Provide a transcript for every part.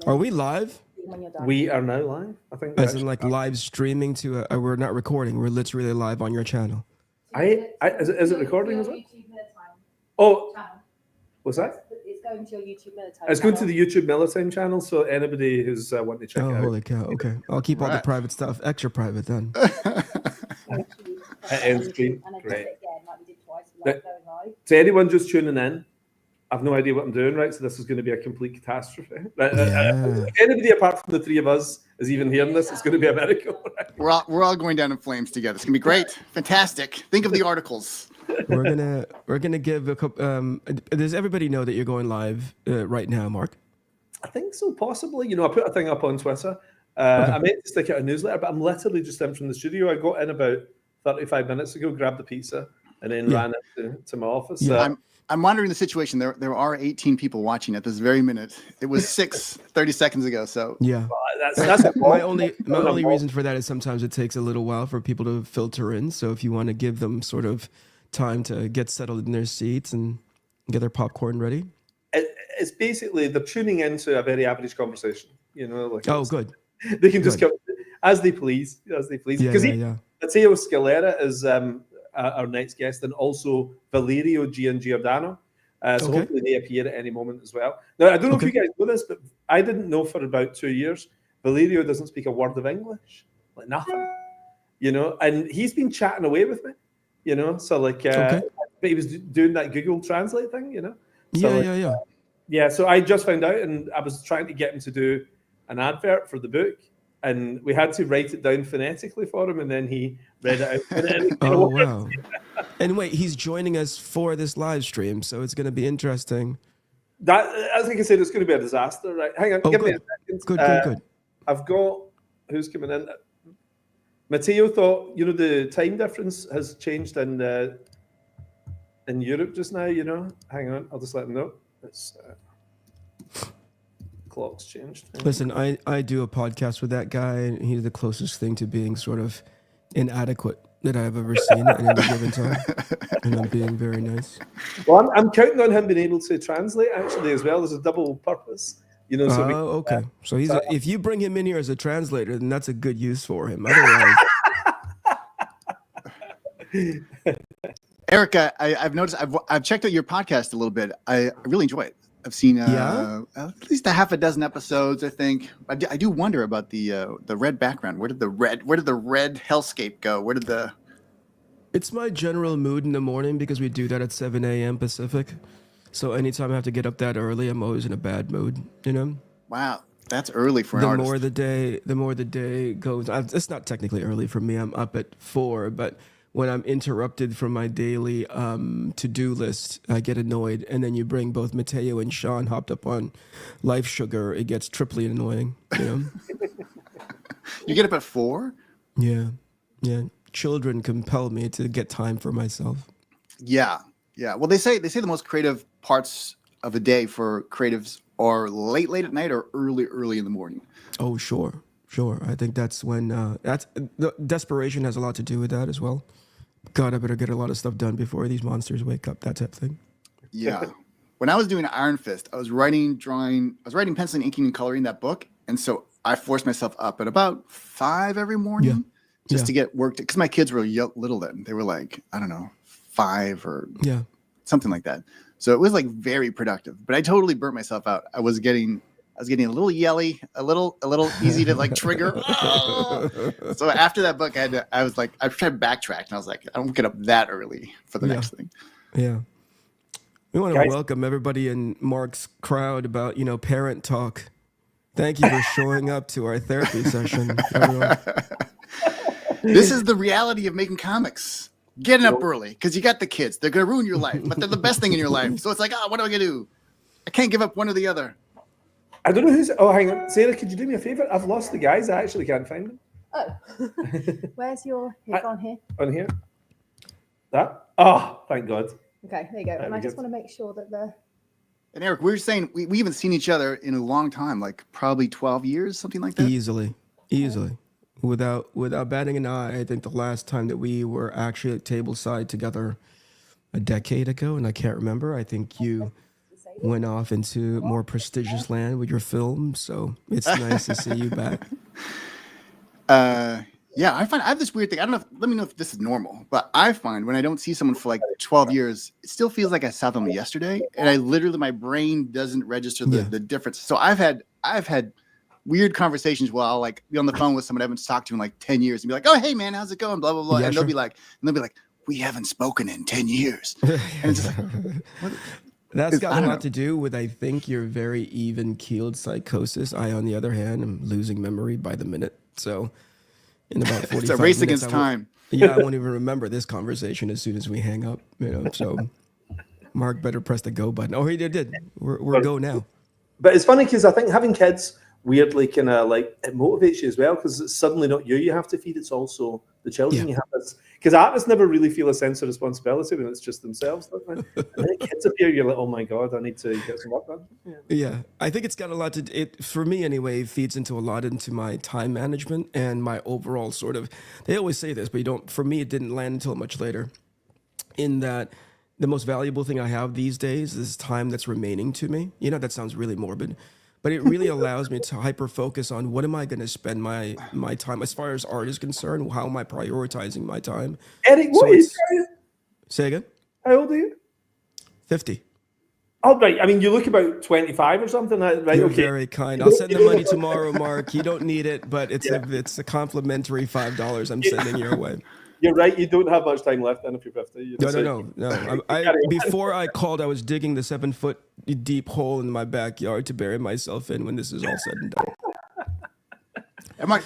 Are we live? When you're done. We are now live. I think. As in like live streaming to we're not recording. We're literally live on your channel. Is it recording as well? Oh, what's that? It's going to your YouTube Millar. It's going to the YouTube Millar channel. So anybody who's wanting to check it out. Oh, holy cow! Okay, I'll keep all the private stuff extra private then. End screen. And I did Great. it again, like we did twice, like going live. To anyone just tuning in, I've no idea what I'm doing, right? So this is going to be a complete catastrophe. If anybody apart from the three of us is even hearing this, it's going to be a miracle. Right? We're all going down in flames together. It's gonna be great, fantastic. Think of the articles. We're gonna give a couple. Does everybody know that you're going live right now, Mark? I think so, possibly. You know, I put a thing up on Twitter. I meant to stick out a newsletter, but I'm literally just in from the studio. I got in about 35 minutes ago, grabbed the pizza, and then ran to my office. Yeah. I'm monitoring the situation. There are 18 people watching at this very minute. It was 30 seconds ago. So yeah, that's my only reason for that is sometimes it takes a little while for people to filter in. So if you want to give them sort of time to get settled in their seats and get their popcorn ready, it's basically they're tuning into a very average conversation. You know, like good. They can just come as they please, Because Matteo Scalera is our next guest, and also Valerio Giangiordano. So hopefully they appear at any moment as well. Now, I don't know if you guys know this, but I didn't know for about 2 years, Valerio doesn't speak a word of English, like nothing, you know, and he's been chatting away with me, you know, so like, but he was doing that Google Translate thing, you know. So yeah, so I just found out, and I was trying to get him to do an advert for the book, and we had to write it down phonetically for him, and then he read it out. Oh, wow. And wait, he's joining us for this live stream, so it's going to be interesting. That, as I said, it's going to be a disaster, right? Hang on, give me a second. Good. I've got, who's coming in? Matteo thought, you know, the time difference has changed in Europe just now, you know? Hang on, I'll just let him know. It's... clock's changed. Listen, I do a podcast with that guy, and he's the closest thing to being sort of inadequate that I've ever seen at any given time, and I'm being very nice. Well, I'm counting on him being able to translate actually as well. There's a double purpose, you know. So so he's if you bring him in here as a translator, then that's a good use for him. Otherwise, Erica, I've noticed. I've checked out your podcast a little bit. I really enjoy it. I've seen at least a half a dozen episodes. I think I do wonder about the red background. Where did the red hellscape go? Where did the? It's my general mood in the morning because we do that at 7 a.m. Pacific. So anytime I have to get up that early, I'm always in a bad mood. You know. Wow, that's early for an artist. The more the day goes, it's not technically early for me. I'm up at 4, but when I'm interrupted from my daily to-do list, I get annoyed. And then you bring both Matteo and Sean hopped up on life sugar. It gets triply annoying. You know? You get up at 4? Yeah. Children compel me to get time for myself. Yeah. Well, they say the most creative parts of a day for creatives are late at night or early in the morning. Oh, sure. I think that's when the desperation has a lot to do with that as well. God, I better get a lot of stuff done before these monsters wake up, that type of thing. Yeah. When I was doing Iron Fist, I was writing, penciling, inking, and coloring that book. And so I forced myself up at about 5 every morning just to get work. Because my kids were little then. They were like, I don't know, 5 or something like that. So it was like very productive. But I totally burnt myself out. I was getting a little yelly, a little easy to like trigger. So after that book, I tried to backtrack, and I was like, I don't get up that early for the next thing. Yeah. We want to welcome everybody in Mark's crowd about, parent talk. Thank you for showing up to our therapy session, everyone. This is the reality of making comics. Getting up early because you got the kids. They're going to ruin your life, but they're the best thing in your life. So it's like, what am I going to do? I can't give up one or the other. I don't know who's. Oh, hang on, Sarah. Could you do me a favor? I've lost the guys. I actually can't find them. Oh, where's your? On here. On here. That. Oh, thank God. Okay, there you go. And I just want to make sure that the. And Eric, we were saying we haven't seen each other in a long time, like probably 12 years, something like that. Easily. Without batting an eye, I think the last time that we were actually at tableside together a decade ago, and I can't remember. I think you went off into more prestigious land with your film. So it's nice to see you back. Yeah, I have this weird thing. I don't know. Let me know if this is normal, but I find when I don't see someone for like 12 years, it still feels like I saw them yesterday, and I literally my brain doesn't register the difference. So I've had weird conversations where I'll like be on the phone with someone I haven't talked to in like 10 years and be like, "Oh, hey man, how's it going?" Blah blah blah, and they'll be like, "We haven't spoken in 10 years," and it's just like, what? That's got a lot to do with, I think, your very even-keeled psychosis. I, on the other hand, am losing memory by the minute. So in about 45 it's a race minutes, against time. I won't even remember this conversation as soon as we hang up. So Mark better press the go button. Oh, he did. We're go now. But it's funny because I think having kids weirdly kind of like it motivates you as well, because it's suddenly not you have to feed, it's also the children you have. Because artists never really feel a sense of responsibility when it's just themselves. And then kids appear, you're like, oh my God, I need to get some work done. Yeah, I think it's got a lot to, for me anyway, it feeds into a lot into my time management and my overall sort of, they always say this, but for me, it didn't land until much later, in that the most valuable thing I have these days is time that's remaining to me. That sounds really morbid, but it really allows me to hyper focus on what am I going to spend my time as far as art is concerned. How am I prioritizing my time? Eric, what age are you? Say again? How old are you? 50. Oh, right. I mean, you look about 25 or something, right? You're very kind. I'll send the money tomorrow, Mark. You don't need it, but it's a complimentary $5 I'm sending your way. You're right. You don't have much time left then if you're 50. No. Before I called, I was digging the 7-foot deep hole in my backyard to bury myself in when this is all said and done. Mark,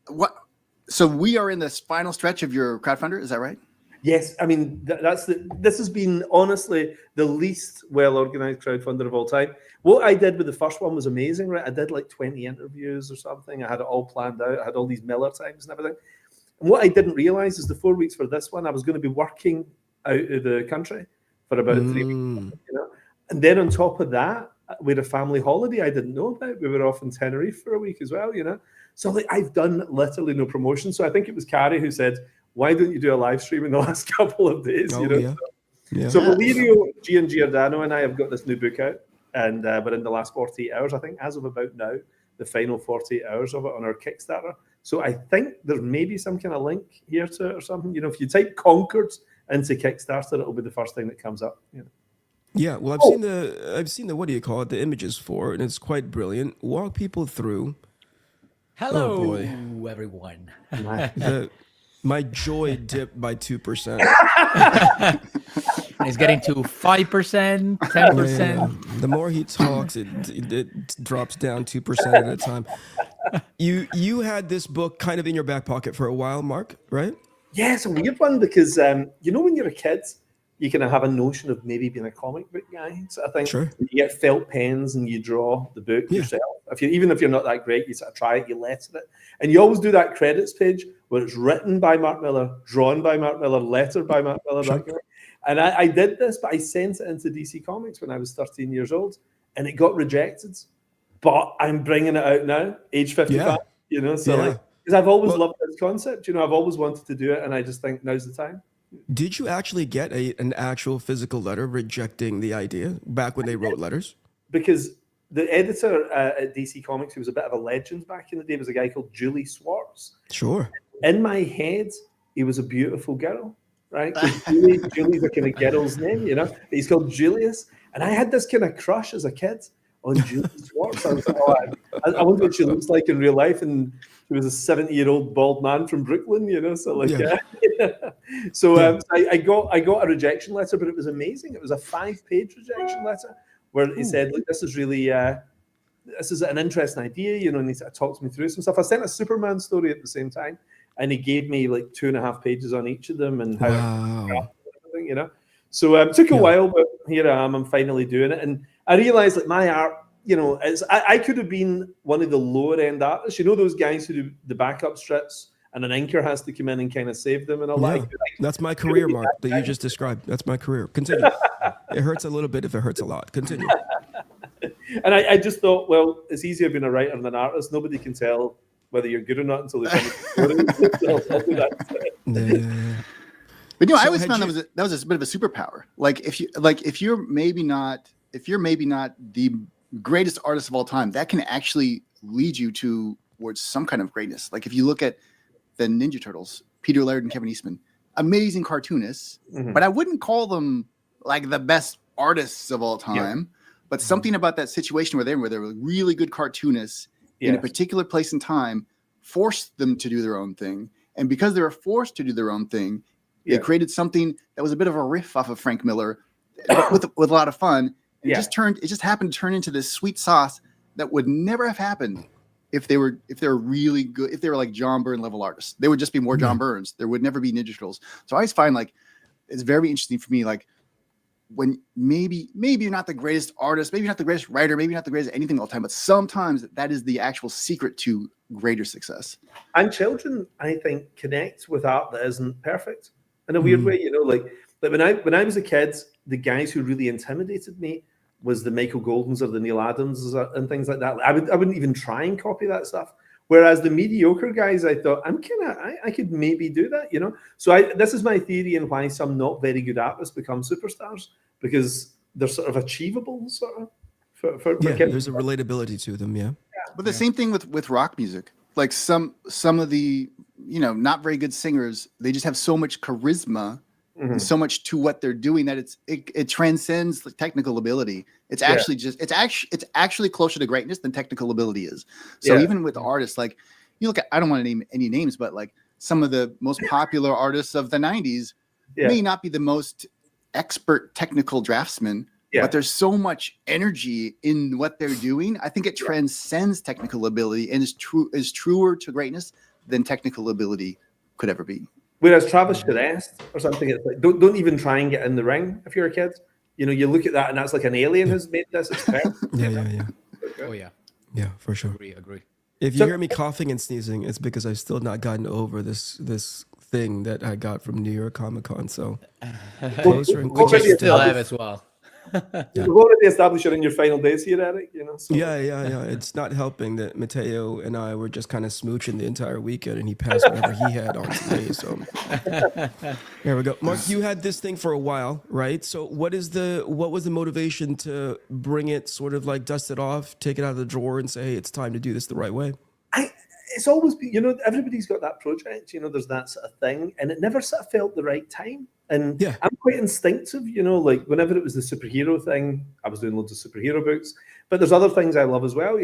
what? So we are in this final stretch of your crowdfunder. Is that right? Yes. I mean, this has been honestly the least well-organized crowdfunder of all time. What I did with the first one was amazing, right? I did like 20 interviews or something. I had it all planned out. I had all these Millar times and everything. And what I didn't realize is the 4 weeks for this one, I was going to be working out of the country for about 3 weeks. And then on top of that, we had a family holiday I didn't know about. We were off in Tenerife for a week as well, So I've done literally no promotion. So I think it was Carrie who said, why don't you do a live stream in the last couple of days? So Valerio, Gian Giordano and I have got this new book out. And we're in the last 48 hours, I think, as of about now, the final 48 hours of it on our Kickstarter. So I think there may be some kind of link here to it or something. If you type Concord into Kickstarter, it'll be the first thing that comes up. Yeah, well, I've seen the what do you call it? The images for it, and it's quite brilliant. Walk people through. Hello, everyone. My joy dipped by 2%. It's getting to 5%, 10%. Yeah. The more he talks, it drops down 2% at a time. You had this book kind of in your back pocket for a while, Mark, right? Yeah, it's a weird one because when you're a kid, you kind of have a notion of maybe being a comic book guy. So I think you get felt pens and you draw the book yourself. Even if you're not that great, you sort of try it, you letter it. And you always do that credits page where it's written by Mark Millar, drawn by Mark Millar, lettered by Mark Millar. And I did this, but I sent it into DC Comics when I was 13 years old, and it got rejected. But I'm bringing it out now, age 55, because I've always loved this concept. I've always wanted to do it, and I just think now's the time. Did you actually get an actual physical letter rejecting the idea back when they wrote letters? Because the editor at DC Comics, who was a bit of a legend back in the day, was a guy called Julie Swartz. Sure. In my head, he was a beautiful girl, right? Julie's a kind of girl's name, He's called Julius. And I had this kind of crush as a kid on Julie Swartz. I was like, I wonder what she looks like in real life. And he was a 70-year-old bald man from Brooklyn, So I got a rejection letter, but it was amazing. It was a 5-page rejection letter where he said, look, this is really, this is an interesting idea, and he sort of talked me through some stuff. I sent a Superman story at the same time, and he gave me like 2.5 pages on each of them and how everything, So it took a while, but here I am. I'm finally doing it, and I realized like my art, I could have been one of the lower end artists. Those guys who do the backup strips, and an inker has to come in and kind of save them and all that. That's my career, Mark, that you just described. That's my career. Continue. It hurts a little bit if it hurts a lot. Continue. And I just thought, well, it's easier being a writer than an artist. Nobody can tell whether you're good or not until they finish. But So I always had found you- that was a bit of a superpower. Like if you're maybe not the greatest artist of all time, that can actually lead you towards some kind of greatness. Like if you look at the Ninja Turtles, Peter Laird and Kevin Eastman, amazing cartoonists, but I wouldn't call them like the best artists of all time. But something about that situation where they were really good cartoonists in a particular place and time forced them to do their own thing. And because they were forced to do their own thing, they created something that was a bit of a riff off of Frank Miller, but with a lot of fun. And it just happened to turn into this sweet sauce that would never have happened if they were really good, if they were like John Byrne level artists. They would just be more John Byrnes. There would never be Ninja Turtles. So I always find like it's very interesting for me, like when maybe you're not the greatest artist, maybe you're not the greatest writer, maybe you're not the greatest anything all the time, but sometimes that is the actual secret to greater success. And children, I think, connect with art that isn't perfect in a weird way. Like when I was a kid, the guys who really intimidated me was the Michael Goldens or the Neil Adams and things like that. I wouldn't even try and copy that stuff. Whereas the mediocre guys, I thought I could maybe do that, So this is my theory on why some not very good artists become superstars, because they're sort of achievable, sort of. For kids. There's a relatability to them. Yeah. But the same thing with rock music. Like some of the not very good singers, they just have so much charisma and so much to what they're doing that it transcends the technical ability. It's actually it's actually closer to greatness than technical ability is. So even with artists, like you look at, I don't want to name any names, but like some of the most popular artists of the 90s may not be the most expert technical draftsmen, but there's so much energy in what they're doing. I think it transcends technical ability and is truer to greatness than technical ability could ever be. Whereas Travis Charest or something, it's like don't even try and get in the ring if you're a kid. You look at that and that's like an alien has made this. It's Yeah. Oh yeah. Yeah, for sure. Agree. If you hear me coughing and sneezing, it's because I've still not gotten over this thing that I got from New York Comic Con. So closer and Which closer. you still have as well. We've already established you're in your final days here, Eric. So. Yeah. It's not helping that Mateo and I were just kind of smooching the entire weekend, and he passed whatever he had on to me. So there we go. Mark, you had this thing for a while, right? So what was the motivation to bring it, sort of like dust it off, take it out of the drawer, and say, hey, it's time to do this the right way? It's always been, everybody's got that project, there's that sort of thing, and it never sort of felt the right time. And I'm quite instinctive, like whenever it was the superhero thing, I was doing loads of superhero books, but there's other things I love as well,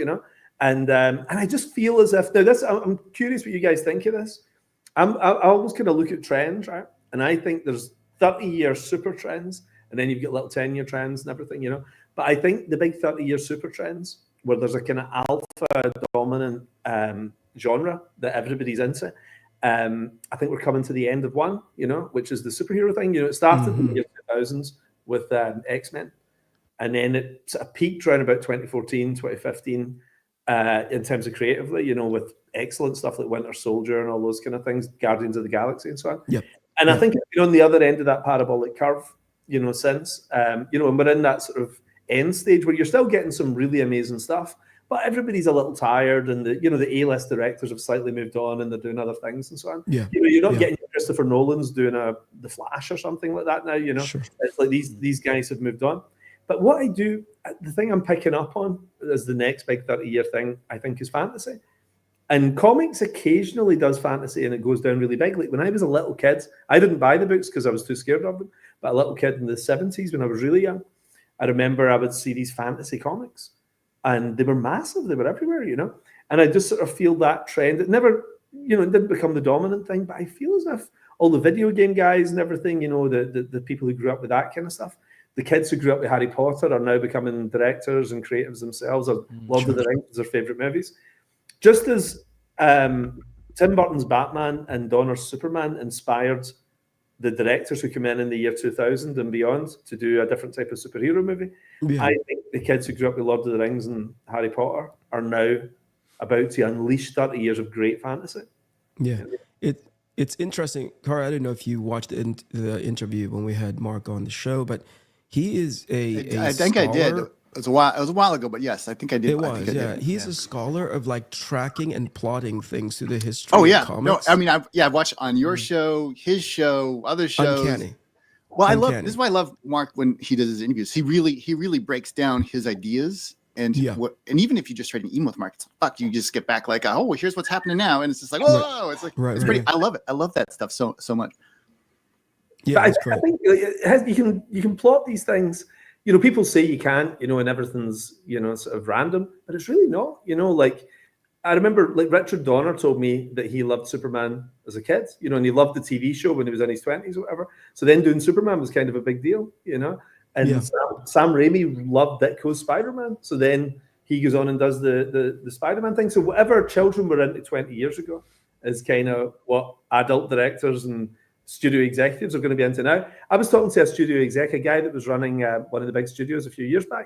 and I just feel as if, now I'm curious what you guys think of this. I always kind of look at trends, right? And I think there's 30-year super trends, and then you've got little 10-year trends and everything, But I think the big 30-year super trends, where there's a kind of alpha dominant genre that everybody's into, I think we're coming to the end of one, which is the superhero thing. It started in the year 2000s with X-Men, and then it sort of peaked around about 2014, 2015 in terms of creatively, with excellent stuff like Winter Soldier and all those kind of things, Guardians of the Galaxy and so on. Yep. And I think on the other end of that parabolic curve, since, and we're in that sort of end stage where you're still getting some really amazing stuff, but everybody's a little tired, and the A-list directors have slightly moved on and they're doing other things and so on. Yeah. You're not getting Christopher Nolan's doing The Flash or something like that now, Sure. It's like these guys have moved on. But what I do, the thing I'm picking up on as the next big 30-year thing, I think, is fantasy. And comics occasionally does fantasy and it goes down really big. Like when I was a little kid, I didn't buy the books because I was too scared of them, but a little kid in the 70s when I was really young, I remember I would see these fantasy comics. And they were massive. They were everywhere, And I just sort of feel that trend. It never, it didn't become the dominant thing, but I feel as if all the video game guys and everything, the people who grew up with that kind of stuff, the kids who grew up with Harry Potter are now becoming directors and creatives themselves, or Lord of the Rings is their favorite movies. Just as Tim Burton's Batman and Donner's Superman inspired the directors who come in the year 2000 and beyond to do a different type of superhero movie. Yeah. I think the kids who grew up with Lord of the Rings and Harry Potter are now about to unleash 30 years of great fantasy. Yeah. It's interesting. Cara, I don't know if you watched the interview when we had Mark on the show, but he is I think scholar. I did. was a while ago, but yes, I think I did. It was, I think I yeah. did. He's a scholar of like tracking and plotting things through the history Oh yeah, of comics. no, I mean, I've watched on your show, his show, other shows. Uncanny. Well, this is why I love Mark when he does his interviews. He really breaks down his ideas, and and even if you just trade an email with Mark, it's fuck, you just get back like, oh, well, here's what's happening now, and it's just like, whoa, it's like it's pretty. I love it. I love that stuff so much. Yeah, I think you can plot these things. You know, people say you can't, you know, and everything's, you know, sort of random, but it's really not. You know, like I remember, like Richard Donner told me that he loved Superman as a kid, you know, and he loved the TV show when he was in his 20s or whatever. So then doing Superman was kind of a big deal, you know. And Sam Raimi loved Ditko's Spider-Man. So then he goes on and does the Spider-Man thing. So whatever children were into 20 years ago is kind of what adult directors and studio executives are going to be into now. I was talking to a studio exec, a guy that was running one of the big studios a few years back.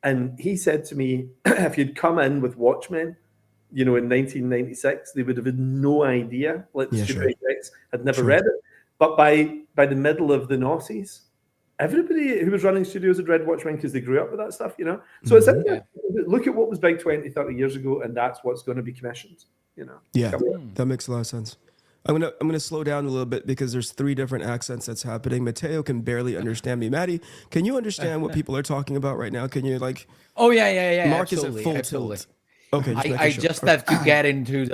And he said to me, if you'd come in with Watchmen, you know, in 1996, they would have had no idea. Like the studio execs had never read it. But by the middle of the noughties, everybody who was running studios had read Watchmen because they grew up with that stuff, you know. So it's look at what was big 20, 30 years ago, and that's what's going to be commissioned, you know. Yeah, that makes a lot of sense. I'm gonna slow down a little bit because there's 3 different accents that's happening. Mateo can barely understand me. Maddie, can you understand what people are talking about right now? Can you like? Oh yeah. Mark is at full tilt. Okay, I just have to get into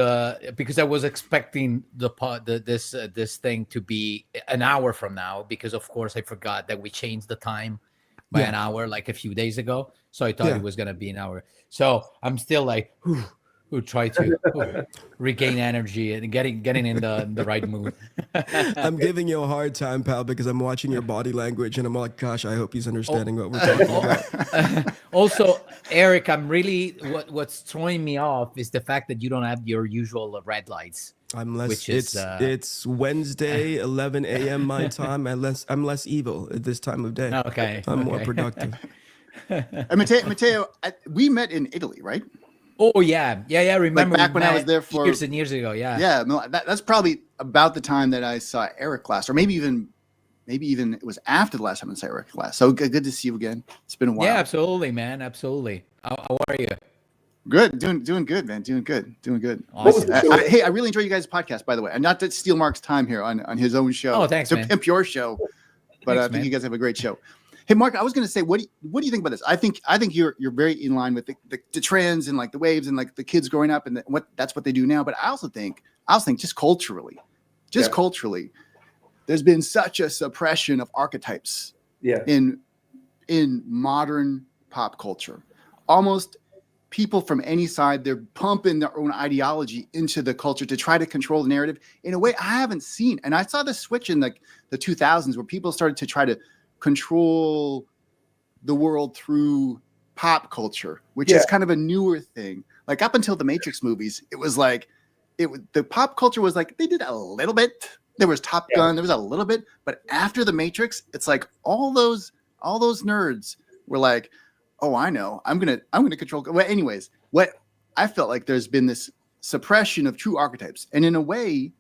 because I was expecting this thing to be an hour from now, because of course I forgot that we changed the time by an hour like a few days ago. So I thought it was gonna be an hour. So I'm still like, who try to regain energy and getting in the right mood. I'm giving you a hard time, pal, because I'm watching your body language and I'm like, gosh, I hope he's understanding what we're talking about. Also, Eric, I'm really what's throwing me off is the fact that you don't have your usual red lights. It's Wednesday, 11 a.m. my time. I'm less evil at this time of day. Okay, I'm more productive. Matteo, we met in Italy, right? Oh yeah. Remember back when I was there for years and years ago. Yeah. No, that's probably about the time that I saw Eric last, or maybe even it was after the last time I saw Eric last. So good to see you again. It's been a while. Yeah, absolutely, man. Absolutely. How are you? Good. Doing good, man. Doing good. Awesome. Hey, I really enjoy you guys' podcast, by the way. And not to steal Mark's time here on his own show. Oh, thanks, man. To pimp your show, but I think you guys have a great show. Hey, Mark, I was going to say, what do you think about this? I think you're very in line with the trends and like the waves and like the kids growing up and that's what they do now. But I also think just culturally, there's been such a suppression of archetypes in modern pop culture. Almost people from any side, they're pumping their own ideology into the culture to try to control the narrative in a way I haven't seen. And I saw this switch in like the 2000s where people started to try to control the world through pop culture, which is kind of a newer thing. Like up until the Matrix movies, it was like the pop culture was like they did a little bit. There was Top Gun, there was a little bit, but after the Matrix, it's like all those nerds were like, "Oh, I know. I'm gonna control." Well, anyways, what I felt like there's been this suppression of true archetypes, and in a way,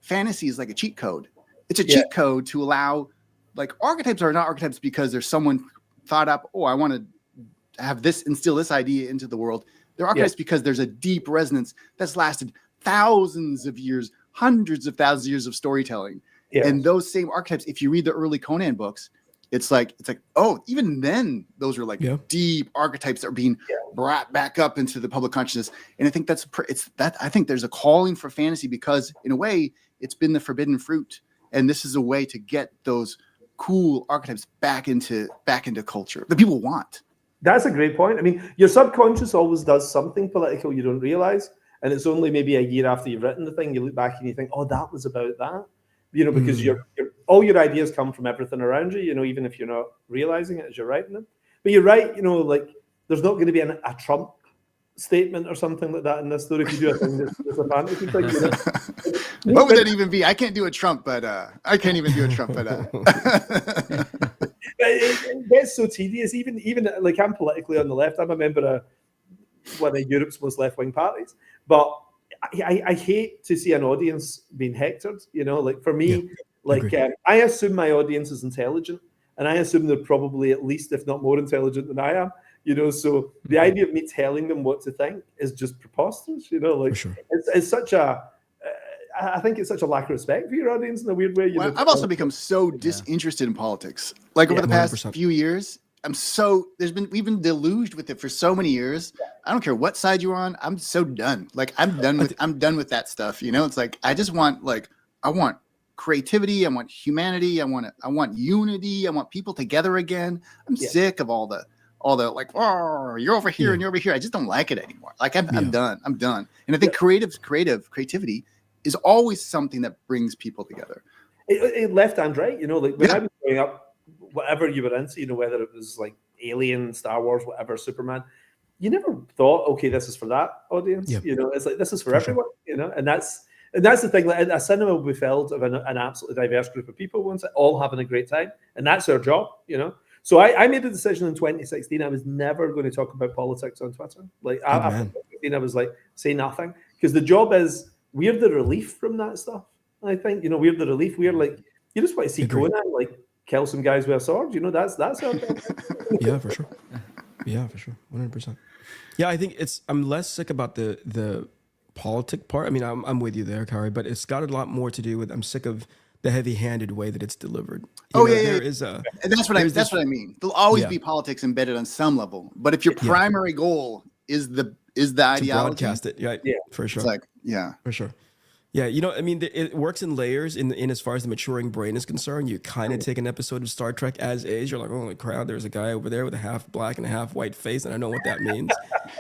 fantasy is like a cheat code. It's a cheat code to allow. Like archetypes are not archetypes because there's someone thought up, oh, I want to have this, instill this idea into the world. They're archetypes because there's a deep resonance that's lasted thousands of years, hundreds of thousands of years of storytelling. Yeah. And those same archetypes, if you read the early Conan books, it's like, oh, even then those are like deep archetypes that are being brought back up into the public consciousness. And I think I think there's a calling for fantasy because in a way it's been the forbidden fruit. And this is a way to get those cool archetypes back into culture that people want. That's a great point. I mean, your subconscious always does something political you don't realize, and it's only maybe a year after you've written the thing you look back and you think, oh, that was about that, you know, because all your ideas come from everything around you, you know, even if you're not realizing it as you're writing them. But you're right, you know, like there's not going to be a Trump statement or something like that in this story. If you do a thing that's a fantasy thing, you know? What would that even be? I can't do a Trump, but I can't even do a Trump, but it gets so tedious. Even like I'm politically on the left. I'm a member of one of Europe's most left-wing parties, but I hate to see an audience being hectored. You know, like for me, I assume my audience is intelligent, and I assume they're probably at least, if not more intelligent than I am. you know. So the idea of me telling them what to think is just preposterous, you know. Like it's such a I think it's such a lack of respect for your audience in a weird way. Well, I've also become so disinterested in politics. Like over the past 100%. Few years, we've been deluged with it for so many years. I don't care what side you're on. I'm so done. Like I'm done with that stuff. You know, it's like I just want I want creativity. I want humanity. I want unity. I want people together again. I'm sick of all the like, oh, you're over here and you're over here. I just don't like it anymore. Like I'm done. I'm done. And I think creativity is always something that brings people together. It left and right, you know, like when I was growing up, whatever you were into, you know, whether it was like Alien, Star Wars, whatever, Superman, you never thought, okay, this is for that audience. You know, it's like this is for everyone, you know, and that's the thing. Like a cinema will be filled of an absolutely diverse group of people once, all having a great time, and that's our job, you know. So I made a decision in 2016. I was never going to talk about politics on Twitter. Like after 2016, I was like, say nothing, because the job is we're the relief from that stuff. I think, you know, we're the relief. We're like, you just want to see Conan like kill some guys with a sword. You know, that's our job. Yeah, for sure. Yeah, for sure. 100%. Yeah, I think I'm less sick about the politic part. I mean, I'm with you there, Kari, but it's got a lot more to do with I'm sick of the heavy-handed way that it's delivered. There is and that's what I mean. There'll always be politics embedded on some level, but if your primary goal is the ideology, to broadcast it, for sure. It's like, for sure. Yeah, you know, I mean, it works in layers. In as far as the maturing brain is concerned, you kind of take an episode of Star Trek as is. You're like, holy crap, there's a guy over there with a half black and a half white face, and I know what that means.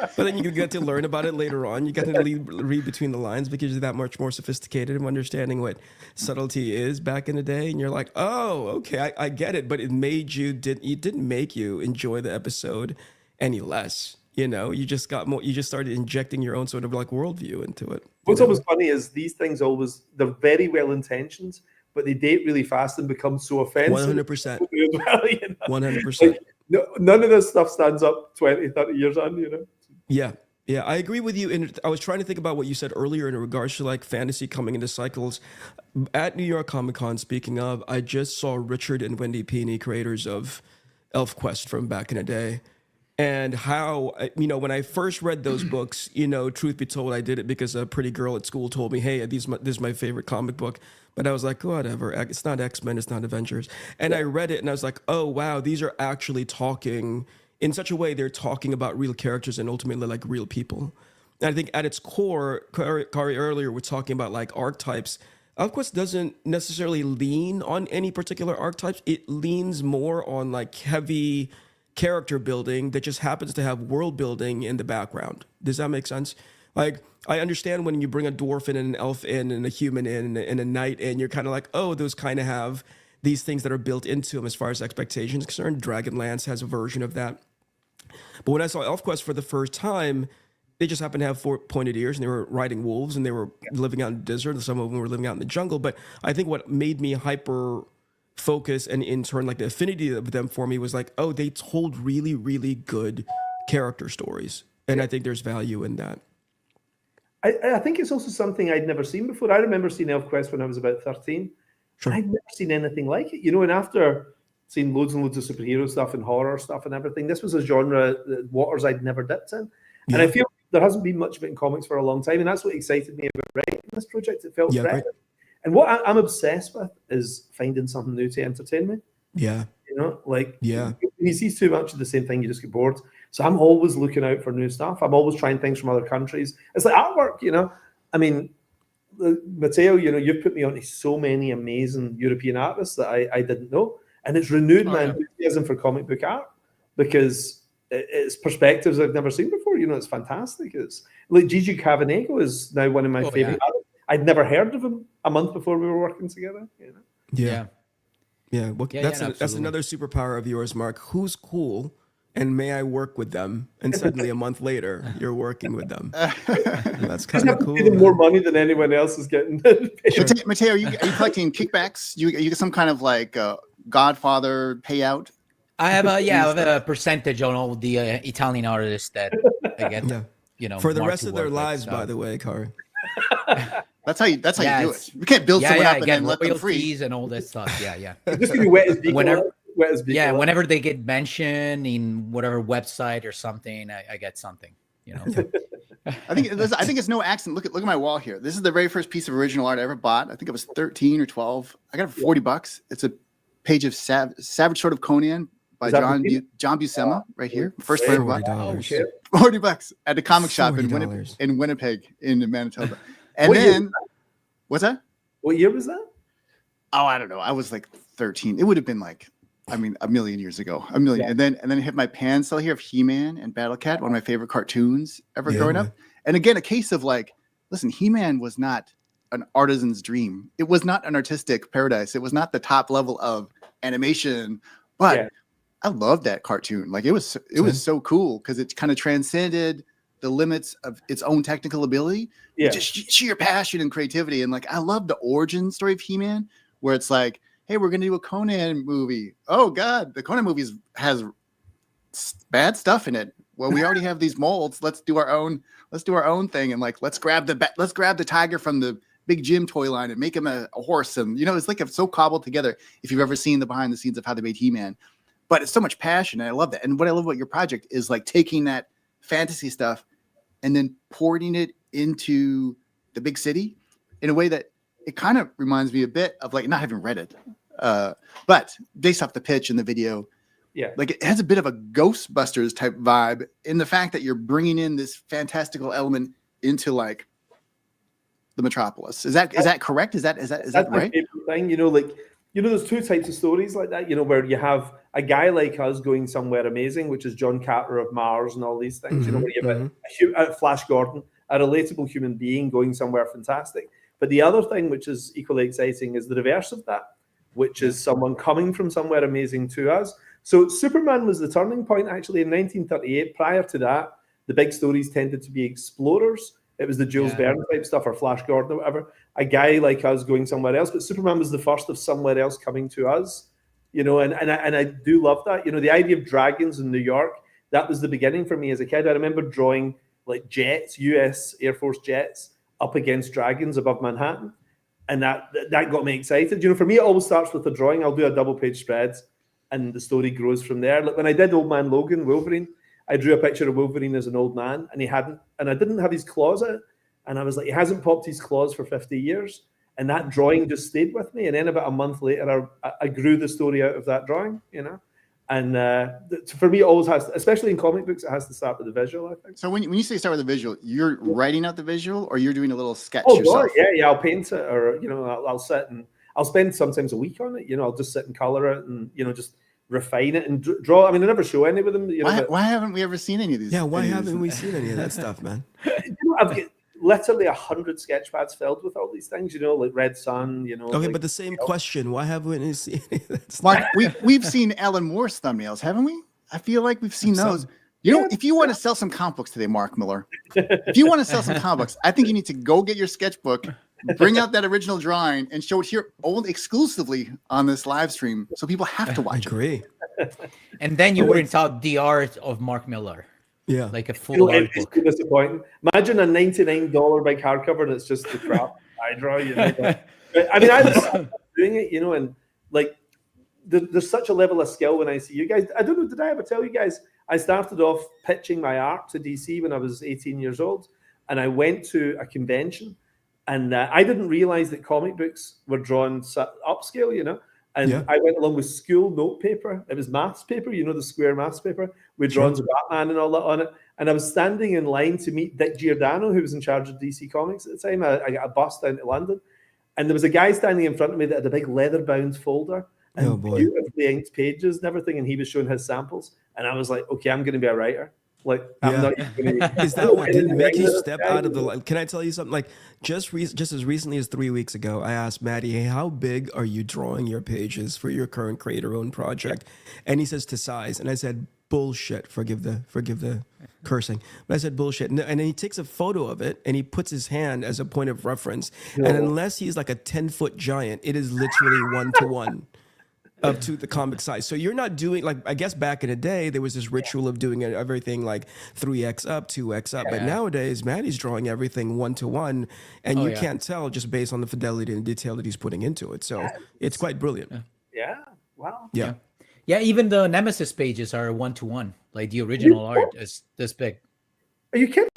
But then you get to learn about it later on. You get to read between the lines because you're that much more sophisticated in understanding what subtlety is back in the day. And you're like, oh, okay, I get it. But it didn't make you enjoy the episode any less. You know, you just got more. You just started injecting your own sort of like worldview into it. What's always funny is these things they're very well intentioned, but they date really fast and become so offensive. 100%. 100%. None of this stuff stands up 20, 30 years on, you know? Yeah. Yeah, I agree with you. And I was trying to think about what you said earlier in regards to like fantasy coming into cycles. At New York Comic Con, speaking of, I just saw Richard and Wendy Peeney, creators of ElfQuest from back in the day. And how, you know, when I first read those books, you know, truth be told, I did it because a pretty girl at school told me, hey, this is my favorite comic book. But I was like, whatever, it's not X-Men, it's not Avengers. And I read it and I was like, oh, wow, these are actually talking in such a way they're talking about real characters and ultimately like real people. And I think at its core, Kari earlier was talking about like archetypes. ElfQuest doesn't necessarily lean on any particular archetypes. It leans more on like heavy character building that just happens to have world building in the background. Does that make sense? Like, I understand when you bring a dwarf in and an elf in and a human in and a knight in, you're kind of like, oh, those kind of have these things that are built into them as far as expectations concerned. Dragonlance has a version of that. But when I saw ElfQuest for the first time, they just happened to have 4 pointed ears and they were riding wolves and they were living out in the desert and some of them were living out in the jungle. But I think what made me hyper focus and in turn like the affinity of them for me was like, oh, they told really, really good character stories. And I think there's value in that. I think it's also something I'd never seen before. I remember seeing ElfQuest when I was about 13. Sure. I'd never seen anything like it. You know, and after seeing loads and loads of superhero stuff and horror stuff and everything, this was a genre, waters I'd never dipped in. And I feel there hasn't been much of it in comics for a long time. And that's what excited me about writing this project. It felt fresh. Right. And what I'm obsessed with is finding something new to entertain me. Yeah. You know, like, when you see too much of the same thing, you just get bored. So I'm always looking out for new stuff. I'm always trying things from other countries. It's like artwork, you know. I mean, Matteo, you know, you've put me onto so many amazing European artists that I didn't know. And it's renewed my enthusiasm for comic book art because it's perspectives I've never seen before. You know, it's fantastic. It's like Gigi Cavanego is now one of my favorite artists. I'd never heard of him a month before we were working together. You know? Yeah. Well, that's another superpower of yours, Mark. Who's cool, and may I work with them? And suddenly, a month later, you're working with them. That's kind of cool. Getting more money than anyone else is getting. Matteo, are you collecting kickbacks? You get some kind of like Godfather payout? I have a percentage on all the Italian artists that I get. You know, for the rest of their lives, by the way, Kari. That's how you do it. You can't build someone up and then let them free. And all that stuff. Yeah. Just gonna be wet as Yeah, whenever they get mentioned in whatever website or something, I get something. You know. I think it's no accident. Look at my wall here. This is the very first piece of original art I ever bought. I think it was 13 or 12. I got it for $40. It's a page of Savage Sword of Conan by John Buscema right here. First one I ever bought. $40 at the comic shop in Winnipeg, in Manitoba. And then, what's that? What year was that? Oh, I don't know. I was like 13. It would have been like, I mean, a million years ago. A million. Yeah. And then I hit my pan cell here of He-Man and Battle Cat, one of my favorite cartoons ever growing up. And again, a case of like, listen, He-Man was not an artisan's dream. It was not an artistic paradise. It was not the top level of animation, but I loved that cartoon. Like it was so cool because it kind of transcended the limits of its own technical ability, just sheer passion and creativity. And like, I love the origin story of He-Man, where it's like, hey, we're going to do a Conan movie. Oh God, the Conan movies has bad stuff in it. Well, we already have these molds. Let's do our own thing. And like, let's grab the tiger from the Big Jim toy line and make him a horse. And, you know, it's like it's so cobbled together. If you've ever seen the behind the scenes of how they made He-Man, but it's so much passion. And I love that. And what I love about your project is like taking that fantasy stuff and then porting it into the big city in a way that it kind of reminds me a bit of like, not having read it, but based off the pitch and the video, like it has a bit of a Ghostbusters type vibe in the fact that you're bringing in this fantastical element into like the metropolis. Is that correct? Is that right? My favorite thing, you know, like, you know, there's two types of stories like that, you know, where you have a guy like us going somewhere amazing, which is John Carter of Mars and all these things, you know, where you have a Flash Gordon, a relatable human being going somewhere fantastic. But the other thing, which is equally exciting, is the reverse of that, which is someone coming from somewhere amazing to us. So Superman was the turning point, actually, in 1938. Prior to that, the big stories tended to be explorers. It was the Jules Verne type stuff, or Flash Gordon or whatever. A guy like us going somewhere else. But Superman was the first of somewhere else coming to us, you know, and I do love that. You know, the idea of dragons in New York, that was the beginning for me as a kid. I remember drawing like jets, US Air Force jets, up against dragons above Manhattan. And that got me excited. You know, for me, it always starts with a drawing. I'll do a double page spreads and the story grows from there. Like when I did Old Man Logan, Wolverine, I drew a picture of Wolverine as an old man and I didn't have his claws out. And I was like, he hasn't popped his claws for 50 years. And that drawing just stayed with me. And then about a month later, I grew the story out of that drawing, you know? And for me, it always has to, especially in comic books, it has to start with the visual, I think. So when you say start with the visual, you're writing out the visual or you're doing a little sketch yourself? Yeah, I'll paint it, or, you know, I'll sit and I'll spend sometimes a week on it. You know, I'll just sit and color it and, you know, just refine it and draw. I mean, I never show any of them. You know, why haven't we ever seen any of these? Yeah, why haven't we seen any of that stuff, man? You know, I've got literally 100 sketch pads filled with all these things, you know, like Red Sun, you know. Okay, like, but the same question, why haven't we seen any of that stuff? Mark, we've seen Alan Moore's thumbnails, haven't we? I feel like we've seen those. You know, if you want to sell some comic books today, Mark Millar, if you want to sell some comic books, I think you need to go get your sketchbook, bring out that original drawing, and show it here only exclusively on this live stream, so people have to watch I agree. And then you print out the art of Mark Millar. Yeah, like a full art book. It's disappointing. Imagine a $99 big hardcover that's just the crap I draw. You know, but, I mean, I was doing it, you know, and like there's such a level of skill when I see you guys. I don't know, did I ever tell you guys? I started off pitching my art to DC when I was 18 years old, and I went to a convention, and I didn't realize that comic books were drawn upscale, you know. And I went along with school note paper. It was maths paper, you know, the square maths paper with drawings of Batman and all that on it. And I was standing in line to meet Dick Giordano, who was in charge of DC Comics at the time. I got a bus down to London. And there was a guy standing in front of me that had a big leather-bound folder and beautifully inked pages and everything. And he was showing his samples. And I was like, okay, I'm going to be a writer. Like, I'm not even gonna, is that what didn't make you step out of the line? Can I tell you something? Like just as recently as 3 weeks ago, I asked Maddie, hey, how big are you drawing your pages for your current creator-owned project? And he says to size. And I said, bullshit. Forgive the cursing. But I said bullshit. And then he takes a photo of it and he puts his hand as a point of reference. And unless he's like a 10-foot giant, it is literally 1-to-1. Up to the comic size. So you're not doing, like, I guess back in the day, there was this ritual of doing everything like 3x up, 2x up. But nowadays, Maddie's drawing everything 1-to-1, and you can't tell just based on the fidelity and detail that he's putting into it. So it's quite brilliant. Yeah. Wow. Yeah. Yeah, even the Nemesis pages are 1-to-1. Like the original art is this big. Are you kidding?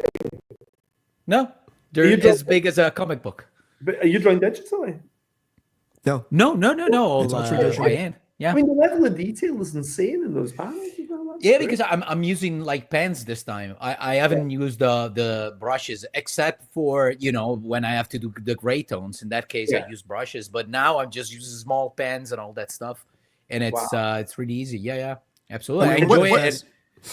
No, they're as big as a comic book. But are you drawing digitally? No. All all traditional. by hand. Yeah. I mean, the level of detail is insane in those panels. Yeah, because I'm using like pens this time. I haven't used the brushes except for, you know, when I have to do the gray tones. In that case, I use brushes. But now I'm just using small pens and all that stuff, and it's really easy. Yeah, absolutely. I enjoy it.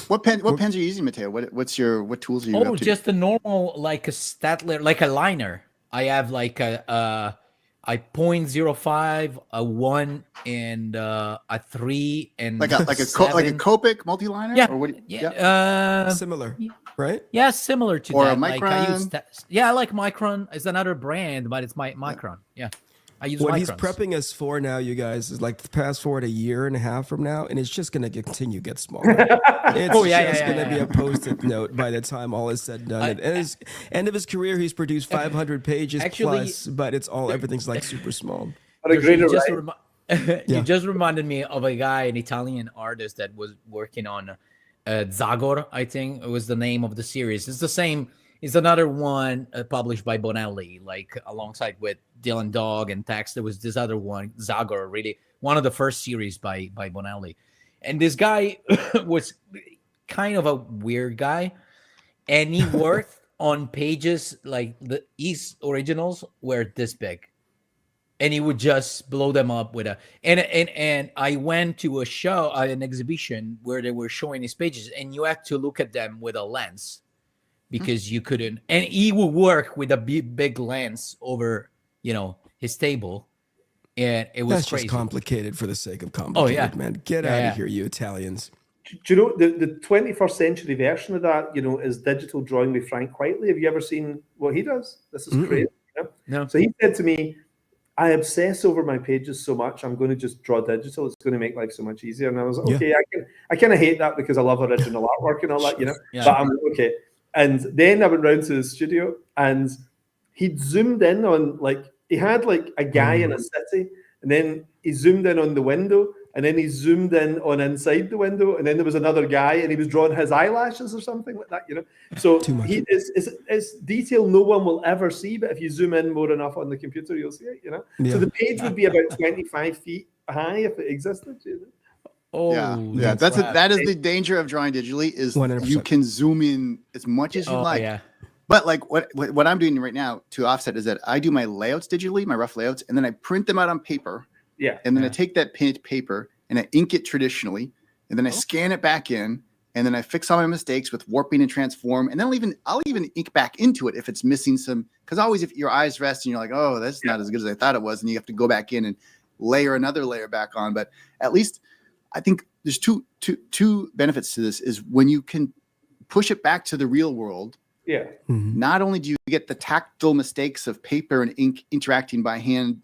What pens are you using, Matteo? What tools are you? Oh, just a normal like a Statler, like a liner. I have like a 0.05, a 1, and a 3, and like a Copic multi-liner. Yeah, or what? Similar, right? Yeah, similar to or that. A Micron. Like I use I like Micron. It's another brand, but it's Micron. Yeah. I use what Microns. He's prepping us for now, you guys, is like fast forward a year and a half from now, and it's just going to continue to get smaller. It's going to be a post-it note by the time all is said and done. At his end of his career, he's produced 500 pages plus, but everything's like super small. You just reminded me of a guy, an Italian artist that was working on Zagor, I think it was the name of the series. It's the same. It's another one published by Bonelli, like alongside with Dylan Dog and Tex. There was this other one, Zagor, really one of the first series by Bonelli. And this guy was kind of a weird guy, and he worked on pages like his originals were this big, and he would just blow them up with and I went to a show, an exhibition where they were showing his pages, and you had to look at them with a lens. Because you couldn't, and he would work with a big lens over, you know, his table, and it was That's crazy. Just complicated for the sake of complicated, man. Get out of here, you Italians. Do you know the 21st century version of that? You know, is digital drawing with Frank Whiteley. Have you ever seen what he does? This is crazy. You know? No. So he said to me, "I obsess over my pages so much. I'm going to just draw digital. It's going to make life so much easier." And I was like, "Okay, I kind of hate that because I love original artwork and all that, you know." Yeah. But I'm okay. And then I went round to the studio, and he'd zoomed in on, like, he had like a guy in a city, and then he zoomed in on the window, and then he zoomed in on inside the window, and then there was another guy, and he was drawing his eyelashes or something like that, you know. So it's detail no one will ever see, but if you zoom in more enough on the computer, you'll see it, you know. Yeah. So the page would be about 25 feet high if it existed, you know? Oh, yeah. That is the danger of drawing digitally is 100%. You can zoom in as much as you like. Yeah. But like what I'm doing right now to offset is that I do my layouts digitally, my rough layouts, and then I print them out on paper. Yeah. And then I take that paper and I ink it traditionally, and then I scan it back in, and then I fix all my mistakes with warping and transform, and then I'll even ink back into it if it's missing some. Because always, if your eyes rest and you're like, oh, that's not as good as I thought it was, and you have to go back in and layer another layer back on. But at least I think there's two benefits to this is when you can push it back to the real world. Yeah. Mm-hmm. Not only do you get the tactile mistakes of paper and ink interacting by hand,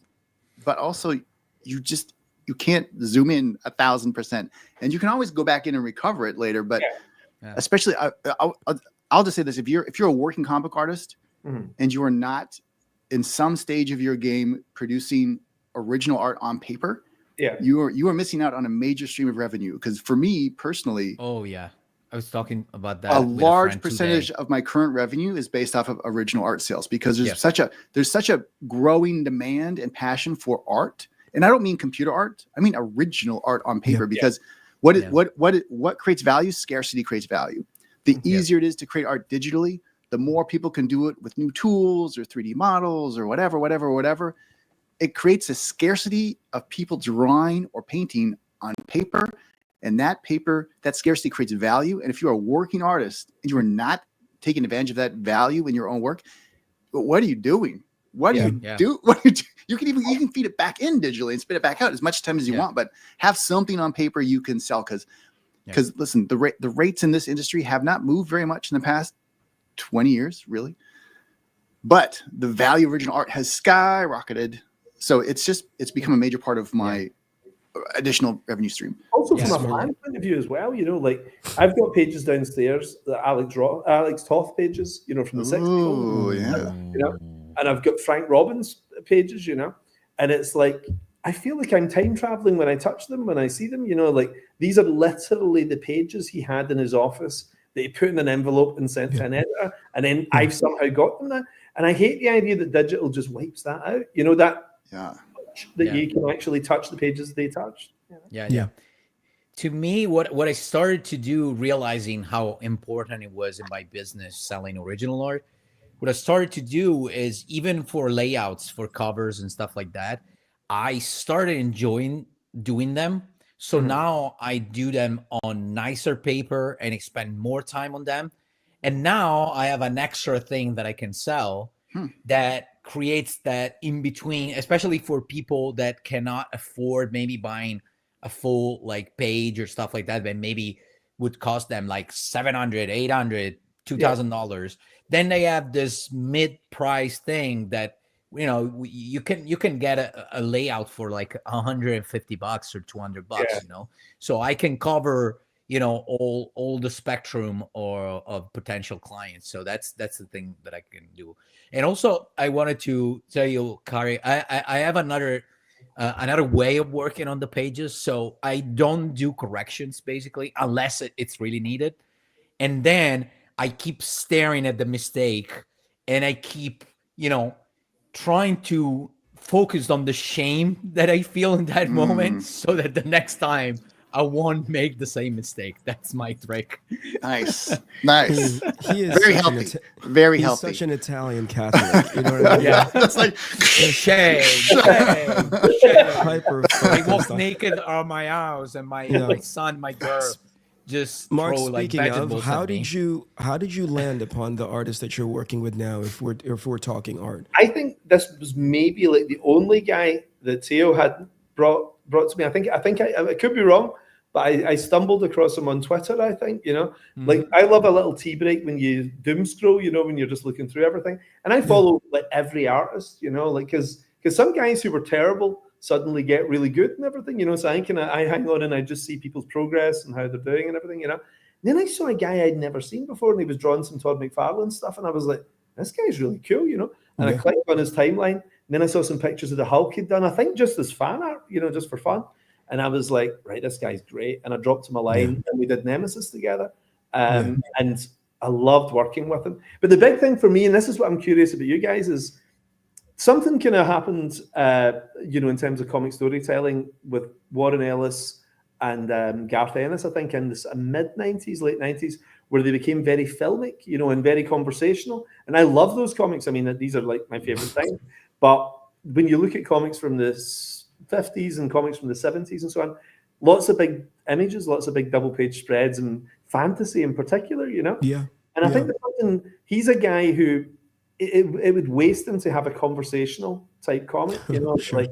but also you can't zoom in 1,000%, and you can always go back in and recover it later. But especially, I'll just say this: if you're a working comic book artist and you are not in some stage of your game producing original art on paper. Yeah, you are missing out on a major stream of revenue. Because for me personally, I was talking about that. A large percentage of my current revenue is based off of original art sales because there's such a growing demand and passion for art. And I don't mean computer art; I mean original art on paper. Because what creates value? Scarcity creates value. The easier it is to create art digitally, the more people can do it with new tools or 3D models or whatever. It creates a scarcity of people drawing or painting on paper, and that scarcity creates value. And if you're a working artist and you are not taking advantage of that value in your own work, what are you doing? What do you do? You can feed it back in digitally and spit it back out as much time as you want, but have something on paper you can sell. Because listen, the rates in this industry have not moved very much in the past 20 years, really. But the value of original art has skyrocketed. So it's become a major part of my additional revenue stream. Also from a fan point of view as well, you know, like I've got pages downstairs, the Alex Toth pages, you know, from the 60s. Oh, yeah. You know, and I've got Frank Robbins pages, you know, and it's like I feel like I'm time traveling when I touch them, when I see them. You know, like these are literally the pages he had in his office that he put in an envelope and sent to an editor, and then I've somehow got them now. And I hate the idea that digital just wipes that out. You know, that you can actually touch the pages they touched. Yeah. To me, what I started to do, realizing how important it was in my business selling original art, what I started to do is, even for layouts, for covers and stuff like that, I started enjoying doing them. So now I do them on nicer paper and spend more time on them. And now I have an extra thing that I can sell that creates that in between, especially for people that cannot afford maybe buying a full like page or stuff like that, but maybe would cost them like $700, $800, $2,000. Then they have this mid-price thing that, you know, you can get a layout for like $150 or $200, you know. So I can cover, you know, all the spectrum of potential clients. So that's the thing that I can do. And also, I wanted to tell you, Kari, I have another way of working on the pages. So I don't do corrections basically unless it's really needed. And then I keep staring at the mistake, and I keep, you know, trying to focus on the shame that I feel in that moment, so that the next time I won't make the same mistake. That's my trick. Nice. He is very healthy. Very he's healthy. Such an Italian Catholic. You know what I mean? Yeah. It's like Shame. Hyper I walk focused on- naked on my house, and my son, my girl, just Mark, throw like speaking of, vegetables how at me. did you land upon the artist that you're working with now? If we're talking art, I think this was maybe like the only guy that Theo had brought to me. I think I could be wrong, but I stumbled across him on Twitter. I think, you know, like I love a little tea break when you doom scroll, you know, when you're just looking through everything. And I follow like every artist, you know, like because some guys who were terrible suddenly get really good and everything, you know. So I hang on and I just see people's progress and how they're doing and everything, you know. And then I saw a guy I'd never seen before, and he was drawing some Todd McFarlane stuff, and I was like, this guy's really cool, you know. And I clicked on his timeline, and then I saw some pictures of the Hulk he'd done, I think just as fan art, you know, just for fun. And I was like, right, this guy's great. And I dropped him a line, and we did Nemesis together. And I loved working with him. But the big thing for me, and this is what I'm curious about you guys, is something kind of happened, you know, in terms of comic storytelling with Warren Ellis and Garth Ennis, I think, in the mid-90s, late 90s, where they became very filmic, you know, and very conversational. And I love those comics. I mean, these are like my favorite thing. But when you look at comics from the 50s and comics from the 70s and so on, lots of big images, lots of big double-page spreads, and fantasy in particular, you know? Yeah. And I think that he's a guy who, it would waste him to have a conversational type comic, you know, like,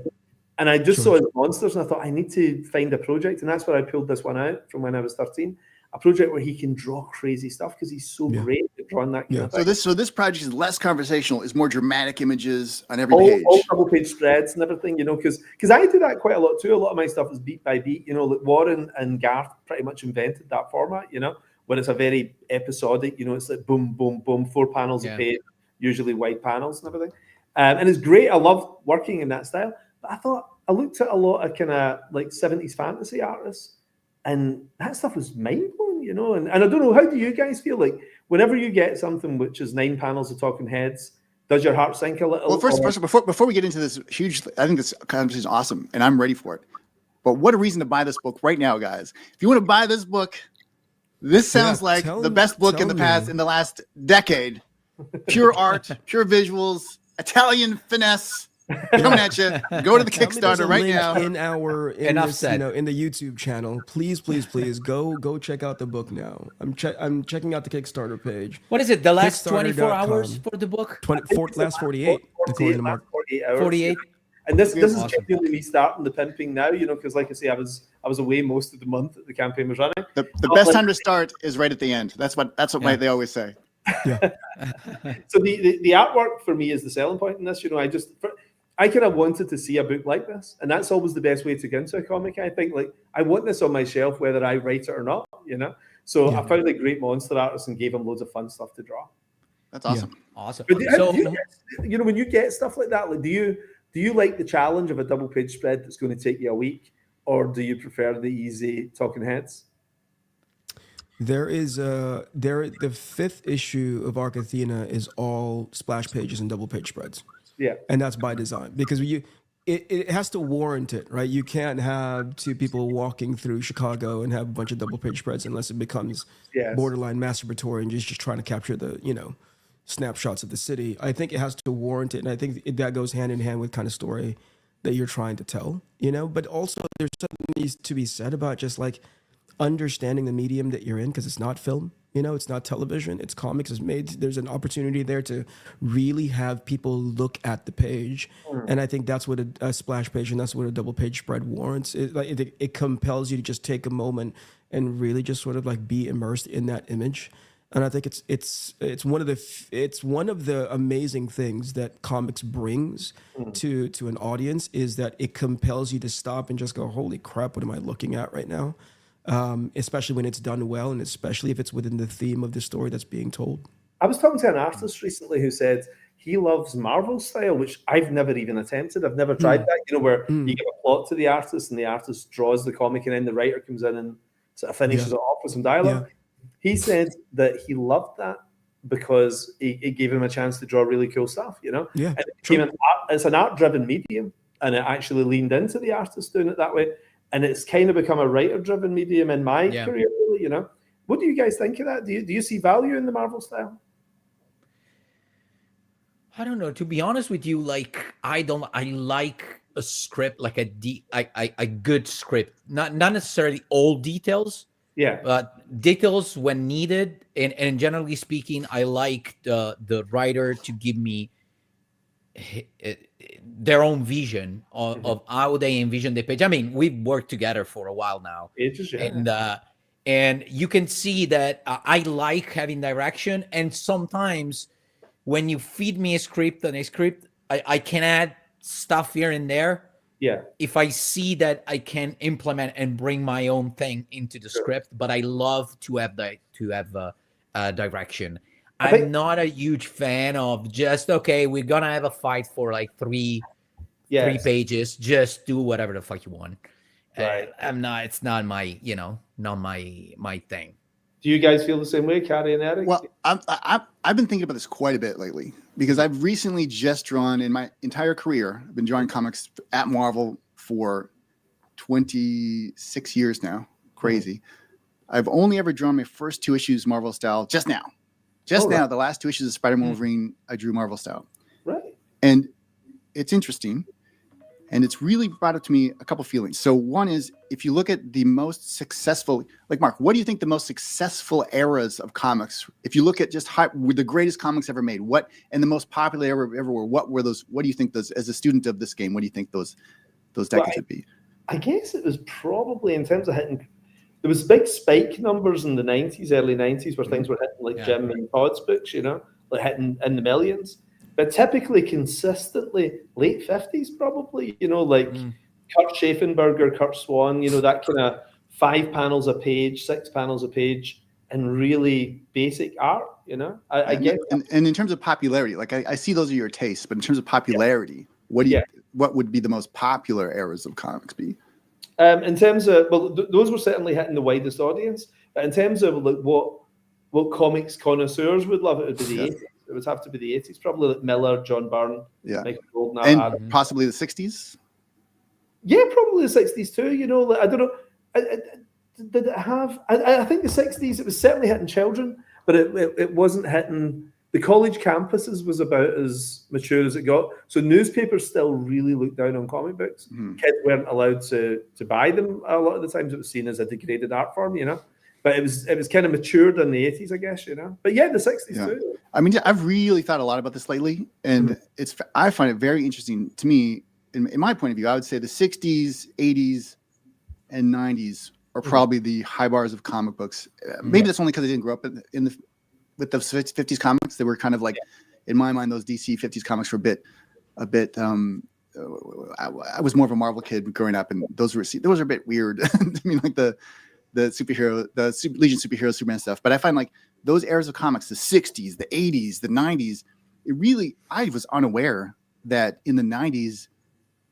and I just saw his monsters, and I thought I need to find a project, and that's where I pulled this one out from when I was 13, a project where he can draw crazy stuff because he's so great at drawing that kind of thing. So this project is less conversational, it's more dramatic images on every page. All double page spreads and everything, you know, because I do that quite a lot too. A lot of my stuff is beat by beat, you know, like Warren and Garth pretty much invented that format, you know, where it's a very episodic, you know, it's like boom, boom, boom, 4 panels a page, usually wide panels and everything. And it's great. I love working in that style. But I thought, I looked at a lot of kind of like 70s fantasy artists, and that stuff was mind-blowing, you know. And I don't know, how do you guys feel like whenever you get something which is 9 panels of talking heads, does your heart sink a little? Well, first before we get into this huge, I think this conversation is awesome, and I'm ready for it. But what a reason to buy this book right now, guys. If you want to buy this book, this sounds like the best book in the last decade. Pure art, pure visuals, Italian finesse coming at you. Go to the Kickstarter right now. In the YouTube channel, please go check out the book now. I'm checking out the Kickstarter page. What is it? The last 24 hours for the book? Last 48. According to Mark. 48. And this is genuinely me starting the pimping now, you know, because like I say, I was away most of the month that the campaign was running. The best time to start is right at the end. That's what they always say. Yeah. So the artwork for me is the selling point in this. You know, I kind of wanted to see a book like this, and that's always the best way to get into a comic. I think, like, I want this on my shelf whether I write it or not. You know, so I found a great monster artist and gave him loads of fun stuff to draw. That's awesome. Awesome. But you know, when you get stuff like that, like, do you Do you like the challenge of a double page spread that's going to take you a week, or do you prefer the easy talking heads? The fifth issue of Arc Athena is all splash pages and double page spreads. Yeah. And that's by design, because it has to warrant it, right? You can't have two people walking through Chicago and have a bunch of double page spreads unless it becomes borderline masturbatory and just trying to capture the, snapshots of the city. I think it has to warrant it. And I think that goes hand in hand with kind of story that you're trying to tell, but also there's something needs to be said about just like understanding the medium that you're in, because it's not film, it's not television, it's comics. It's made, there's an opportunity there to really have people look at the page. And I think that's what a splash page and that's what a double page spread warrants. It compels you to just take a moment and really just sort of like be immersed in that image. And I think it's one of the amazing things that comics brings to an audience, is that it compels you to stop and just go, holy crap, what am I looking at right now? Especially when it's done well, and especially if it's within the theme of the story that's being told. I was talking to an artist recently who said he loves Marvel style, which I've never even attempted. I've never tried that, where you give a plot to the artist and the artist draws the comic and then the writer comes in and sort of finishes it off with some dialogue. Yeah. He said that he loved that because it gave him a chance to draw really cool stuff, Yeah, and it's an art-driven medium, and it actually leaned into the artist doing it that way. And it's kind of become a writer-driven medium in my career, really, What do you guys think of that? Do you see value in the Marvel style? I don't know. To be honest with you, I like a script, like a good script, not necessarily all details. Yeah, but details when needed, and generally speaking, I like the writer to give me their own vision of how they envision the page. I mean, we've worked together for a while now, and you can see that I like having direction. And sometimes when you feed me a script, I can add stuff here and there. Yeah, if I see that I can implement and bring my own thing into the script, but I love to have direction. I'm not a huge fan of just, okay, we're gonna have a fight for like three pages. Just do whatever the fuck you want. Right. It's not my, not my thing. Do you guys feel the same way, Carrie and Eric? Well, I've been thinking about this quite a bit lately, because I've recently just drawn, in my entire career, I've been drawing comics at Marvel for 26 years now. Crazy. I've only ever drawn my first 2 issues Marvel style just now. Now, the last 2 issues of Spider-Man Wolverine, I drew Marvel style. Right. And it's interesting. And it's really brought up to me a couple feelings. So one is, if you look at the most successful, like Mark, what do you think the most successful eras of comics, if you look at just the greatest comics ever made, and the most popular era ever were, what were those, what do you think those, as a student of this game, what do you think those decades would be? I guess it was probably, in terms of hitting, there was big spike numbers in the 90s, early 90s, where things were hitting like Jim and Todd's books, like hitting in the millions. But typically, consistently, late 50s probably, Kurt Schaffenberger, Kurt Swan, that kind of 5 panels a page, 6 panels a page, and really basic art, I get and in terms of popularity, like I see those are your tastes, but in terms of popularity, what would be the most popular eras of comics be? In terms of, those were certainly hitting the widest audience, but in terms of like what comics connoisseurs would love, it would be the 80s. It would have to be the 80s, probably like Millar, John Byrne, Michael Golden, and Adam. Possibly the 60s. Yeah, probably the 60s too. I don't know. Did it have? I think the 60s. It was certainly hitting children, but it wasn't hitting. The college campuses was about as mature as it got. So newspapers still really looked down on comic books. Kids weren't allowed to buy them. A lot of the times, it was seen as a degraded art form. But it was kind of matured in the 80s, I guess, But yeah, the 60s too. I mean, I've really thought a lot about this lately, and I find it very interesting to me. In my point of view, I would say the 60s, 80s, and 90s are probably the high bars of comic books. Maybe that's only because I didn't grow up with the 50s comics. They were kind of like, in my mind, those DC 50s comics were a bit. I was more of a Marvel kid growing up, and those were a bit weird. I mean, like the superhero, Legion superhero, Superman stuff. But I find like those eras of comics, the 60s, the 80s, the 90s, I was unaware that in the 90s,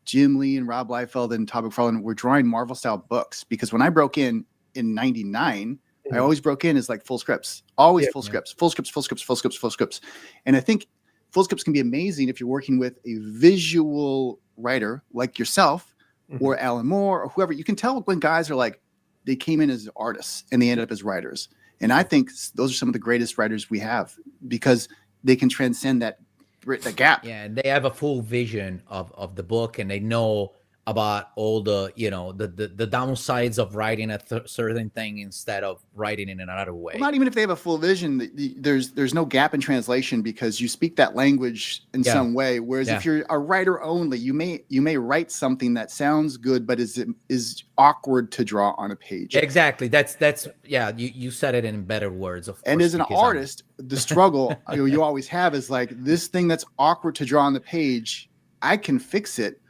Jim Lee and Rob Liefeld and Todd McFarlane were drawing Marvel style books, because when I broke in '99, I always broke in as like full scripts, always full scripts. And I think full scripts can be amazing if you're working with a visual writer like yourself or Alan Moore or whoever. You can tell when guys are like, they came in as artists and they ended up as writers. And I think those are some of the greatest writers we have, because they can transcend the gap. Yeah, and they have a full vision of the book, and they know about all the, you know, the downsides of writing a certain thing instead of writing in another way. Well, not even if they have a full vision, there's no gap in translation, because you speak that language in some way. Whereas if you're a writer only, you may write something that sounds good but is awkward to draw on a page. Exactly. That's you said it in better words, of course. And as an artist, the struggle you always have is like, this thing that's awkward to draw on the page, I can fix it,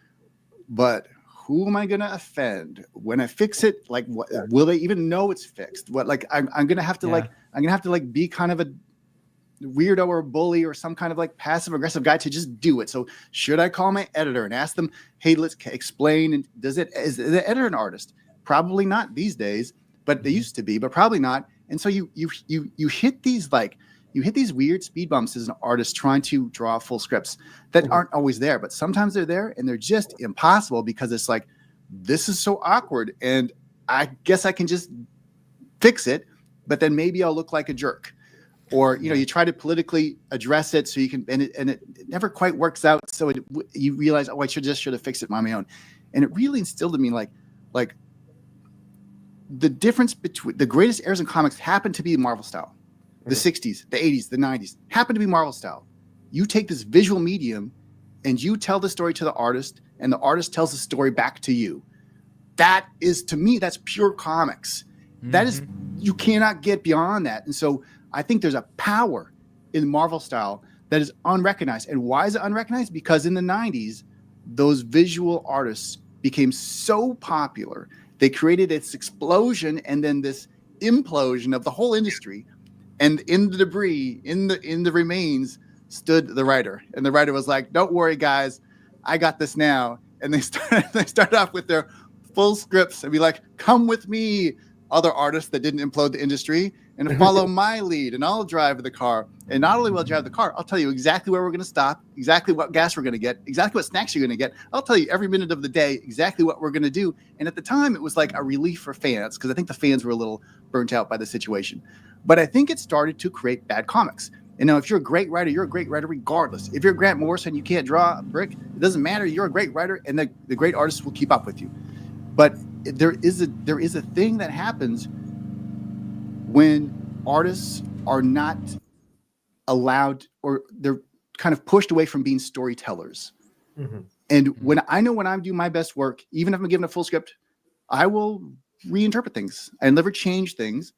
but who am I going to offend when I fix it? Like, what will they even know it's fixed? What, like, I'm going to have to I'm going to have to be kind of a weirdo or a bully or some kind of like passive aggressive guy to just do it. So should I call my editor and ask them, hey, let's explain? And is the editor an artist? Probably not these days, but they used to be, but probably not. And so you hit these weird speed bumps as an artist trying to draw full scripts that aren't always there, but sometimes they're there and they're just impossible, because it's like, this is so awkward and I guess I can just fix it, but then maybe I'll look like a jerk. Or, you try to politically address it so you can, and it never quite works out. So you realize, I should have fixed it on my own. And it really instilled in me like the difference between the greatest eras in comics happened to be Marvel style. The 60s, the 80s, the 90s happened to be Marvel style. You take this visual medium and you tell the story to the artist, and the artist tells the story back to you. That is, to me, that's pure comics. That is, you cannot get beyond that. And so I think there's a power in Marvel style that is unrecognized. And why is it unrecognized? Because in the 90s, those visual artists became so popular. They created this explosion and then this implosion of the whole industry. And in the debris, in the remains, stood the writer. And the writer was like, don't worry, guys, I got this now. And they start off with their full scripts and be like, come with me, other artists that didn't implode the industry, and follow my lead, and I'll drive the car. And not only will I drive the car, I'll tell you exactly where we're going to stop, exactly what gas we're going to get, exactly what snacks you're going to get. I'll tell you every minute of the day exactly what we're going to do. And at the time, it was like a relief for fans, because I think the fans were a little burnt out by the situation. But I think it started to create bad comics. And now, if you're a great writer, you're a great writer regardless. If you're Grant Morrison, you can't draw a brick, it doesn't matter. You're a great writer, and the great artists will keep up with you. But there is a thing that happens when artists are not allowed, or they're kind of pushed away from being storytellers. And when I'm doing my best work, even if I'm given a full script, I will reinterpret things. I never change things,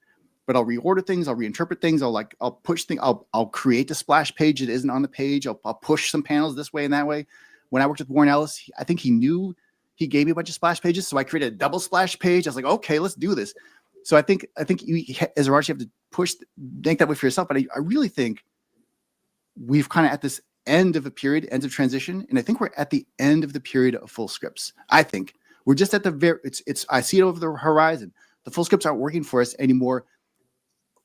but I'll reorder things. I'll reinterpret things. I'll push things. I'll create a splash page that isn't on the page. I'll push some panels this way and that way. When I worked with Warren Ellis, I think he knew, he gave me a bunch of splash pages. So I created a double splash page. I was like, okay, let's do this. So I think you, as an artist, you have to make that way for yourself. But I really think we've kind of at this end of a period, end of transition. And I think we're at the end of the period of full scripts. I think we're just at the I see it over the horizon. The full scripts aren't working for us anymore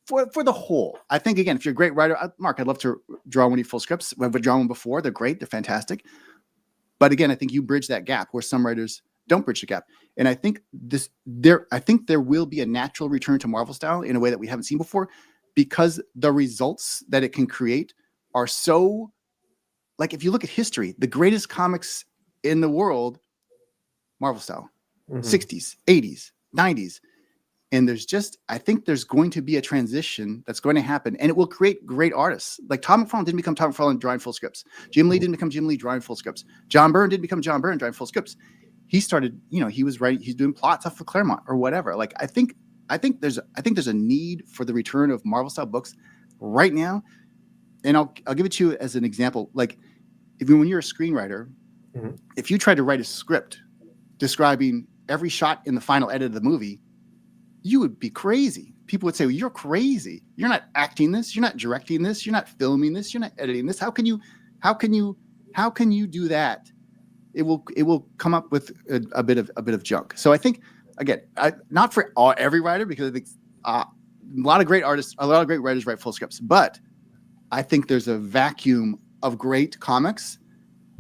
for the whole. I think, again, if you're a great writer, Mark, I'd love to draw one of your full scripts. I've drawn one before. They're great. They're fantastic. But again, I think you bridge that gap where some writers don't bridge the gap. And I think there will be a natural return to Marvel style in a way that we haven't seen before, because the results that it can create are so, like, if you look at history, the greatest comics in the world, Marvel style, 60s, 80s, 90s. And I think there's going to be a transition that's going to happen, and it will create great artists. Like Todd McFarlane didn't become Todd McFarlane drawing full scripts. Jim Lee didn't become Jim Lee drawing full scripts. John Byrne didn't become John Byrne drawing full scripts. He started, he was writing, he's doing plots off of Claremont or whatever. Like, I think there's a need for the return of Marvel style books right now. And I'll give it to you as an example. Like, when you're a screenwriter, if you try to write a script describing every shot in the final edit of the movie, you would be crazy. People would say, well, you're crazy. You're not acting this. You're not directing this. You're not filming this. You're not editing this. How can you do that it will come up with a bit of junk. So I think, again, not for every writer, because I think a lot of great artists, a lot of great writers write full scripts, but I think there's a vacuum of great comics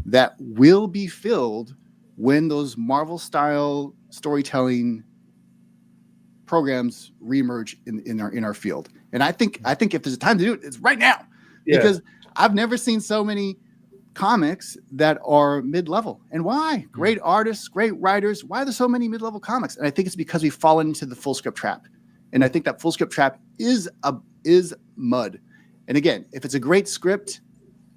that will be filled when those Marvel style storytelling programs reemerge in our field. And I think if there's a time to do it, it's right now, because I've never seen so many comics that are mid-level. And why? Great artists, great writers. Why are there so many mid-level comics? And I think it's because we've fallen into the full script trap. And I think that full script trap is mud. And again, if it's a great script,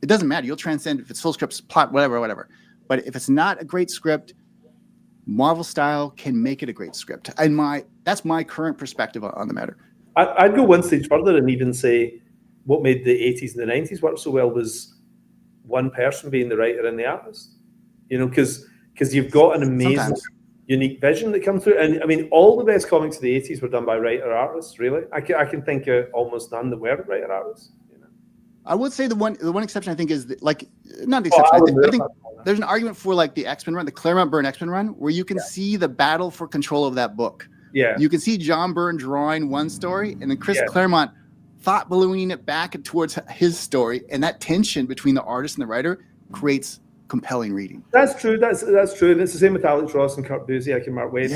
it doesn't matter. You'll transcend if it's full script, plot, whatever. But if it's not a great script, Marvel style can make it a great script. And that's my current perspective on the matter. I'd go one stage further and even say what made the 80s and the 90s work so well was one person being the writer and the artist. Because you've got an amazing, unique vision that comes through. And I mean, all the best comics of the 80s were done by writer artists, really. I can think of almost none that were writer artists. I would say the one exception I think is not the exception. I think there's an argument for like the X-Men run, the Claremont Byrne X-Men run, where you can see the battle for control of that book. Yeah. You can see John Byrne drawing one story, and then Chris Claremont thought ballooning it back towards his story, and that tension between the artist and the writer creates compelling reading. That's true. That's true. And it's the same with Alex Ross and Kurt Busiek and Mark Waid.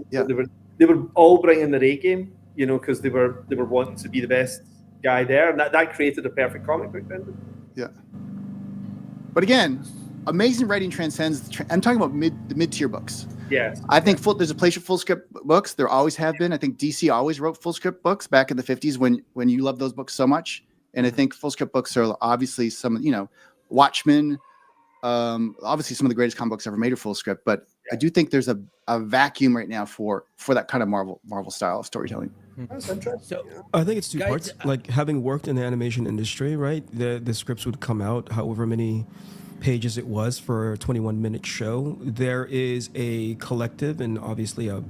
Yeah. They were all bringing their A game, because they were wanting to be the best guy there, and that created a perfect comic book then. Yeah. But again, amazing writing transcends. I'm talking about the mid-tier books. Yes. I think there's a place for full script books. There always have been. I think DC always wrote full script books back in the 50s when you loved those books so much. And I think full script books are obviously Watchmen, obviously some of the greatest comic books ever made are full script. But I do think there's a vacuum right now for that kind of Marvel style of storytelling. That's interesting. So I think it's two parts. Like having worked in the animation industry, right? The scripts would come out however many pages it was for a 21-minute show. There is a collective and obviously a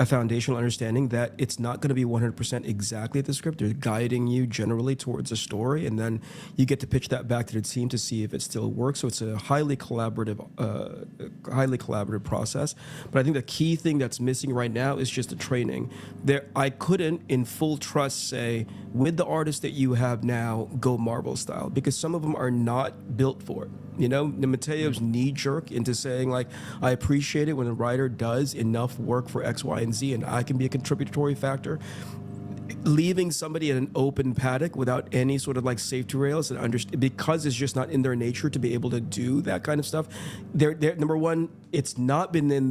foundational understanding that it's not going to be 100% exactly the script. They're guiding you generally towards a story, and then you get to pitch that back to the team to see if it still works. So it's a highly collaborative process. But I think the key thing that's missing right now is just the training. I couldn't, in full trust, say with the artists that you have now, go Marvel style, because some of them are not built for it. The Mateo's knee jerk into saying like, I appreciate it when a writer does enough work for X, Y, and Z, and I can be a contributory factor. Leaving somebody in an open paddock without any sort of like safety rails and because it's just not in their nature to be able to do that kind of stuff. They're number one, it's not been in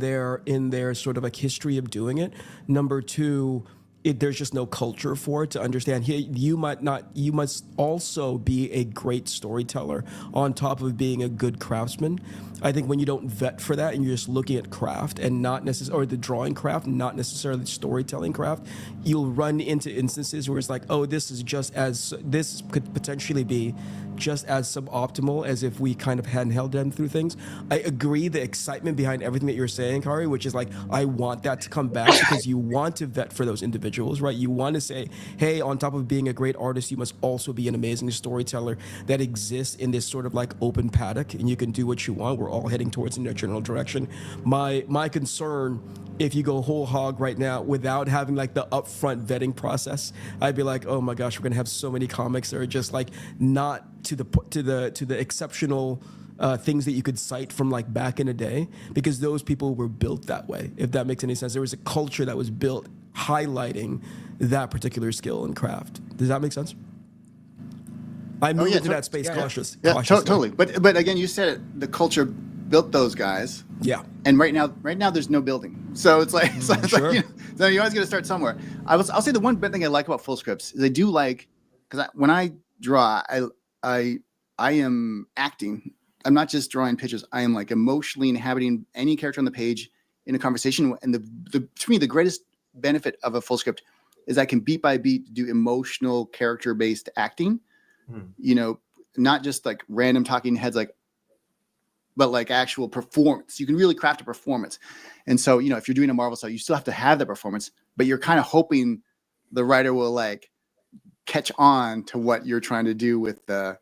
their sort of like history of doing it. Number two, there's just no culture for it to understand. You must also be a great storyteller on top of being a good craftsman. I think when you don't vet for that and you're just looking at craft and not necessarily, or the drawing craft, not necessarily the storytelling craft, you'll run into instances where it's like, oh, this could potentially be just as suboptimal as if we kind of handheld them through things. I agree the excitement behind everything that you're saying, Kari, which is like, I want that to come back because you want to vet for those individuals, right? You want to say, hey, on top of being a great artist, you must also be an amazing storyteller that exists in this sort of like open paddock, and you can do what you want. We're all heading towards in a general direction. My concern, if you go whole hog right now without having like the upfront vetting process, I'd be like, oh my gosh, we're gonna have so many comics that are just like not to the exceptional things that you could cite from like back in the day, because those people were built that way. If that makes any sense, there was a culture that was built highlighting that particular skill and craft. Does that make sense? I moved into that space cautiously. Totally. But again, you said it, the culture built those guys. Yeah. And right now there's no building. So it's like, Sure. like so you're always going to start somewhere. I'll say the one thing I like about full scripts is I do like, because when I draw, I am acting. I'm not just drawing pictures. I am like emotionally inhabiting any character on the page in a conversation. And to me, the greatest benefit of a full script is I can beat by beat do emotional character-based acting. Not just like random talking heads, but like actual performance. You can really craft a performance. And so, if you're doing a Marvel style, you still have to have that performance, but you're kind of hoping the writer will like catch on to what you're trying to do with the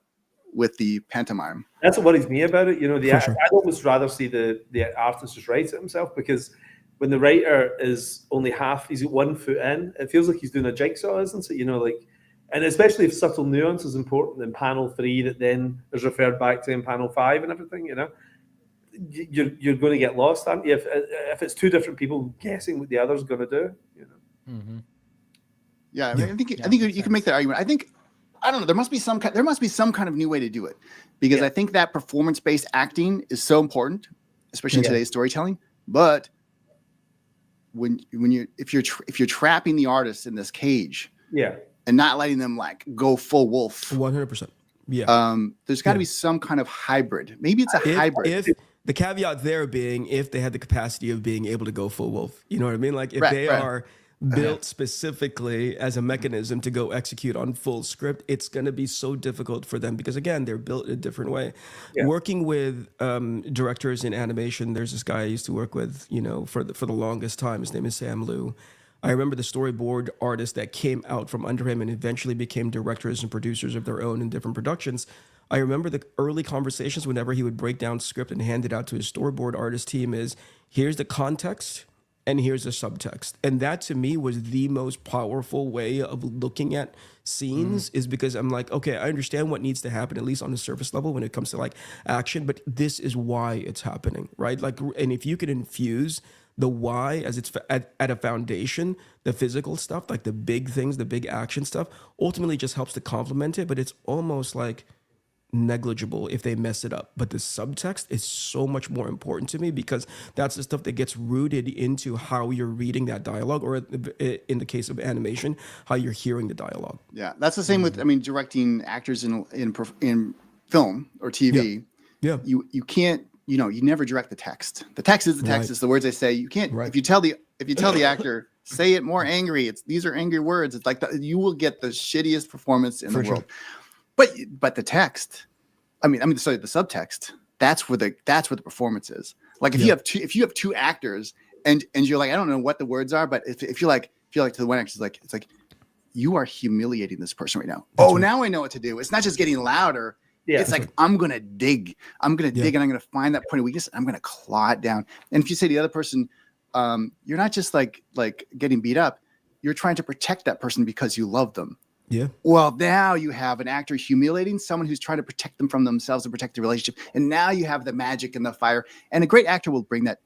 with the pantomime. That's what worries me about it. You know, For sure. I'd almost rather see the artist just write it himself, because when the writer is only half, he's 1 foot in, it feels like he's doing a jigsaw, isn't it? You know, like, and especially if subtle nuance is important in panel 3 that then is referred back to in panel 5 and everything, you know, you're going to get lost, aren't you? If it's 2 different people guessing what the other's going to do, you know. Mm-hmm. Yeah, I mean, I think you can make that argument. I don't know. There must be some kind of new way to do it, because I think that performance-based acting is so important, especially in today's storytelling. But if you're trapping the artist in this cage, and not letting them like go full wolf, 100%. Yeah. There's got to be some kind of hybrid. Maybe it's a hybrid. If the caveat there being if they had the capacity of being able to go full wolf, you know what I mean? Like if they are built specifically as a mechanism to go execute on full script, it's going to be so difficult for them because, again, they're built a different way. Yeah. Working with directors in animation, there's this guy I used to work with, you know, for the longest time. His name is Sam Liu. I remember the storyboard artists that came out from under him and eventually became directors and producers of their own in different productions. I remember the early conversations whenever he would break down script and hand it out to his storyboard artist team is, here's the context and here's the subtext. And that to me was the most powerful way of looking at scenes is because I'm like, okay, I understand what needs to happen, at least on the surface level when it comes to like action, but this is why it's happening, right? Like, and if you can infuse the why as it's at a foundation, the physical stuff, like the big things, the big action stuff, ultimately just helps to complement it, but it's almost like negligible if they mess it up. But the subtext is so much more important to me because that's the stuff that gets rooted into how you're reading that dialogue, or in the case of animation, how you're hearing the dialogue. Yeah, that's the same with, I mean, directing actors in film or TV. Yeah. You can't, you know, you never direct the text. The text is the text. It's the words they say. You can't, if you tell the actor, say it more angry, these are angry words. It's like you will get the shittiest performance in the world. But the text, I mean, sorry, the subtext. That's where the performance is. Like if you have two actors and you're like, I don't know what the words are, but if you feel like to the one actor, it's like you are humiliating this person right now. Now I know what to do. It's not just getting louder. Yeah, it's like I'm gonna dig. I'm gonna dig, and I'm gonna find that point of weakness. I'm gonna claw it down. And if you say to the other person, you're not just like getting beat up. You're trying to protect that person because you love them. Yeah. Well, now you have an actor humiliating someone who's trying to protect them from themselves and protect the relationship. And now you have the magic and the fire. And a great actor will bring that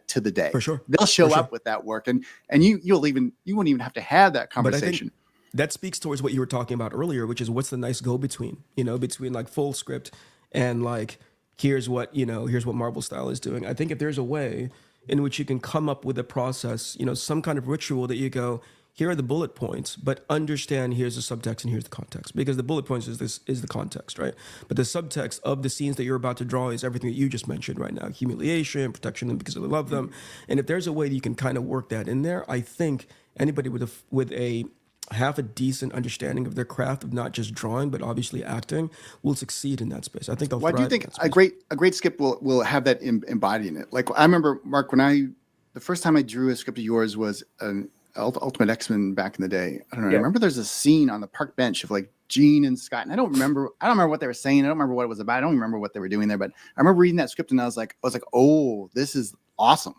to the day. For sure. They'll show up with that work. And you won't even have to have that conversation. That speaks towards what you were talking about earlier, which is what's the nice go between, you know, between like full script and like, here's what Marvel style is doing. I think if there's a way in which you can come up with a process, you know, some kind of ritual that you go, here are the bullet points, but understand here's the subtext and here's the context, because the bullet points is the context, right? But the subtext of the scenes that you're about to draw is everything that you just mentioned right now: humiliation, protection them because they love them. And if there's a way that you can kind of work that in there, I think anybody with a half a decent understanding of their craft of not just drawing but obviously acting will succeed in that space. I think they'll thrive. Why do you think a great script will have that embodied in it? Like I remember, Mark, when the first time I drew a script of yours was an Ultimate X-Men back in the day. I don't know. I remember there's a scene on the park bench of like Jean and Scott, and I don't remember what they were saying. I don't remember what it was about. I don't remember what they were doing there, but I remember reading that script and I was like, oh, this is awesome.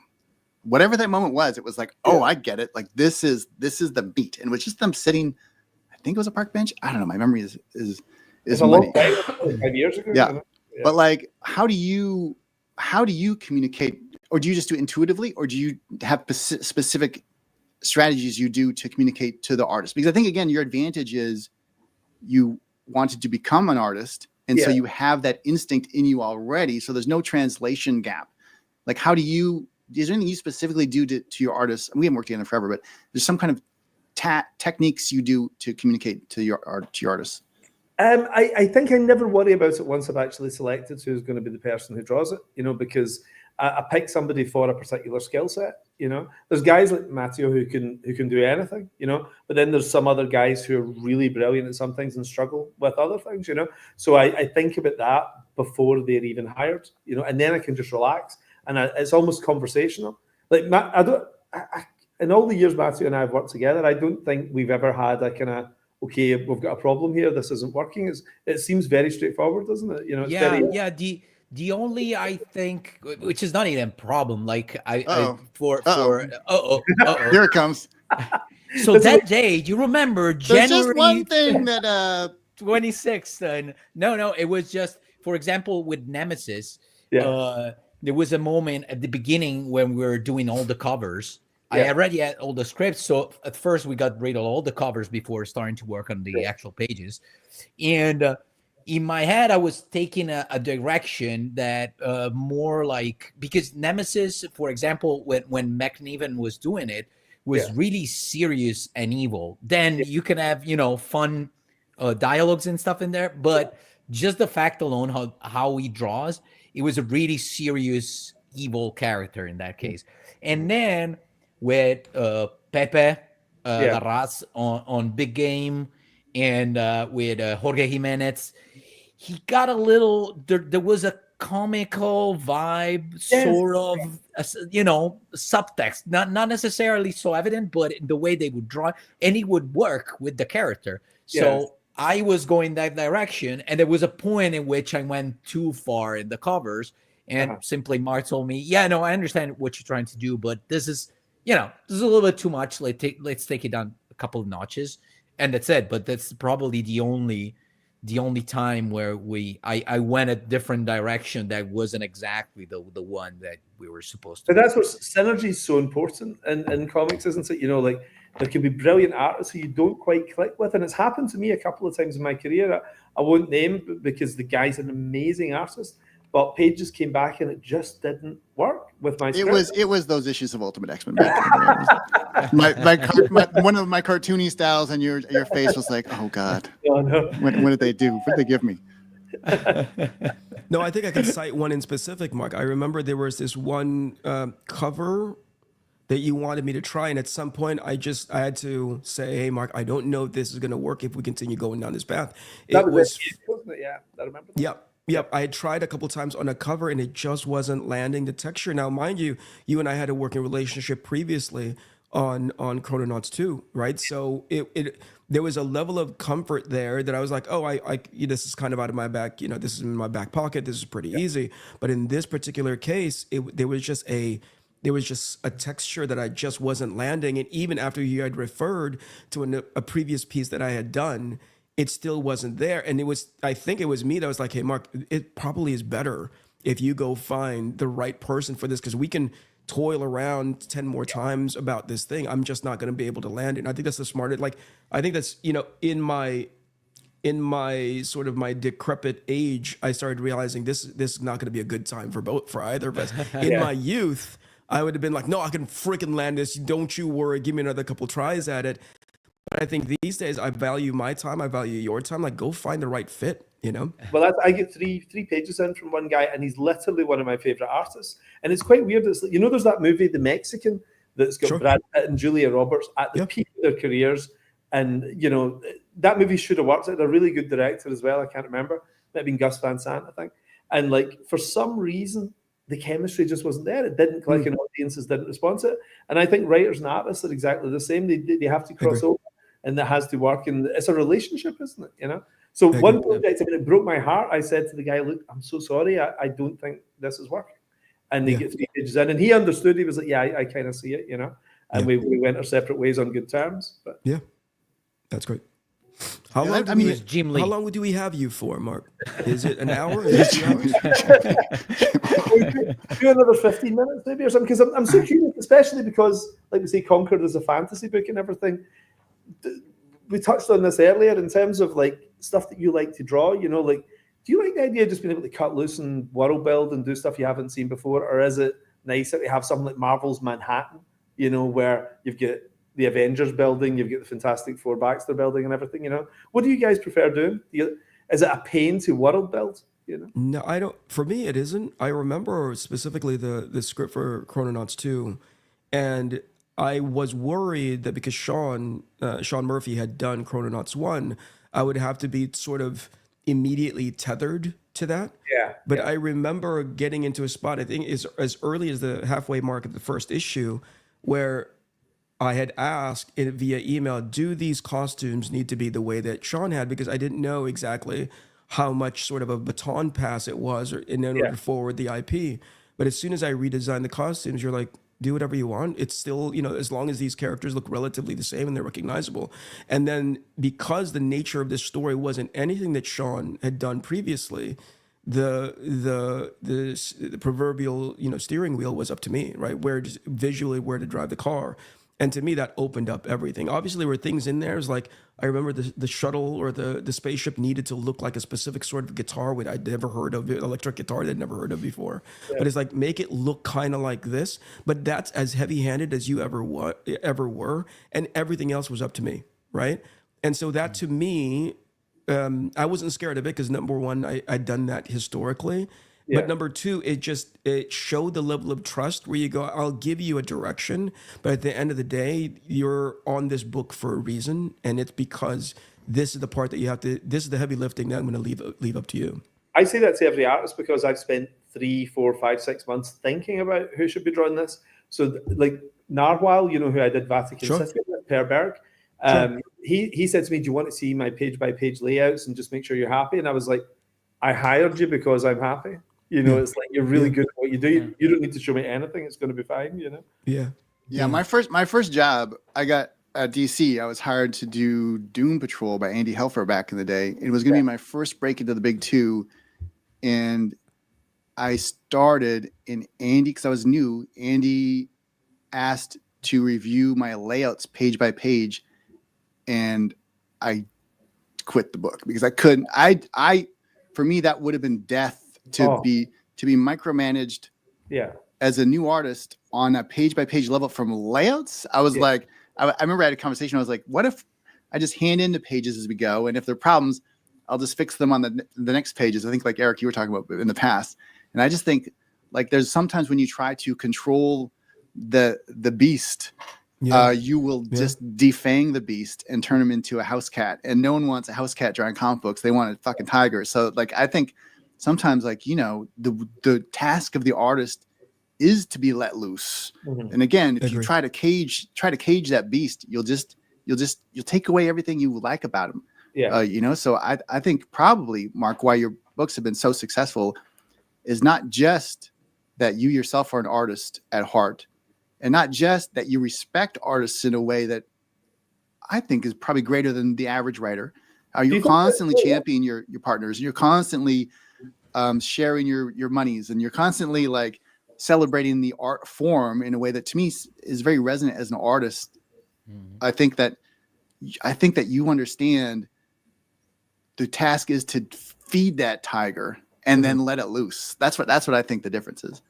Whatever that moment was, it was like, oh, I get it. Like this is the beat, and it was just them sitting. I think it was a park bench. I don't know. My memory is a long time, 5 years ago. Yeah, but like, how do you communicate, or do you just do it intuitively, or do you have specific strategies you do to communicate to the artist? Because I think, again, your advantage is you wanted to become an artist, and so you have that instinct in you already, so there's no translation gap. Like, is there anything you specifically do to your artists? And we haven't worked together forever, but there's some kind of techniques you do to communicate to your artists? I think I never worry about it once I've actually selected who's going to be the person who draws it, you know, because I pick somebody for a particular skill set. You know, there's guys like Matteo who can do anything, you know, but then there's some other guys who are really brilliant at some things and struggle with other things, you know. So I think about that before they're even hired, you know, and then I can just relax, and it's almost conversational. Like in all the years Matteo and I have worked together, I don't think we've ever had a kind of okay, we've got a problem here. This isn't working. It seems very straightforward, doesn't it? It's very. Yeah. The only, I think, which is not even a problem, like Here it comes. So that day, you remember There's January just one thing that 26th, and no, it was just, for example, with Nemesis, there was a moment at the beginning when we were doing all the covers. I already had all the scripts, so at first we got rid of all the covers before starting to work on the actual pages. And in my head, I was taking a direction that more like, because Nemesis, for example, when McNiven was doing it, was really serious and evil. Then you can have, fun dialogues and stuff in there, but just the fact alone how he draws, it was a really serious evil character in that case. And then with Pepe Larraz on Big Game, and with Jorge Jimenez, he got a little, there was a comical vibe, sort of, subtext, not necessarily so evident, but the way they would draw, and it would work with the character. So I was going that direction, and there was a point in which I went too far in the covers, and simply Mark told me, I understand what you're trying to do, but this is a little bit too much. Let's take it down a couple of notches, and that's it. But that's probably the only time where I went a different direction that wasn't exactly the one that we were supposed to. But that's what synergy is so important in comics, isn't it? Like there can be brilliant artists who you don't quite click with, and it's happened to me a couple of times in my career. I won't name because the guy's an amazing artist, but pages came back and it just didn't work with my script. It was those issues of Ultimate X-Men. One of my cartoony styles, and your face was like, oh God, what did they do? What did they give me? No, I think I can cite one in specific, Mark. I remember there was this one cover that you wanted me to try, and at some point I had to say, hey Mark, I don't know if this is going to work if we continue going down this path. Wasn't it? Yeah, I remember that. Yep. I had tried a couple times on a cover and it just wasn't landing the texture. Now, mind you, you and I had a working relationship previously on Chrononauts 2, right? So there was a level of comfort there that I was like, oh, this is kind of out of my back, this is in my back pocket. This is pretty easy. But in this particular case, there was just a texture that I just wasn't landing. And even after you had referred to a previous piece that I had done, it still wasn't there. And I think it was me that was like, hey, Mark, it probably is better if you go find the right person for this, because we can toil around 10 more times about this thing. I'm just not going to be able to land it. And I think that's the smartest, I think that's, in my sort of my decrepit age, I started realizing this is not going to be a good time for either of us. In my youth, I would have been like, no, I can freaking land this. Don't you worry. Give me another couple tries at it. But I think these days I value my time. I value your time. Like, go find the right fit, Well, I get three pages in from one guy, and he's literally one of my favorite artists. And it's quite weird. It's there's that movie, The Mexican, that's got Brad Pitt and Julia Roberts at the peak of their careers. And, that movie should have worked. It's a really good director as well. I can't remember. Might have been Gus Van Sant, I think. And for some reason, the chemistry just wasn't there. It didn't click, and audiences didn't respond to it. And I think writers and artists are exactly the same. They have to cross over, and that has to work. And it's a relationship, isn't it? So one project, it broke my heart. I said to the guy, look, I'm so sorry. I don't think this is working. And they get 3 pages in, and he understood. He was like, I kind of see it, And we went our separate ways on good terms. But yeah, that's great. How long do we have you for, Mark? Is it an hour? Is it 2 hours? Do another 15 minutes maybe or something, because I'm so curious, especially because, like we say, Conquered is a fantasy book and everything. We touched on this earlier in terms of stuff that you like to draw. Do you like the idea of just being able to cut loose and world build and do stuff you haven't seen before, or is it nicer to have something like Marvel's Manhattan, where you've got the Avengers building, you've got the Fantastic Four Baxter building and everything, What do you guys prefer doing? Is it a pain to world build? No, I don't. For me, it isn't. I remember specifically the script for Chrononauts 2, and I was worried that because Sean Murphy had done Chrononauts 1, I would have to be sort of immediately tethered to that. But I remember getting into a spot, I think is as early as the halfway mark of the first issue, where I had asked it via email, do these costumes need to be the way that Sean had? Because I didn't know exactly how much sort of a baton pass it was in order to forward the IP. But as soon as I redesigned the costumes, you're like, do whatever you want. It's still, as long as these characters look relatively the same and they're recognizable. And then because the nature of this story wasn't anything that Sean had done previously, the proverbial steering wheel was up to me, right? Where to drive the car. And to me, that opened up everything. Obviously, there were things in there. It was like, I remember the shuttle or the spaceship needed to look like a specific sort of guitar I'd never heard of, electric guitar that I'd never heard of before. Yeah. But it's like, make it look kind of like this. But that's as heavy-handed as you ever were. And everything else was up to me, right? And so that to me, I wasn't scared of it because number one, I'd done that historically. Yeah. But number two, it showed the level of trust where you go, I'll give you a direction, but at the end of the day, you're on this book for a reason, and it's because this is the part that you have to. This is the heavy lifting that I'm going to leave up to you. I say that to every artist because I've spent 3, 4, 5, 6 months thinking about who should be drawing this. So, like Narwhal, who I did Vatican City with, Per Berg. He said to me, "Do you want to see my page by page layouts and just make sure you're happy?" And I was like, "I hired you because I'm happy." It's like you're really good at what you do. You don't need to show me anything; it's going to be fine. Yeah. My first job, I got at DC. I was hired to do Doom Patrol by Andy Helfer back in the day. It was going to be my first break into the big two, and I started in Andy because I was new. Andy asked to review my layouts page by page, and I quit the book because I couldn't. For me, that would have been death. To be micromanaged as a new artist on a page by page level from layouts. I was like, I remember I had a conversation. I was like, what if I just hand in the pages as we go? And if there are problems, I'll just fix them on the next pages. I think like Eric, you were talking about in the past. And I just think like there's sometimes when you try to control the beast, you will just defang the beast and turn him into a house cat. And no one wants a house cat drawing comic books. They want a fucking tiger. So like, I think sometimes like, the task of the artist is to be let loose. Mm-hmm. And again, if you try to cage that beast, you'll take away everything you like about him. Yeah. So I think probably, Mark, why your books have been so successful is not just that you yourself are an artist at heart, and not just that you respect artists in a way that I think is probably greater than the average writer. You're constantly championing your partners. You're constantly sharing your monies, and you're constantly like celebrating the art form in a way that to me is very resonant as an artist. Mm-hmm. I think that you understand the task is to feed that tiger and then let it loose. That's what I think the difference is.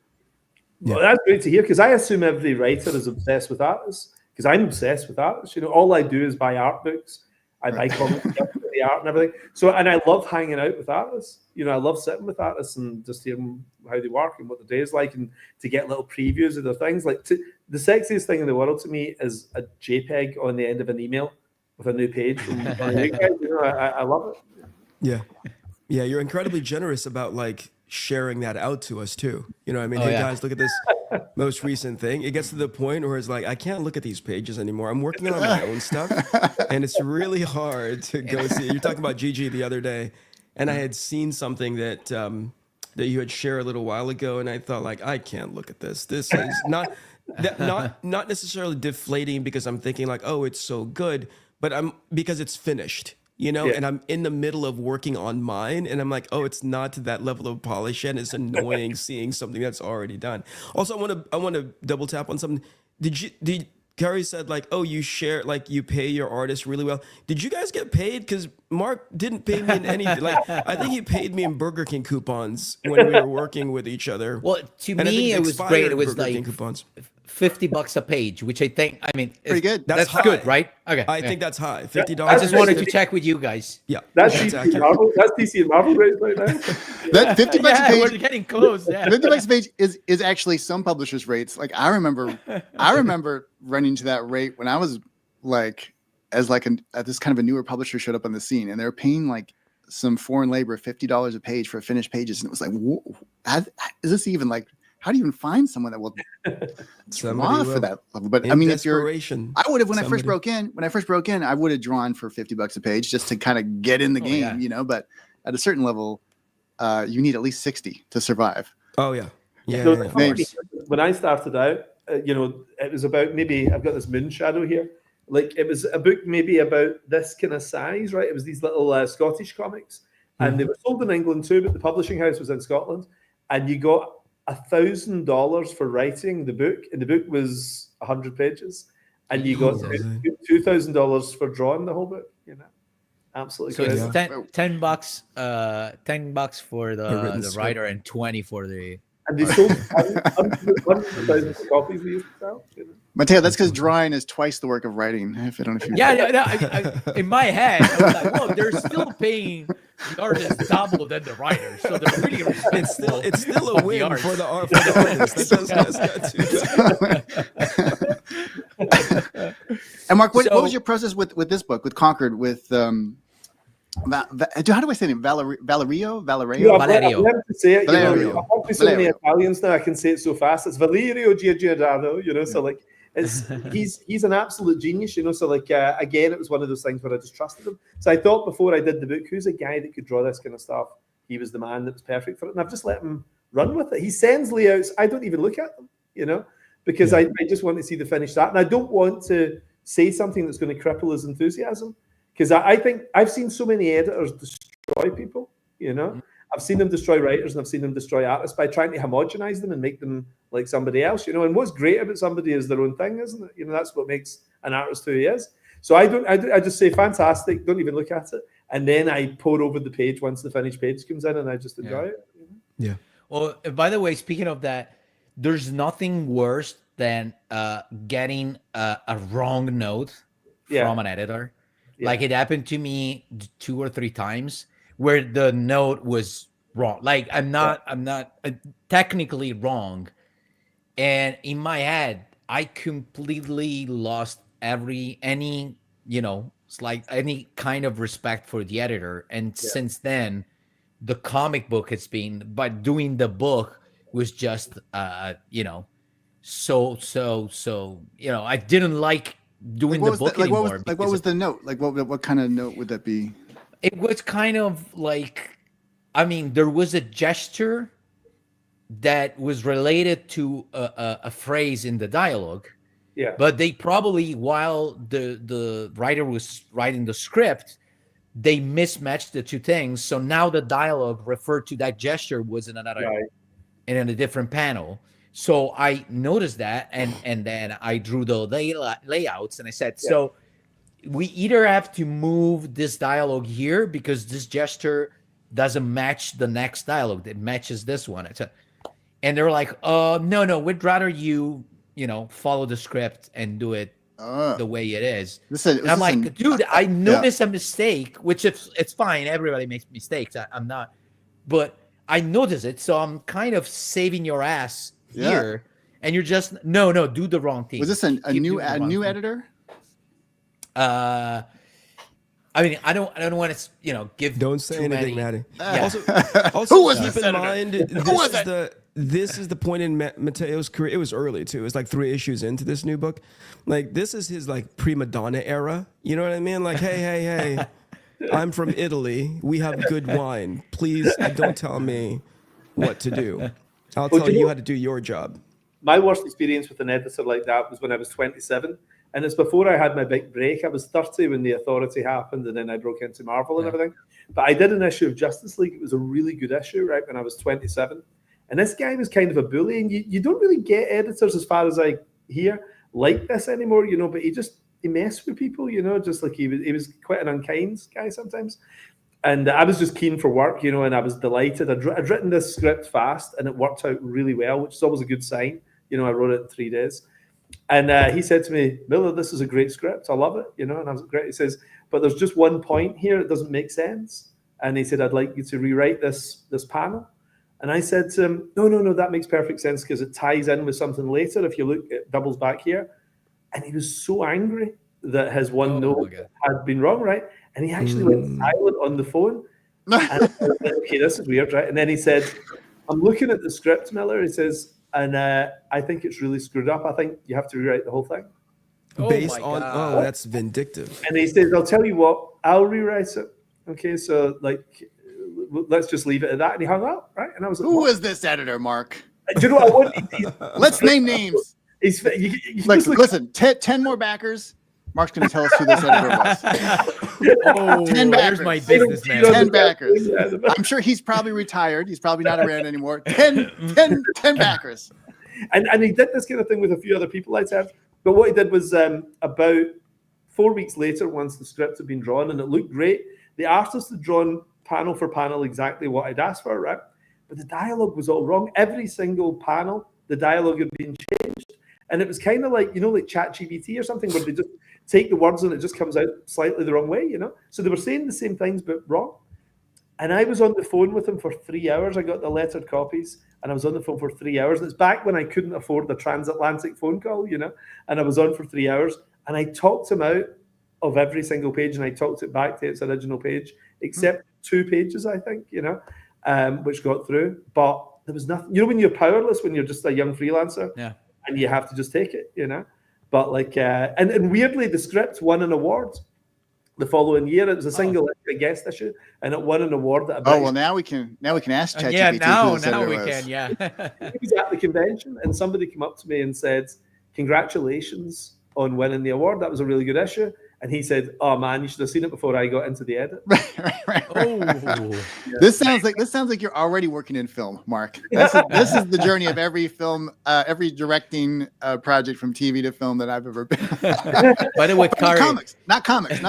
Well, that's great to hear because I assume every writer is obsessed with artists because I'm obsessed with artists. All I do is buy art books. I buy comics, the art and everything. So, and I love hanging out with artists. I love sitting with artists and just hearing how they work and what the day is like, and to get little previews of their things. Like the sexiest thing in the world to me is a JPEG on the end of an email with a new page. I love it. Yeah. You're incredibly generous about like sharing that out to us too. Guys, look at this most recent thing. It gets to the point where it's like, I can't look at these pages anymore. I'm working on my own stuff, and it's really hard to go see. You're talking about Gigi the other day, and I had seen something that you had shared a little while ago, and I thought like, I can't look at this. This is not necessarily deflating because I'm thinking like, oh, it's so good, but because it's finished. And I'm in the middle of working on mine, and I'm like, oh, it's not to that level of polish, and it's annoying seeing something that's already done. Also, I want to double tap on something. Did Gary said like, oh, you share, like you pay your artists really well. Did you guys get paid? Because Mark didn't pay me in anything. Like, I think he paid me in Burger King coupons when we were working with each other. Well, to me, it was great. It was like coupons. $50 a page, which I think, pretty good. That's good, right? Okay. I think that's high. $50. I just wanted to check with you guys. Yeah. That's DC and Marvel. That's DC and Marvel right now. That $50 a page. We're getting close. Yeah. $50 a page is actually some publishers' rates. Like I remember running to that rate when I was like, as this kind of a newer publisher showed up on the scene, and they were paying like some foreign labor $50 a page for finished pages, and it was like, is this even like? how do you even find someone that will draw for that level? But I mean, if you're, I would have when I first broke in, I would have drawn for $50 a page just to kind of get in the game, you know. But at a certain level, you need at least 60 to survive. Oh yeah, yeah. So yeah. When I started out, you know, it was about maybe I've got this moon shadow here. Like it was a book maybe about this kind of size, right? It was these little Scottish comics, and they were sold in England too, but the publishing house was in Scotland, and you got $1,000 for writing the book, and the book was 100 pages, and you got $2,000 for drawing the whole book. You know, absolutely. So crazy. it's $10, $10 for the writer and 20 for the. And they sold 100,000 copies we used to sell. You know? Mateo, that's because drawing is twice the work of writing. If I don't know if you in my head, I was like, well, they're still paying the artist double than the writer, so they're pretty respectful. It's still a win for the artist. And Mark, what was your process with this book, with Conquered, with how do I say it? Valerio? Yeah, I have to say it. Valerio. You know, I talk to so many Italians now. I can say it so fast. It's Valerio Giordano. You know, so like. He's an absolute genius, you know. So like again, it was one of those things where I just trusted him. So I thought before I did the book, who's a guy that could draw this kind of stuff? He was the man that was perfect for it, and I've just let him run with it. He sends layouts. I don't even look at them, you know, because I just want to see the finished art, and I don't want to say something that's going to cripple his enthusiasm, because I think I've seen so many editors destroy people, you know. I've seen them destroy writers and I've seen them destroy artists by trying to homogenize them and make them like somebody else, you know. And what's great about somebody is their own thing, isn't it? You know, that's what makes an artist who he is. So I just say fantastic, don't even look at it, and then I pour over the page once the finished page comes in, and I just enjoy it. Yeah. Well, by the way, speaking of that, there's nothing worse than getting a wrong note from an editor. Yeah. Like it happened to me 2 or 3 times. Where the note was wrong. Like I'm not technically wrong. And in my head, I completely lost any kind of respect for the editor. And since then, the comic book has been, but doing the book was just, so, I didn't like doing the book anymore. What was the note? Like what kind of note would that be? It was kind of like, I mean, there was a gesture that was related to a phrase in the dialogue. Yeah. But they probably, while the writer was writing the script, they mismatched the two things. So now the dialogue referred to that gesture was in another, in a different panel. So I noticed that, and then I drew the layouts, and I said, so we either have to move this dialogue here because this gesture doesn't match the next dialogue that matches this one. And they're like, no, we'd rather you follow the script and do it the way it is. And I'm like, dude, I noticed a mistake, which it's fine. Everybody makes mistakes. I'm not, but I noticed it. So I'm kind of saving your ass here. And you're just, no, do the wrong thing. Was this a new editor? I mean, I don't want to, give. Don't say anything, Maddie. Also, who was keep in mind, this is the point in Mateo's career. It was early too. It was like 3 issues into this new book. Like this is his like prima donna era. You know what I mean? Like, hey, I'm from Italy. We have good wine. Please don't tell me what to do. I'll tell you how to do your job. My worst experience with an editor like that was when I was 27. And it's before I had my big break. I was 30 when The Authority happened, and then I broke into Marvel and everything. But I did an issue of Justice League. It was a really good issue, right, when I was 27. And this guy was kind of a bully, and you don't really get editors, as far as I hear, like this anymore, but he messed with people, just like he was quite an unkind guy sometimes. And I was just keen for work, and I was delighted. I'd written this script fast, and it worked out really well, which is always a good sign. I wrote it in 3 days. And he said to me, Millar, this is a great script. I love it, and I was great. He says, but there's just one point here that doesn't make sense. And he said, I'd like you to rewrite this panel. And I said to him, no, that makes perfect sense because it ties in with something later. If you look, it doubles back here. And he was so angry that his one note had been wrong, right? And he actually went silent on the phone. And I was like, okay, this is weird, right? And then he said, I'm looking at the script, Millar. He says, and I think it's really screwed up. I think you have to rewrite the whole thing. Based on that's vindictive. And he says, I'll tell you what, I'll rewrite it. Okay, so like, let's just leave it at that. And he hung up, right? And I was like, who is this editor, Mark? Do you know what I want? Let's name names. Listen, 10 more backers. Mark's going to tell us who this editor was. 10 backers. There's my businessman. 10 backers. I'm sure he's probably retired. He's probably not around anymore. 10 backers. And he did this kind of thing with a few other people I'd said. But what he did was about 4 weeks later, once the script had been drawn and it looked great, the artist had drawn panel for panel exactly what I'd asked for, right? But the dialogue was all wrong. Every single panel, the dialogue had been changed. And it was kind of like, like ChatGPT or something, where they just take the words and it just comes out slightly the wrong way, So they were saying the same things, but wrong. And I was on the phone with him for 3 hours. I got the lettered copies, and I was on the phone for 3 hours. And it's back when I couldn't afford the transatlantic phone call, And I was on for 3 hours, and I talked him out of every single page, and I talked it back to its original page, except 2 pages, I think, which got through. But there was nothing. When you're powerless, when you're just a young freelancer, and you have to just take it, But like, and weirdly, the script won an award the following year. It was a single guest issue, and it won an award. Now we can ask ChatGPT. Yeah, now we can. Yeah. He was at the convention, and somebody came up to me and said, "Congratulations on winning the award. That was a really good issue." And he said, "Oh man, you should have seen it before I got into the edit." Right. Yeah. This sounds like you're already working in film, Mark. This is the journey of every film, every directing project from TV to film that I've ever been. By the way, Kari, not comics.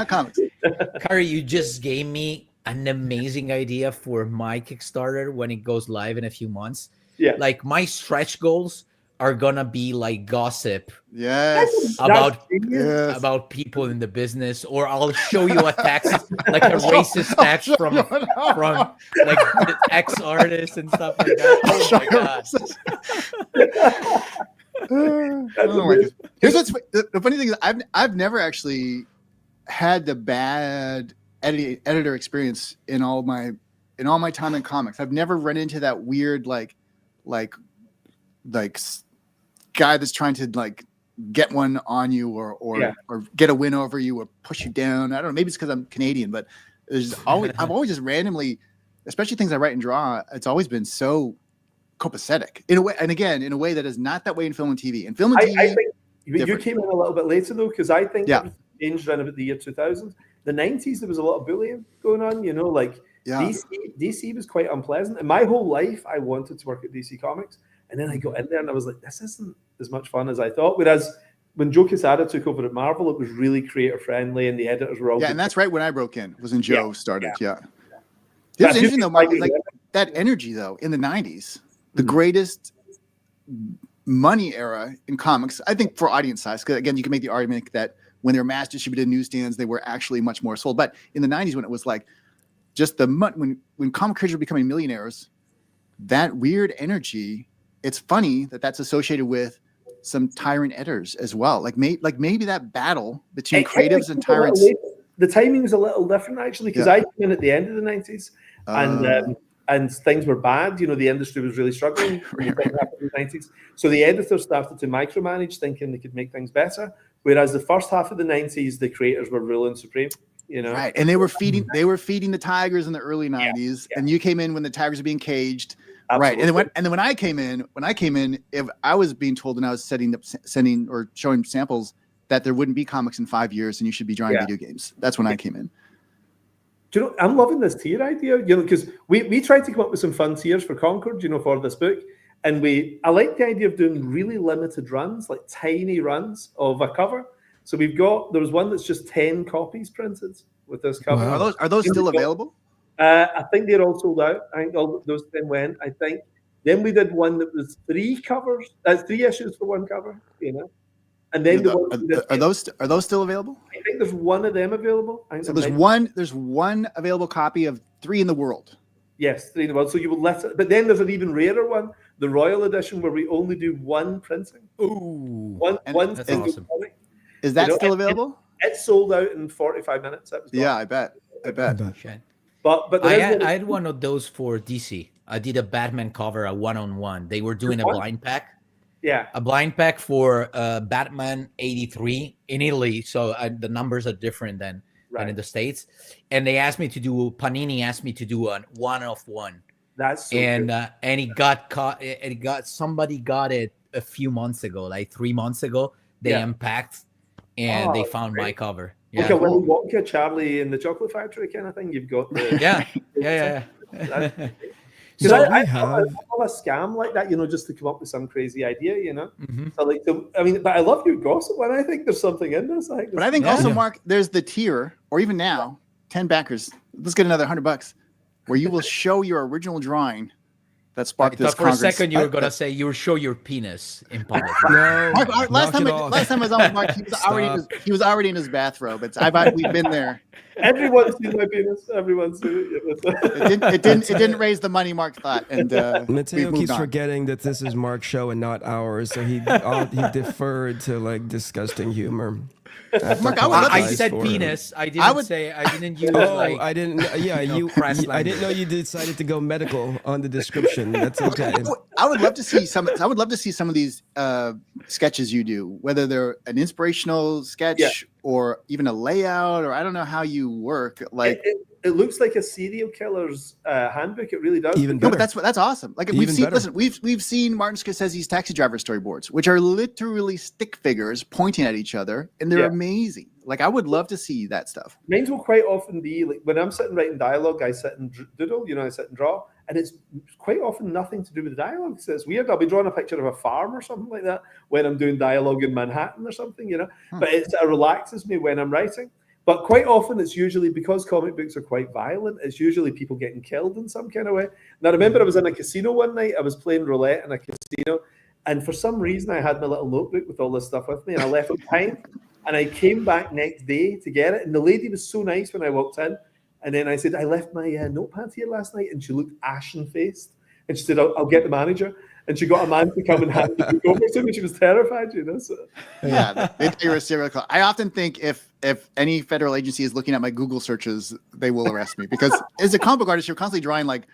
Kari, you just gave me an amazing idea for my Kickstarter when it goes live in a few months. Yeah, like my stretch goals are gonna be like gossip. Yes. About people in the business, or I'll show you a tax, like a racist tax from like the ex artists and stuff like that. Oh my God. Here's what's the funny thing is I've never actually had the bad editor experience in all my time in comics. I've never run into that weird like guy that's trying to like get one on you or get a win over you or push you down. I don't know. Maybe it's because I'm Canadian, but I've always just randomly, especially things I write and draw, it's always been so copacetic in a way. And again, in a way that is not that way in film and TV. In film and TV, I think you came in a little bit later though, because I think it changed around about the year 2000. The 90s, there was a lot of bullying going on, DC was quite unpleasant. And my whole life, I wanted to work at DC Comics. And then I got in there and I was like, this isn't as much fun as I thought. Whereas when Joe Quesada took over at Marvel, it was really creator friendly and the editors were all and that's right when I broke in, was when Joe started. Yeah. It was interesting though, Mike, like that energy though, in the 90s, the greatest money era in comics, I think for audience size, because again, you can make the argument that when they were mass distributed in newsstands, they were actually much more sold. But in the 90s, when it was like just the money, when comic creators were becoming millionaires, that weird energy, it's funny that that's associated with some tyrant editors as well. Like maybe that battle between creatives and tyrants. The timing is a little different actually, because I came in at the end of the 90s and things were bad. The industry was really struggling in the 90s. So the editors started to micromanage, thinking they could make things better. Whereas the first half of the 90s, the creators were ruling supreme. Right, and they were feeding the tigers in the early 90s, and you came in when the tigers were being caged. Absolutely. Right, and then when I came in, if I was being told when I was sending or showing samples that there wouldn't be comics in 5 years and you should be drawing video games, that's when I came in. Do you know? I'm loving this tier idea. Because we tried to come up with some fun tiers for Concord, for this book, and I like the idea of doing really limited runs, like tiny runs of a cover. So there was one that's just 10 copies printed with this cover. Wow. Are those still available? I think they're all sold out. I think all those 10 went. I think then we did one that was 3 covers. That's 3 issues for one cover. And then are those still available? I think there's one of them available. So there's one available copy of 3 in the world. Yes, 3 in the world. So you will but then there's an even rarer one, the Royal Edition, where we only do one printing. Ooh, one that's awesome. comic. Is that still available? It's sold out in 45 minutes. I bet. But I had one of those for DC. I did a Batman cover, a 1-on-1. They were doing a blind pack. Yeah. A blind pack for Batman 83 in Italy. So the numbers are different than in the States. And they asked me to do, Panini asked me to do a 1 of 1. That's so and cool. And he got caught. Somebody got it a few months ago, like 3 months ago. They unpacked and they found my cover. Yeah. Okay, Willy Wonka, Charlie in the Chocolate Factory kind of thing. You've got the yeah. Because So I love a scam like that, just to come up with some crazy idea, but I love your gossip one. I think there's something in this. But I think also, Mark, there's the tier, or even now, 10 backers. Let's get another $100, where you will show your original drawing that sparked this Congress. For a second, you were gonna say you will show your penis in public. No, Mark, last time I was on with Mark, he was already in his bathrobe. We've been there. Everyone's seen my penis. Everyone's seen it. It didn't raise the money Mark thought. And Mateo keeps forgetting that this is Mark's show and not ours, so he deferred to like disgusting humor. Mark, I said penis. I didn't use. I didn't. Yeah, I didn't know you decided to go medical on the description. That's okay. I would love to see some. I would love to see some of these sketches you do, whether they're an inspirational sketch or even a layout, or I don't know how you work. Like it looks like a serial killer's handbook. It really does. Even better. No, but that's awesome. Like we've seen Martin Scorsese's Taxi Driver storyboards, which are literally stick figures pointing at each other, and they're amazing. Like I would love to see that stuff. Mine will quite often be like when I'm sitting writing dialogue, I sit and doodle. I sit and draw, and it's quite often nothing to do with the dialogue. So it's weird. I'll be drawing a picture of a farm or something like that when I'm doing dialogue in Manhattan or something, But it relaxes me when I'm writing. But quite often it's usually because comic books are quite violent. It's usually people getting killed in some kind of way. And I remember I was in a casino one night. I was playing roulette in a casino, and for some reason I had my little notebook with all this stuff with me, and I left it behind. And I came back next day to get it, and the lady was so nice when I walked in. And then I said, I left my notepad here last night, and she looked ashen-faced. And she said, I'll get the manager. And she got a man to come and hand the book over to me. She was terrified, So. Yeah, you're a serial killer. I often think if any federal agency is looking at my Google searches, they will arrest me, because as a comic book artist, you're constantly drawing like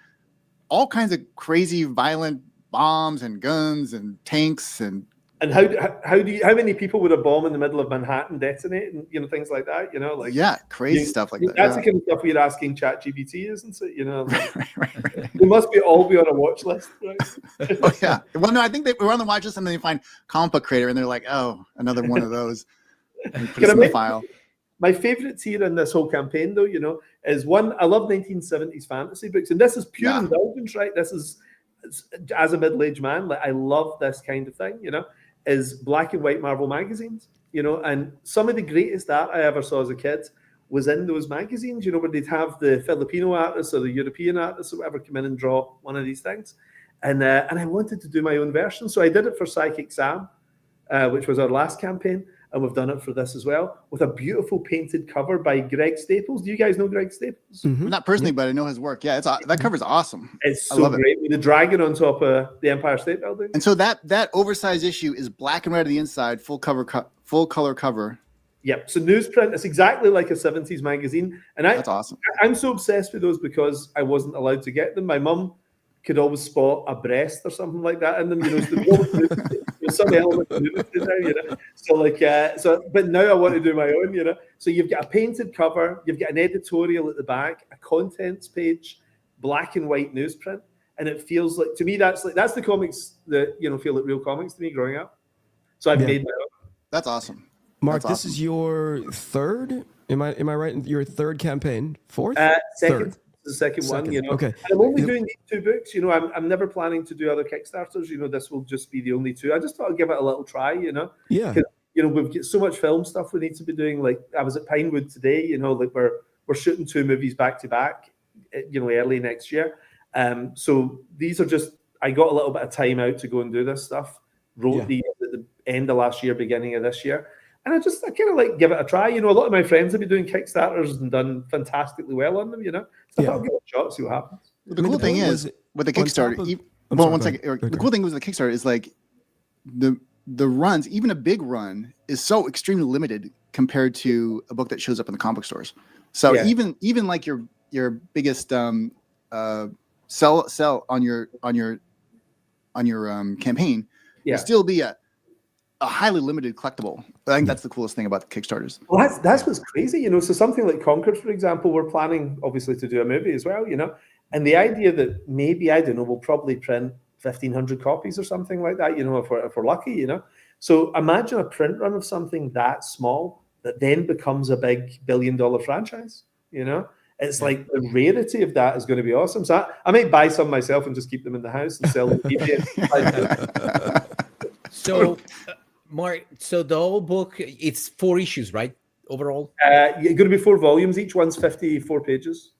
all kinds of crazy, violent bombs and guns and tanks and. And how many people would a bomb in the middle of Manhattan detonate and things like that? Crazy stuff like that. That's the kind of stuff we're asking ChatGPT, isn't it? Right. We must all be on a watch list, right? Oh yeah. Well, no, I think we're on the watch list, and then they find comic book creator, and they're like, oh, another one of those. And put it in the file. My favorite tier in this whole campaign, though, is one. I love 1970s fantasy books, and this is pure indulgence, right? This is as a middle-aged man, like I love this kind of thing, is black and white Marvel magazines, and some of the greatest art I ever saw as a kid was in those magazines, where they'd have the Filipino artists or the European artists or whatever come in and draw one of these things. And I wanted to do my own version. So I did it for Psychic Sam, which was our last campaign. And we've done it for this as well, with a beautiful painted cover by Greg Staples. Do you guys know Greg Staples? Mm-hmm. Not personally, but I know his work. Yeah, that cover's awesome. It's so great. With the dragon on top of the Empire State Building. And so that oversized issue is black and red on the inside, full color cover. Yep. So newsprint. It's exactly like a 70s magazine. And that's awesome. I'm so obsessed with those because I wasn't allowed to get them. My mum could always spot a breast or something like that in them. There's some element of nudity there, So, but now I want to do my own, So you've got a painted cover, you've got an editorial at the back, a contents page, black and white newsprint, and it feels like, to me, that's the comics that feel like real comics to me growing up. So I've made my own. That's awesome. Mark, this is your third. Am I right? Your third campaign, fourth, second. Third. The second one, Okay. And I'm only doing these 2 books, I'm never planning to do other Kickstarters, this will just be the only 2. I just thought I'd give it a little try, Yeah. We've got so much film stuff we need to be doing. Like I was at Pinewood today, like we're shooting 2 movies back to back, early next year. So these are just, I got a little bit of time out to go and do this stuff. Wrote these at the end of last year, beginning of this year. And I kind of like give it a try. A lot of my friends have been doing Kickstarters and done fantastically well on them, So I thought I'll give it a shot, see what happens. The cool thing is with the Kickstarter, the cool thing with the Kickstarter is like the runs, even a big run is so extremely limited compared to a book that shows up in the comic book stores. So even like your biggest sell on your campaign, It'll still be a highly limited collectible. I think that's the coolest thing about the Kickstarters. Well, that's what's crazy, you know. So something like Concord, for example, we're planning obviously to do a movie as well, you know. And the idea that maybe, I don't know, we'll probably print 1,500 copies or something like that, you know, if we're lucky, you know. So imagine a print run of something that small that then becomes a big $1 billion franchise, you know. It's like the rarity of that is going to be awesome. So I might buy some myself and just keep them in the house and sell them. So, Mark, so the whole book, it's 4 issues, right? Overall? It's going to be 4 volumes. Each one's 54 pages.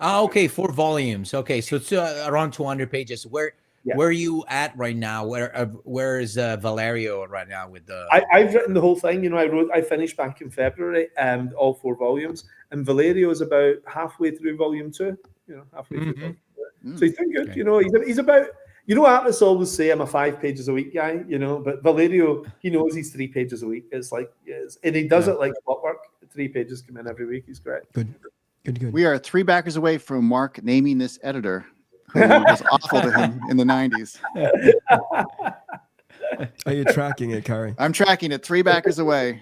Okay, 4 volumes. Okay, so it's around 200 pages. Where are you at right now? Where is Valerio right now with the? I've written the whole thing. You know, I finished back in February, and all 4 volumes. And Valerio is about halfway through volume 2. You know, halfway through. So he's doing good. Okay. You know, he's about. You know, artists always say I'm a 5 pages a week guy. You know, but Valerio, he knows he's 3 pages a week. It's like, and he does it like clockwork. 3 pages come in every week. He's great. Good. We are 3 backers away from Mark naming this editor who was awful to him in the 90s. Are you tracking it, Kari? I'm tracking it. 3 backers away.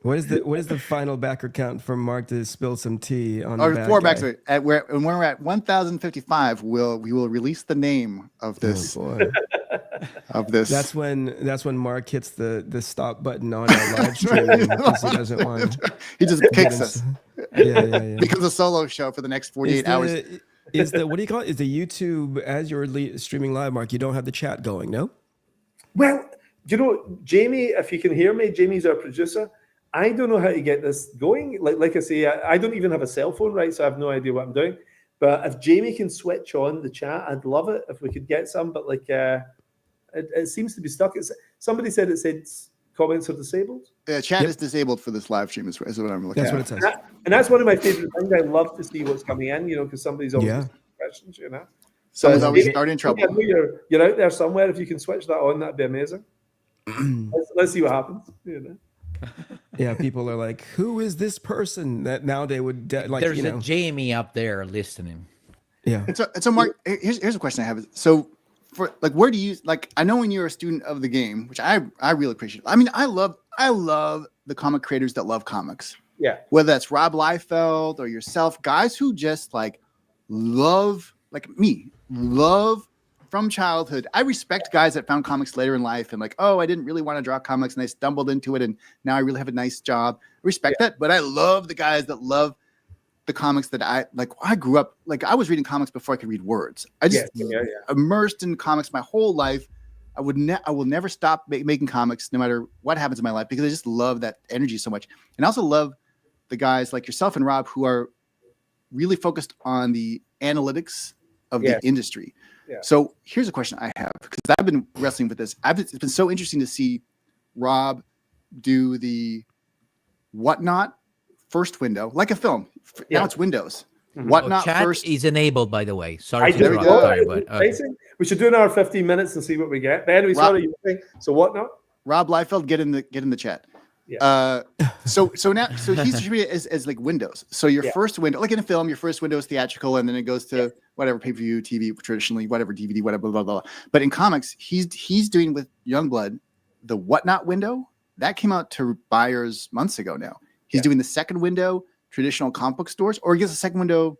What is the final backer count for Mark to spill some tea on? Or 4 backers away. When we're at 1,055, we will release the name of this. Oh, boy. Of this. That's when Mark hits the stop button on our live stream because he doesn't want. He just kicks us. Yeah. Becomes a solo show for the next 48 hours. Is the what do you call it? Is the YouTube as you're streaming live, Mark? You don't have the chat going, no? Well, you know, Jamie, if you can hear me, Jamie's our producer. I don't know how to get this going. Like I say, I don't even have a cell phone, right? So I have no idea what I'm doing. But if Jamie can switch on the chat, I'd love it if we could get some. But like, it seems to be stuck. Somebody said comments are disabled. Chat is disabled for this live stream. Is what I'm looking at. That's what it says. And that's one of my favorite things. I love to see what's coming in. You know, because somebody's always asking questions. You know, someone's always starting trouble. You're out there somewhere. If you can switch that on, that'd be amazing. Let's see what happens. You know. Yeah, people are like, "Who is this person?" That now they would like. There's a Jamie up there listening. Yeah. It's a Mark. Here's a question I have. So, for like, where do you like? I know when you're a student of the game, which I really appreciate. I mean, I love the comic creators that love comics. Yeah. Whether that's Rob Liefeld or yourself, guys who just like love, like me, love from childhood. I respect guys that found comics later in life and like, oh, I didn't really want to draw comics and I stumbled into it and now I really have a nice job. I respect that, but I love the guys that love the comics that I like. I grew up like I was reading comics before I could read words. I just immersed in comics my whole life. I will never stop making comics no matter what happens in my life because I just love that energy so much. And I also love the guys like yourself and Rob who are really focused on the analytics of the industry. Yeah. So here's a question I have because I've been wrestling with this. It's been so interesting to see Rob do the Whatnot first window, like a film. Now it's Windows. Whatnot chat first is enabled, by the way. Sorry to interrupt. Sorry, but we should do another 15 minutes and see what we get. But anyway, sorry, you were saying. So Whatnot? Rob Liefeld, get in the chat. Yeah. So he's distributed as like windows. So your first window, like in a film, your first window is theatrical, and then it goes to whatever pay-per-view, TV, traditionally, whatever DVD, whatever, blah, blah, blah. But in comics, he's doing with Youngblood the Whatnot window that came out to buyers months ago. Now he's doing the second window, traditional comic book stores, or I guess the second window,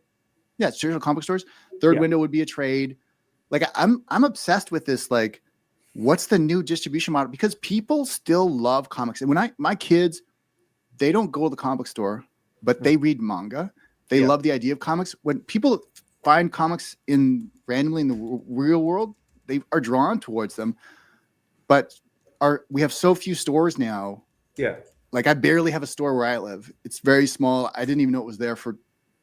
it's traditional comic book stores. Third window would be a trade. Like I'm obsessed with this. Like, what's the new distribution model? Because people still love comics. And when my kids, they don't go to the comic store, but they read manga. They love the idea of comics. When people find comics randomly in the real world, they are drawn towards them. But we have so few stores now. Yeah. Like I barely have a store where I live. It's very small. I didn't even know it was there for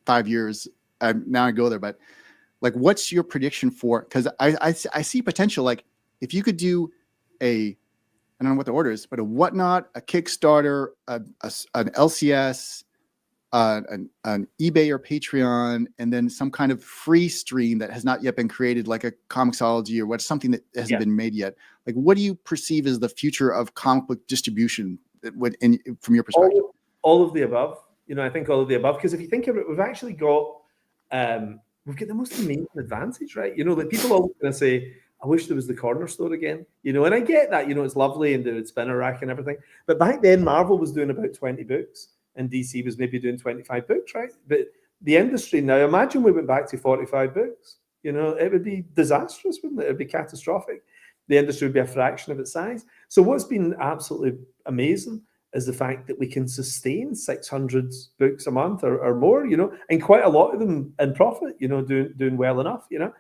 5 years. Now I go there. But like, what's your prediction for? Because I see potential. Like, if you could do I don't know what the order is, but a Whatnot, a Kickstarter, an LCS, an eBay or Patreon, and then some kind of free stream that has not yet been created, like a Comixology or something that hasn't been made yet. Like, what do you perceive as the future of comic book distribution from your perspective? All of the above. You know, I think all of the above, because if you think of it, we've actually got the most amazing advantage, right? You know, like people always going to say, I wish there was the corner store again, you know. And I get that, you know, it's lovely and the spinner rack and everything. But back then, Marvel was doing about 20 books and DC was maybe doing 25 books, right? But the industry now, imagine we went back to 45 books. You know, it would be disastrous, wouldn't it? It would be catastrophic. The industry would be a fraction of its size. So what's been absolutely amazing is the fact that we can sustain 600 books a month or more, you know, and quite a lot of them in profit, you know, doing well enough, you know.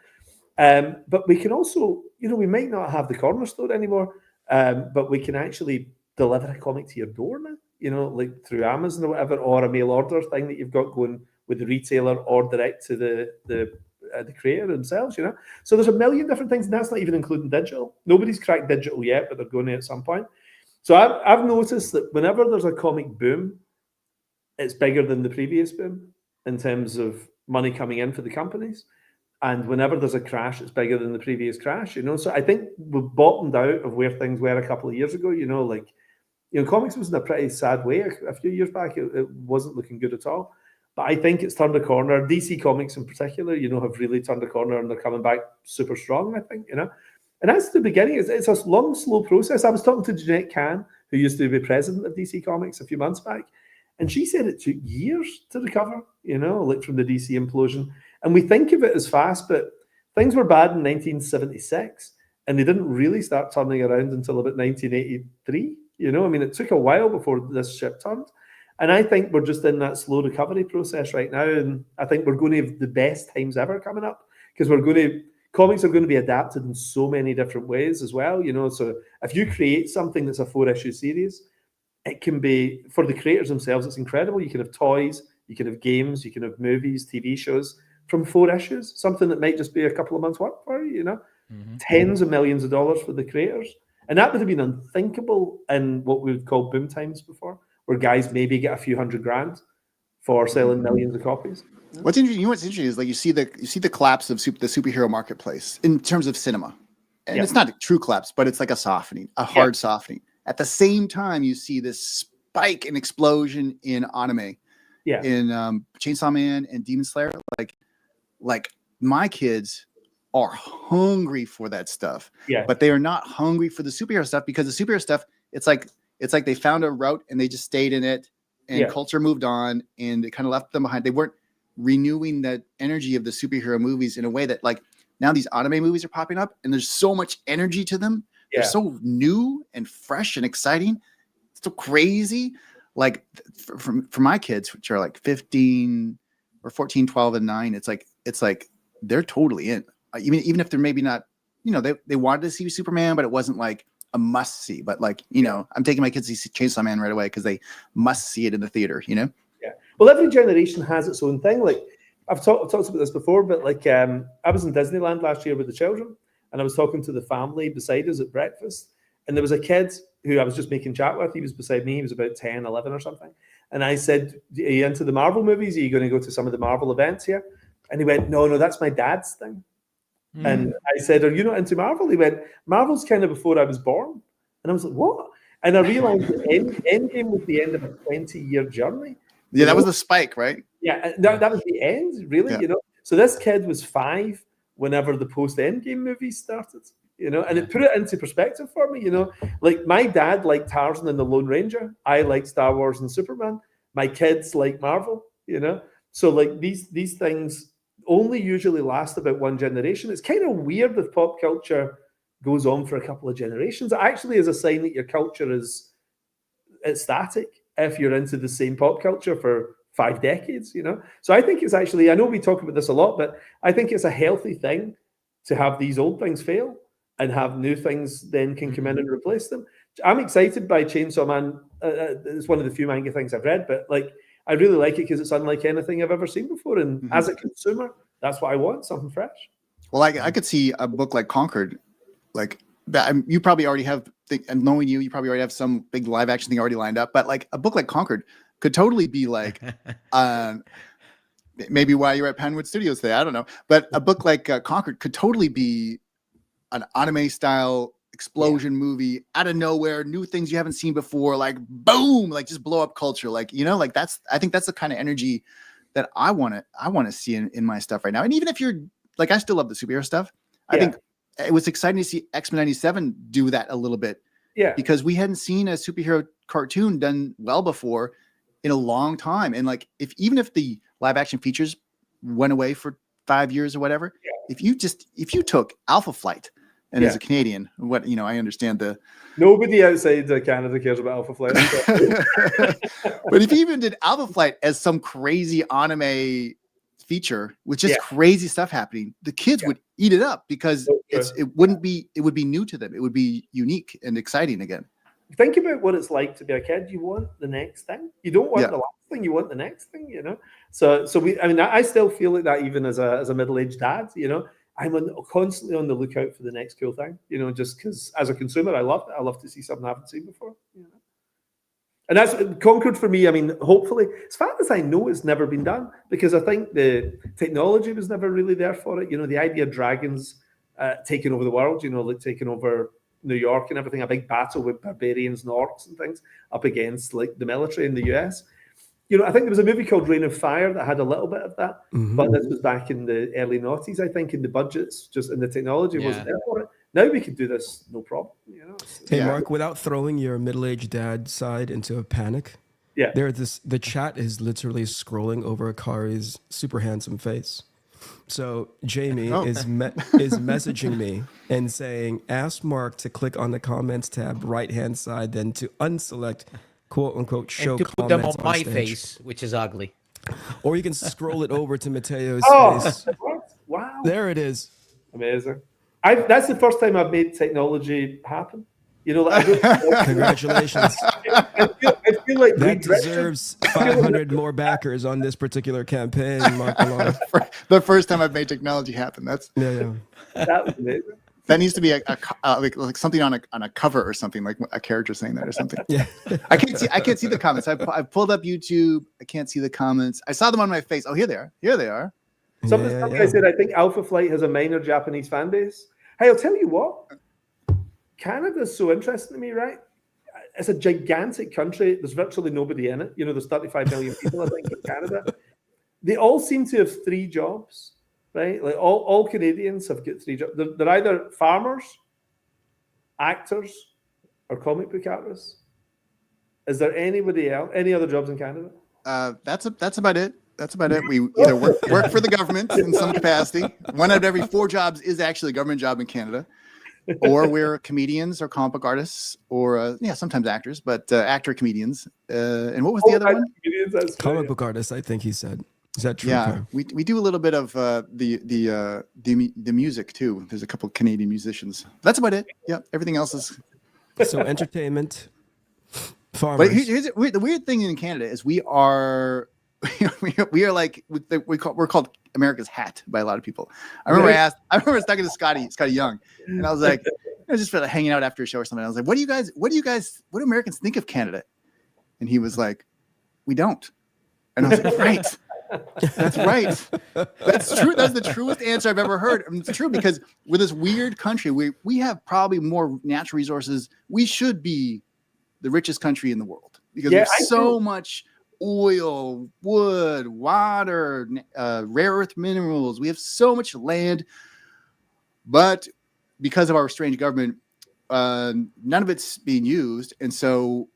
But we can also, you know, we might not have the corner store anymore, but we can actually deliver a comic to your door now, you know, like through Amazon or whatever, or a mail order thing that you've got going with the retailer or direct to the creator themselves, you know. So there's a million different things, and that's not even including digital. Nobody's cracked digital yet, but they're going to at some point. So I've noticed that whenever there's a comic boom, it's bigger than the previous boom in terms of money coming in for the companies. And whenever there's a crash, it's bigger than the previous crash, you know. So I think we've bottomed out of where things were a couple of years ago, you know, like, you know, comics was in a pretty sad way a few years back. It wasn't looking good at all. But I think it's turned a corner. DC Comics in particular, you know, have really turned a corner and they're coming back super strong, I think, you know. And that's the beginning. It's a long, slow process. I was talking to Jeanette Kahn, who used to be president of DC Comics a few months back, and she said it took years to recover, you know, like from the DC implosion. And we think of it as fast, but things were bad in 1976, and they didn't really start turning around until about 1983. You know, I mean, it took a while before this ship turned. And I think we're just in that slow recovery process right now. And I think we're going to have the best times ever coming up because comics are going to be adapted in so many different ways as well. You know, so if you create something that's a 4-issue series, it can be, for the creators themselves, it's incredible. You can have toys, you can have games, you can have movies, TV shows from 4 issues, something that might just be a couple of months' work for you, you know, tens of millions of dollars for the creators. And that would have been unthinkable in what we would call boom times before, where guys maybe get a few $100,000 for selling millions of copies. What's interesting, what's interesting is like you see the collapse of the superhero marketplace in terms of cinema, and it's not a true collapse, but it's like a softening, a hard softening. At the same time, you see this spike and explosion in anime, in Chainsaw Man and Demon Slayer. Like my kids are hungry for that stuff, but they are not hungry for the superhero stuff because the superhero stuff, it's like they found a route and they just stayed in it, and culture moved on and it kind of left them behind. They weren't renewing the energy of the superhero movies in a way that, like, now these anime movies are popping up and there's so much energy to them. They're so new and fresh and exciting. It's so crazy. Like for my kids, which are like 15 or 14, 12 and 9, it's like they're totally in. Even if they're maybe not, you know, they wanted to see Superman, but it wasn't like a must see. But like, you know, I'm taking my kids to see Chainsaw Man right away because they must see it in the theater, you know? Yeah. Well, every generation has its own thing. Like I've talked about this before, but like I was in Disneyland last year with the children, and I was talking to the family beside us at breakfast, and there was a kid who I was just making chat with. He was beside me. He was about 10, 11 or something. And I said, are you into the Marvel movies? Are you going to go to some of the Marvel events here? And he went, no, that's my dad's thing. And I said, are you not into Marvel? He went, Marvel's kind of before I was born. And I was like, what? And I realized that Endgame was the end of a 20-year journey. Yeah, that was the spike, right? Yeah, that was the end, really, you know. So this kid was 5 whenever the post-Endgame movies started, you know, and it put it into perspective for me, you know. Like my dad liked Tarzan and the Lone Ranger. I liked Star Wars and Superman. My kids like Marvel, you know. So like these things only usually last about one generation. It's kind of weird if pop culture goes on for a couple of generations. It actually is a sign that your culture it's static if you're into the same pop culture for 5 decades, you know. So I think it's actually, I know we talk about this a lot, but I think it's a healthy thing to have these old things fail and have new things then can come in and replace them. I'm excited by Chainsaw Man. It's one of the few manga things I've read, but like I really like it because it's unlike anything I've ever seen before. And as a consumer, that's what I want, something fresh. Well, I could see a book like Conquered, like that. You probably already have, and knowing you probably already have some big live action thing already lined up. But like a book like Conquered could totally be like, maybe why you're at Penwood Studios today, I don't know. But a book like Conquered could totally be an anime style explosion movie out of nowhere, new things you haven't seen before, like boom, like just blow up culture, like, you know, like I think that's the kind of energy that I want to see in my stuff right now. And even if you're like, I still love the superhero stuff. I think it was exciting to see X-Men 97 do that a little bit. Yeah. Because we hadn't seen a superhero cartoon done well before in a long time. And like, even if the live action features went away for 5 years or whatever, if you took Alpha Flight, and as a Canadian, I understand nobody outside Canada cares about Alpha Flight. But if you even did Alpha Flight as some crazy anime feature with just crazy stuff happening, the kids would eat it up because it would be new to them. It would be unique and exciting again. Think about what it's like to be a kid. You want the next thing. You don't want the last thing. You want the next thing. So I still feel like that even as a middle-aged dad. I'm constantly on the lookout for the next cool thing. Just because as a consumer, I love it. I love to see something I haven't seen before. And that's Concord for me. I mean, hopefully, as far as I know, it's never been done because I think the technology was never really there for it. The idea of dragons taking over the world, like taking over New York and everything, a big battle with barbarians and orcs and things up against like the military in the US. I think there was a movie called Reign of Fire that had a little bit of that, but this was back in the early noughties, I think, in the budgets, just and the technology wasn't there for it. Now we can do this, no problem. Hey, Mark, without throwing your middle-aged dad side into a panic, the chat is literally scrolling over Akari's super handsome face. So Jamie is messaging me and saying, ask Mark to click on the comments tab right-hand side, then to unselect quote-unquote show and to put them on my face, which is ugly. Or you can scroll it over to Mateo's face. Wow. There it is. Amazing. That's the first time I've made technology happen. Congratulations. I feel like that deserves 500 more backers on this particular campaign, Mark Millar. The first time I've made technology happen. That was amazing. That needs to be like something on a cover or something, like a character saying that or something. Yeah. I can't see the comments. I've pulled up YouTube. I can't see the comments. I saw them on my face. Oh, here they are. Here they are. Something I said, I think Alpha Flight has a minor Japanese fan base. Hey, I'll tell you what. Canada's so interesting to me, right? It's a gigantic country. There's virtually nobody in it. There's 35 million people, I think, in Canada. They all seem to have 3 jobs, right? Like all Canadians have got 3 jobs. They're either farmers, actors, or comic book artists. Is there anybody else? Any other jobs in Canada? That's about it. That's about it. We either work for the government in some capacity. 1 out of every 4 jobs is actually a government job in Canada. Or we're comedians or comic book artists or sometimes actors, but actor comedians. And what was the other one? Comic book artists, I think he said. Is that true? Yeah, we do a little bit of the music too. There's a couple of Canadian musicians. That's about it. Yeah, everything else is. So entertainment, farmers. But here's the weird thing in Canada is we are like we're called America's hat by a lot of people. I remember I was talking to Scotty Young, and I was like, I was just hanging out after a show or something. I was like, what do Americans think of Canada? And he was like, we don't. And I was like, right. That's right. That's true. That's the truest answer I've ever heard. I mean, it's true because we're this weird country. We have probably more natural resources. We should be the richest country in the world because there's so much oil, wood, water, rare earth minerals. We have so much land, but because of our strange government, none of it's being used, and so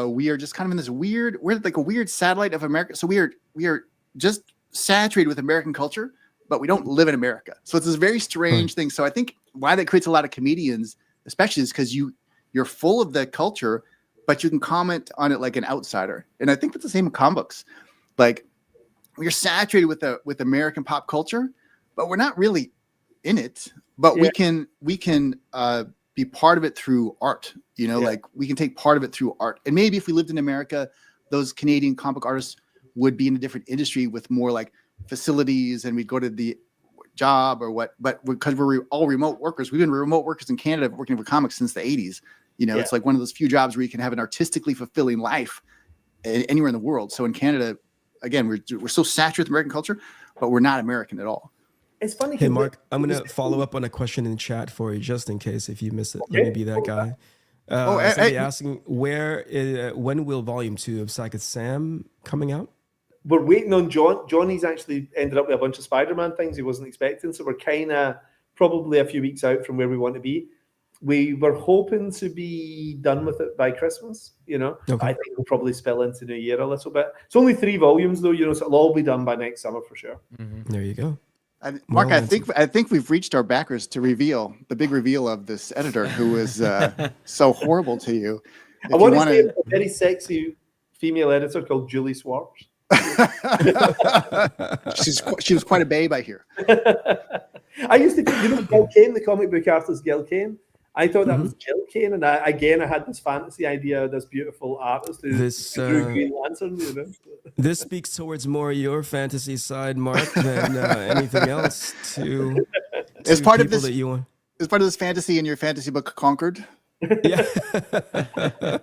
we are just kind of in this we're like a weird satellite of America. So we are just saturated with American culture, but we don't live in America. So it's this very strange thing. So I think why that creates a lot of comedians, especially, is because you're full of the culture, but you can comment on it like an outsider. And I think that's the same with comic books. Like we're saturated with American pop culture, but we're not really in it. But we can be part of it through art. Like we can take part of it through art. And maybe if we lived in America, those Canadian comic book artists would be in a different industry with more like facilities, and we'd go to the job or what. But because we're all remote workers, we've been remote workers in Canada working for comics since the 80s. It's like one of those few jobs where you can have an artistically fulfilling life anywhere in the world. So in Canada, again, we're so saturated with American culture, but we're not American at all. It's funny. Hey, Mark, I'm going to follow up on a question in chat for you, just in case if you miss it. Let me be that guy. Somebody asking, when will Volume 2 of Psychic Sam coming out? We're waiting on John. Johnny's actually ended up with a bunch of Spider-Man things he wasn't expecting, so we're kind of probably a few weeks out from where we want to be. We were hoping to be done with it by Christmas, Okay. I think we'll probably spill into New Year a little bit. It's only 3 volumes though, so it'll all be done by next summer for sure. Mm-hmm. There you go. Mark, I think we've reached our backers to reveal the big reveal of this editor who is so horrible to you. I want to say a very sexy female editor called Julie Swartz. She was quite a babe, I hear. I used to, Gil Kane, the comic book artist Gil Kane. I thought that was Gil Kane, and I had this fantasy idea of this beautiful artist who drew Green Lantern. This speaks towards more your fantasy side, Mark, than anything else. As part of this fantasy in your fantasy book, Conquered. Yeah.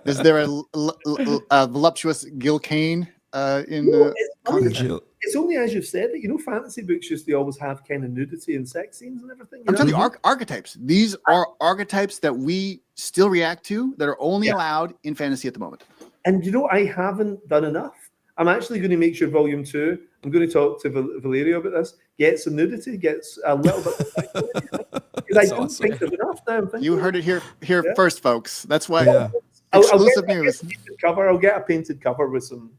Is there a voluptuous Gil Kane in the Conquered? It's only as you've said it. Fantasy books used to always have kind of nudity and sex scenes and everything. I'm telling you, archetypes. These are archetypes that we still react to that are only allowed in fantasy at the moment. And I haven't done enough. I'm actually going to make sure volume 2, I'm going to talk to Valerio about this, gets some nudity, gets a little bit because I don't think there's enough now. You heard it here first, folks. That's why exclusive news. I'll get a painted cover with some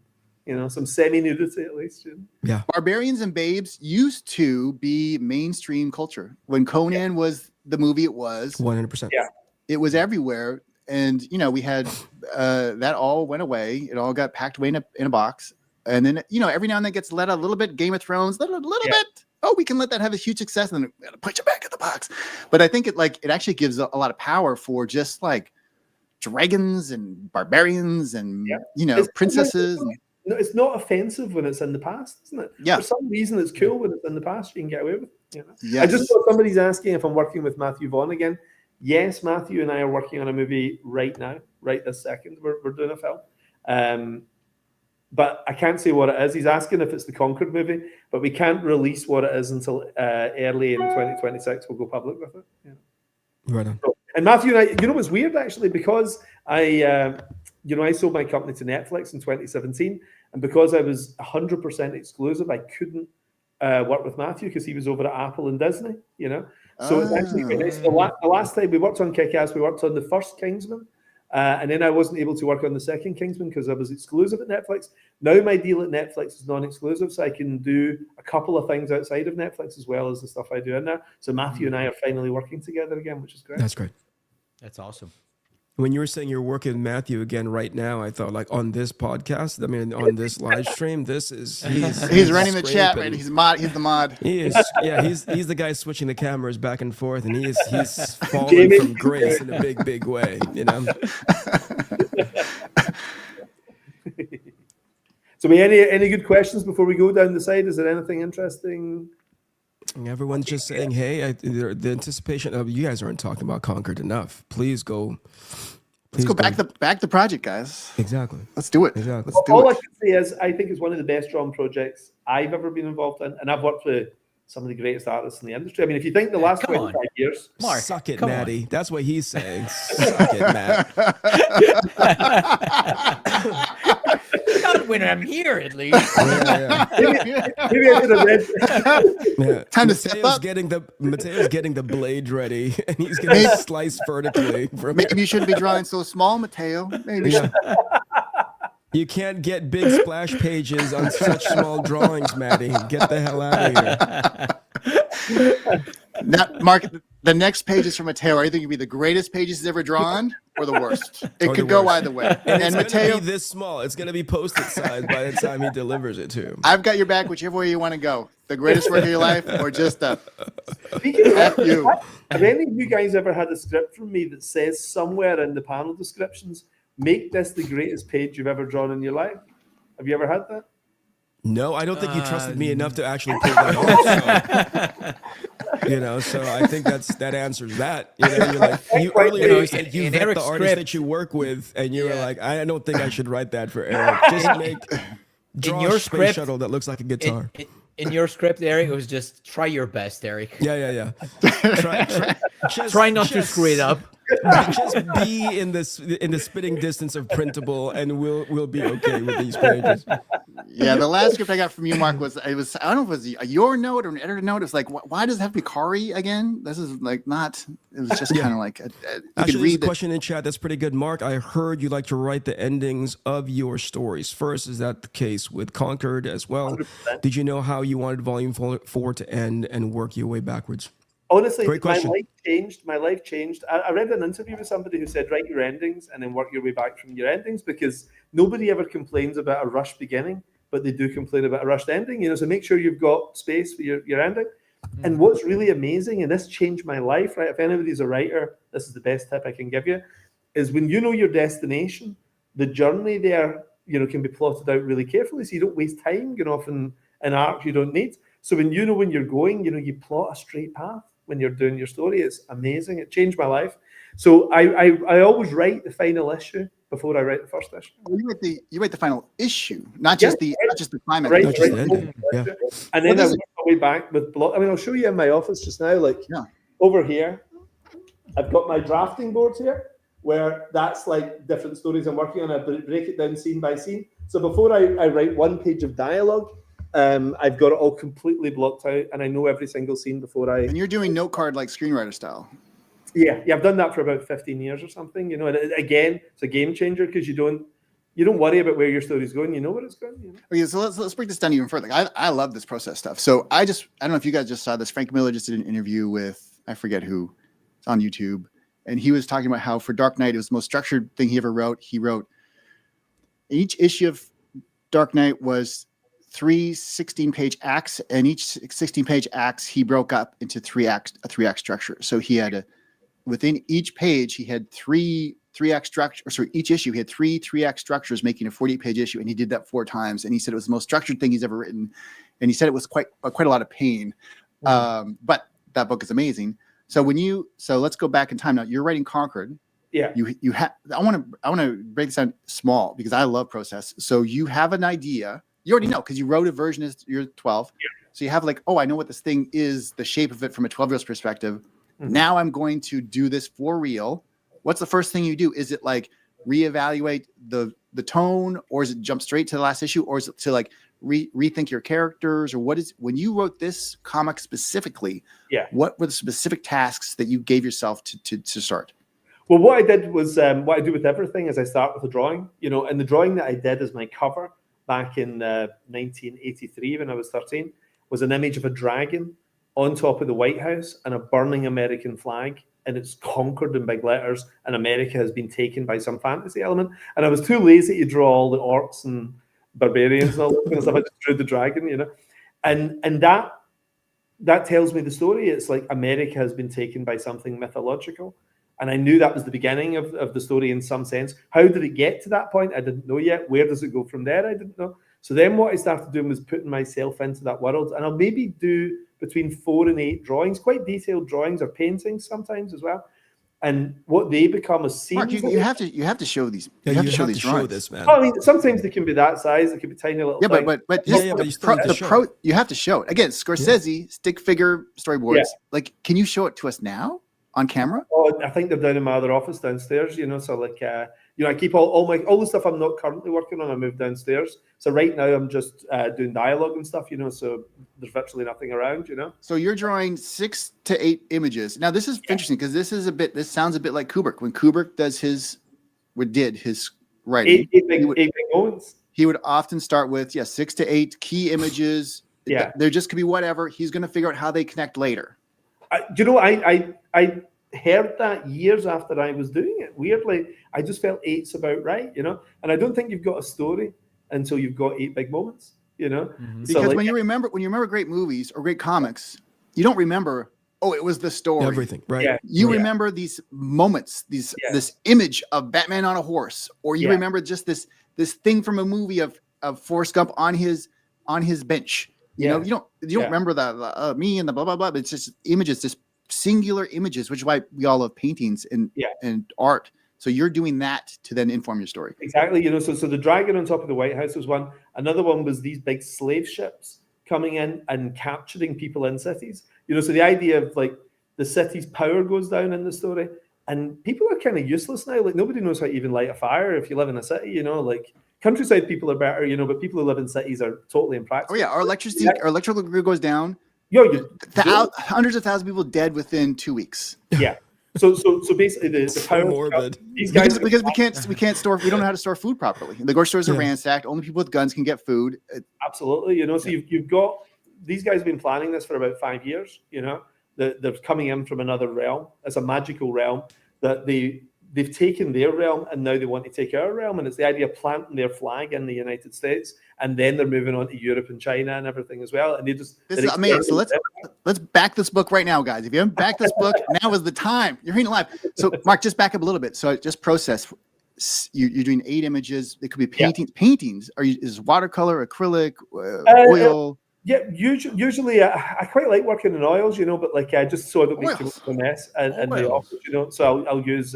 some semi-nudity at least. Yeah. Barbarians and babes used to be mainstream culture. When Conan was the movie, it was 100%. Yeah. It was everywhere. And, we had that all went away. It all got packed away in a box. And then, every now and then gets let out a little bit. Game of Thrones, a little bit. Oh, we can let that have a huge success and then we gotta put you back in the box. But I think it actually gives a lot of power for just like dragons and barbarians and, princesses. No, it's not offensive when it's in the past, isn't it? Yeah. For some reason, it's cool when it's in the past. You can get away with it. Yes. I just saw somebody's asking if I'm working with Matthew Vaughn again. Yes, Matthew and I are working on a movie right now, right this second. We're doing a film. But I can't say what it is. He's asking if it's the Conquered movie, but we can't release what it is until early in 2026. We'll go public with it. Yeah. Right on. And Matthew and I, what's weird actually, because I sold my company to Netflix in 2017, and because I was 100% exclusive, I couldn't work with Matthew because he was over at Apple and Disney, So it's actually quite nice. The last time we worked on Kick-Ass, we worked on the first Kingsman, and then I wasn't able to work on the second Kingsman because I was exclusive at Netflix. Now my deal at Netflix is non-exclusive, so I can do a couple of things outside of Netflix as well as the stuff I do in there. So Matthew and I are finally working together again, which is great. That's great. That's awesome. When you were saying you're working with Matthew again right now, I thought like on this podcast, on this live stream, he's running the chat, right? He's the mod. He is, he's the guy switching the cameras back and forth, and he's falling from grace in a big way, So any good questions before we go down the side? Is there anything interesting? Everyone's just saying, hey, the anticipation of you guys aren't talking about Conquered enough. Please go. Let's go back the project, guys. Exactly. Let's do it. Exactly. All I can say is I think it's one of the best drawn projects I've ever been involved in, and I've worked with some of the greatest artists in the industry. I mean, if you think the last 25 years, Mark, suck it, Matty. That's what he's saying. Suck it, Matt. Not when I'm here, at least. Maybe I could have read. Time to step up. Mateo's getting the blade ready, and he's going to slice vertically. Maybe you shouldn't be drawing so small, Mateo. Maybe. Yeah. You can't get big splash pages on such small drawings, Matty. Get the hell out of here. Now, Mark, the next pages from Mateo are either going to be the greatest pages he's ever drawn or the worst. It could go either way. And Mateo, going to be this small. It's going to be post-it size by the time he delivers it to him. I've got your back whichever way you want to go. The greatest work of your life or just a F you. Have any of you guys ever had a script from me that says somewhere in the panel descriptions, make this the greatest page you've ever drawn in your life? Have you ever had that? No, I don't think you trusted me enough to actually pull that off. So I think that answers that. Earlier you said you vet the artist that you work with, and you were like, I don't think I should wite that for Eric. Just draw a space shuttle that looks like a guitar. In your script, Eric, it was just try your best, Eric. Yeah. Try not to screw it up. Just be in the spitting distance of printable, and we'll be okay with these pages. Yeah, the last script I got from you, Mark, was I don't know if it was your note or an editor note. It's like, why does it have to be Kari again? This is like not. It was just kind of like. Actually, there's a question in chat that's pretty good. Mark, I heard you like to write the endings of your stories first. Is that the case with Concord as well? 100%. Did you know how you wanted Volume 4 to end and work your way backwards? Honestly, Great my question. life changed. My life changed. I read an interview with somebody who said, write your endings and then work your way back from your endings, because nobody ever complains about a rushed beginning, but they do complain about a rushed ending. So make sure you've got space for your ending. Mm-hmm. And what's really amazing, and this changed my life, right? If anybody's a writer, this is the best tip I can give you, is when you know your destination, the journey there, can be plotted out really carefully, so you don't waste time going off in arcs you don't need. So when when you're going, you plot a straight path. When you're doing your story, it's amazing. It changed my life. So I always write the final issue before I write the first issue. Well, you write the final issue, not just the climax. Right, not just the ending. Yeah. And then I work my way back with block. I'll show you in my office just now. Over here, I've got my drafting boards here, where that's like different stories I'm working on. I break it down scene by scene. So before I write one page of dialogue, I've got it all completely blocked out, and I know every single scene before I. And you're doing note card like screenwriter style. Yeah, I've done that for about 15 years or something. And again, it's a game changer, because you don't worry about where your story's going. You know where it's going. Okay, so let's break this down even further. I love this process stuff. So I don't know if you guys just saw this. Frank Miller just did an interview with, I forget who, it's on YouTube, and he was talking about how for Dark Knight it was the most structured thing he ever wrote. He wrote each issue of Dark Knight was 3 16-page acts, and each 16-page acts he broke up into a three-act structure. So he had within each page he had three-act structure. So each issue he had three-act structures, making a 48-page issue, and he did that 4 times. And he said it was the most structured thing he's ever written, and he said it was quite a lot of pain. But that book is amazing. So let's go back in time now. You're writing Concord. Yeah. You have. I want to break this down small, because I love process. So you have an idea. You already know, because you wrote a version as you're 12. Yeah. So you have I know what this thing is, the shape of it from a 12-year-old's perspective. Mm-hmm. Now I'm going to do this for real. What's the first thing you do? Is it reevaluate the tone, or is it jump straight to the last issue, or is it to rethink your characters, or when you wrote this comic specifically? Yeah. What were the specific tasks that you gave yourself to start? Well, what I did was what I do with everything is I start with a drawing, and the drawing that I did as my cover back in 1983 when I was 13 was an image of a dragon on top of the White House and a burning American flag, and it's Concord in big letters, and America has been taken by some fantasy element. And I was too lazy to draw all the orcs and barbarians and all that kind of stuff. I just drew the dragon, and that tells me the story. It's like America has been taken by something mythological. And I knew that was the beginning of the story in some sense. How did it get to that point? I didn't know yet. Where does it go from there? I didn't know. So then what I started doing was putting myself into that world. And I'll maybe do between 4 and 8 drawings, quite detailed drawings or paintings sometimes as well. And what they become is scenes. Mark, you have to show these. Yeah, you have to show these drawings. This, man. Oh, I mean, sometimes they can be that size. They can be tiny little. Yeah, but you have to show it. Again, Scorsese stick figure storyboards. Yeah. Can you show it to us now on camera? Oh, I think they're down in my other office downstairs. So I keep all the stuff I'm not currently working on. I moved downstairs. So right now I'm just doing dialogue and stuff. So there's virtually nothing around. So you're drawing 6 to 8 images. Now this is interesting, because this sounds a bit like Kubrick. When Kubrick did his writing, eight big moments. He would often start with 6 to 8 key images. Yeah, there just could be whatever. He's going to figure out how they connect later. I heard that years after I was doing it. Weirdly, I just felt 8's about right, And I don't think you've got a story until you've got 8 big moments, Mm-hmm. Because when you remember great movies or great comics, you don't remember, it was the story. Everything, right? Yeah. You remember these moments, this image of Batman on a horse, or you remember just this thing from a movie of Forrest Gump on his bench. You don't remember that me and the blah blah blah. But it's just images, just singular images, which is why we all love paintings and art. So you're doing that to then inform your story. Exactly. So the dragon on top of the White House was one. Another one was these big slave ships coming in and capturing people in cities. So the idea of the city's power goes down in the story, and people are kind of useless now. Nobody knows how to even light a fire if you live in a city. Countryside people are better, you know, but people who live in cities are totally impractical. Oh yeah, our electrical grid goes down. Hundreds of thousands of people dead within 2 weeks. Yeah. So basically the power morbid. These guys because we can't store, we don't know how to store food properly. The grocery stores are ransacked. Only people with guns can get food. Absolutely, you know. So you've got these guys have been planning this for about 5 years. You know, they're coming in from another realm. It's a magical realm that they've taken their realm and now they want to take our realm. And it's the idea of planting their flag in the United States, and then they're moving on to Europe and China and everything as well. And this is amazing. So let's back this book right now, guys. If you haven't backed this book, now is the time. You're hearing it live. So Mark, just back up a little bit. So just process. You're doing 8 images. It could be paintings. Paintings is watercolor, acrylic, oil. Yeah, usually I quite like working in oils, you know, but like I just saw that we could make a mess in the office, you know. So I'll use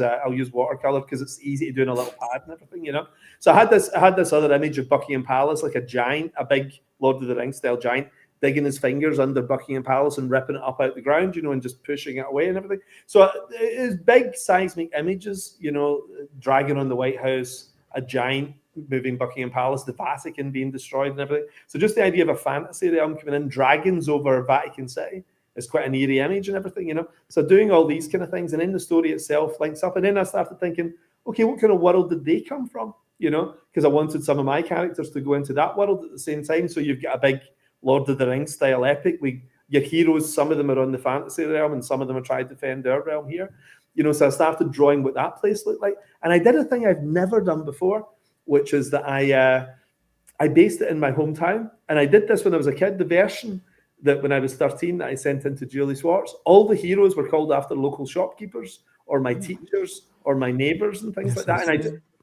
watercolor because it's easy to do in a little pad and everything, you know. So I had this other image of Buckingham Palace, like a big Lord of the Rings style giant, digging his fingers under Buckingham Palace and ripping it up out the ground, you know, and just pushing it away and everything. So it's big seismic images, you know, dragging on the White House, a giant moving Buckingham Palace, the Vatican being destroyed and everything. So just the idea of a fantasy realm coming in, dragons over Vatican City is quite an eerie image and everything, you know. So doing all these kind of things, and then the story itself links up. And then I started thinking, okay, what kind of world did they come from? You know, because I wanted some of my characters to go into that world at the same time. So you've got a big Lord of the Rings style epic. Your heroes, some of them are on the fantasy realm and some of them are trying to defend their realm here. You know, so I started drawing what that place looked like. And I did a thing I've never done before, which is that I based it in my hometown. And I did this when I was a kid. The version that when I was 13 that I sent into Julie Swartz, all the heroes were called after local shopkeepers or my teachers or my neighbors and things like that.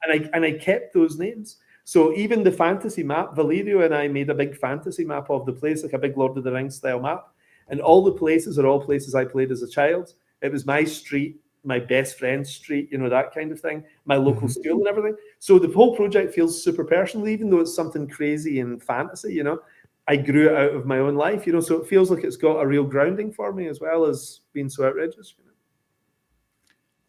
And I kept those names. So even the fantasy map, Valerio and I made a big fantasy map of the place, like a big Lord of the Rings style map. And all the places are all places I played as a child. It was my street, my best friend's street, you know, that kind of thing, my local school and everything. So the whole project feels super personal, even though it's something crazy and fantasy, you know. I grew it out of my own life, you know, so it feels like it's got a real grounding for me as well as being so outrageous. You know?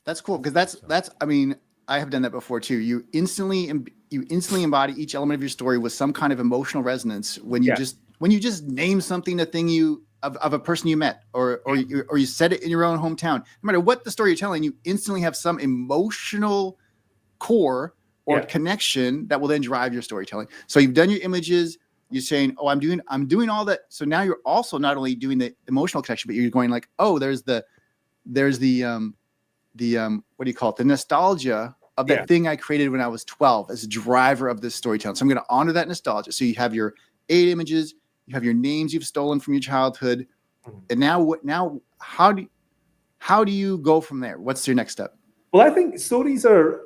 That's cool, because that's I mean, I have done that before too. You instantly embody each element of your story with some kind of emotional resonance when you just name something, a thing of a person you met, or you said it in your own hometown. No matter what the story you're telling, you instantly have some emotional core or connection that will then drive your storytelling. So you've done your images. You're saying, "Oh, I'm doing all that." So now you're also not only doing the emotional connection, but you're going like, "Oh, there's the what do you call it? The nostalgia of that thing I created when I was 12 as a driver of this storytelling." So I'm going to honor that nostalgia. So you have your 8 images, you have your names you've stolen from your childhood, and now how do you go from there? What's your next step? Well, I think stories are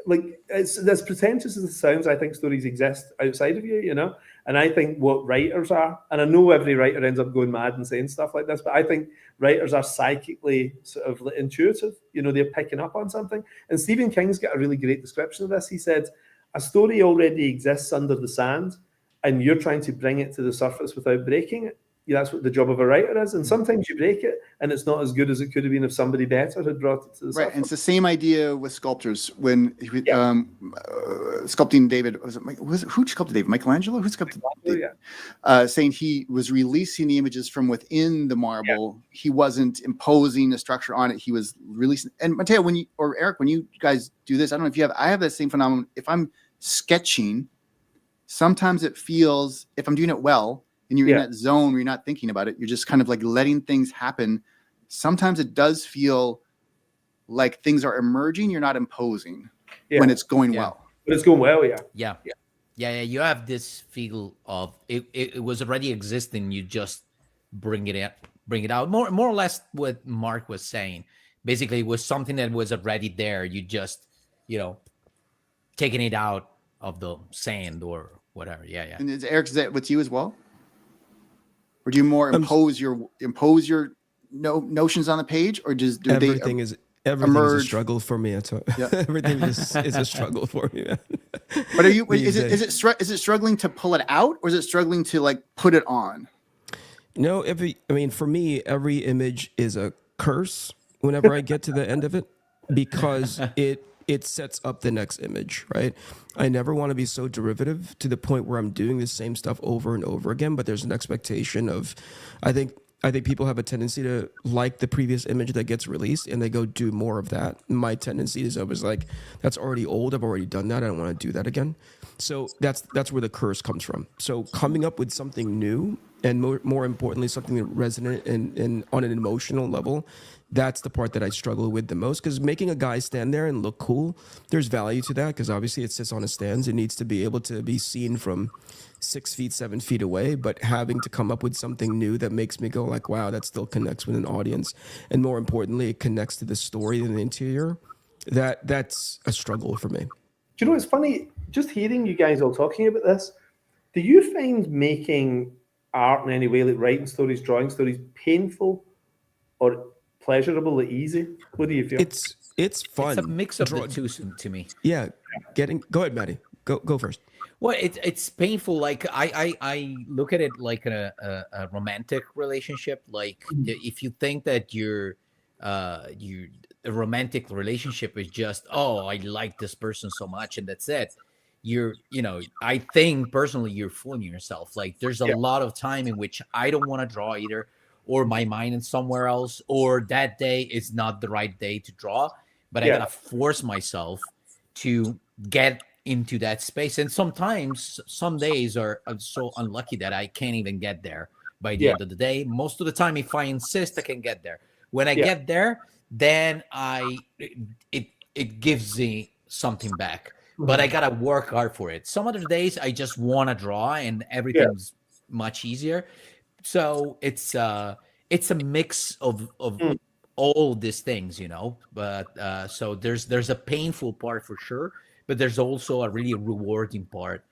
like, it's as pretentious as it sounds. I think stories exist outside of you, you know. And I think what writers are, and I know every writer ends up going mad and saying stuff like this, but I think writers are psychically sort of intuitive. You know, they're picking up on something. And Stephen King's got a really great description of this. He said, a story already exists under the sand, and you're trying to bring it to the surface without breaking it. Yeah, that's what the job of a writer is. And sometimes you break it and it's not as good as it could have been if somebody better had brought it to the surface. Right. And it's the same idea with sculptors. When sculpting David, who sculpted David? Michelangelo? Who sculpted David? Saying he was releasing the images from within the marble. Yeah. He wasn't imposing a structure on it. He was releasing. And Mateo, Eric, when you guys do this, I don't know if I have that same phenomenon. If I'm sketching, sometimes it feels, if I'm doing it well, and you're in that zone where you're not thinking about it, you're just kind of like letting things happen. Sometimes it does feel like things are emerging. You're not imposing when it's going well. When it's going well, yeah. You have this feel of it was already existing. You just bring it out. More or less what Mark was saying. Basically, it was something that was already there. You just, taking it out of the sand or whatever. Yeah. And Eric, is that with you as well? Or do you more impose your notions on the page, or just everything is a struggle for me? Everything is a struggle for me. Man. But is it struggling to pull it out, or is it struggling to like put it on? No, for me, every image is a curse whenever I get to the end of it, because it it sets up the next image, right? I never want to be so derivative to the point where I'm doing the same stuff over and over again, but there's an expectation of, I think people have a tendency to like the previous image that gets released and they go do more of that. My tendency is always like, that's already old. I've already done that. I don't want to do that again. So that's where the curse comes from. So coming up with something new and more importantly, something that resonant and on an emotional level, that's the part that I struggle with the most, because making a guy stand there and look cool, there's value to that because obviously it sits on a stand. It needs to be able to be seen from 6 feet, 7 feet away, but having to come up with something new that makes me go like, wow, that still connects with an audience. And more importantly, it connects to the story and the interior. That's a struggle for me. Do you know, it's funny, just hearing you guys all talking about this, do you find making art in any way, like writing stories, drawing stories, painful or pleasurable or easy? What do you feel? It's fun. It's a mix of the two to me. Yeah. Go ahead, Maddie. Go first. Well, it's painful. Like I look at it like a romantic relationship. Like if you think that a romantic relationship is just, oh, I like this person so much and that's it. I think personally you're fooling yourself. Like there's a lot of time in which I don't want to draw either, or my mind is somewhere else, or that day is not the right day to draw. But I gotta force myself to get into that space. And sometimes some days I'm so unlucky that I can't even get there by the end of the day. Most of the time, if I insist, I can get there. When I get there, then it gives me something back. But I gotta work hard for it. Some other days I just want to draw and everything's much easier. So it's a mix of all these things, But so there's a painful part for sure, but there's also a really rewarding part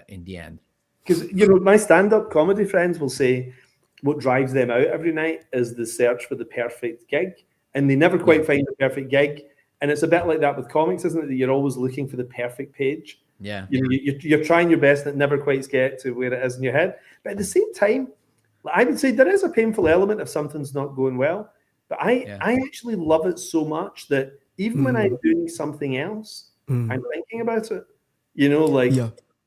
in the end. Because my stand-up comedy friends will say what drives them out every night is the search for the perfect gig, and they never quite find the perfect gig. And it's a bit like that with comics, isn't it? That you're always looking for the perfect page. Yeah. You're trying your best and it never quite gets to where it is in your head. But at the same time, I would say there is a painful element if something's not going well. But I actually love it so much that even when I'm doing something else, I'm thinking about it.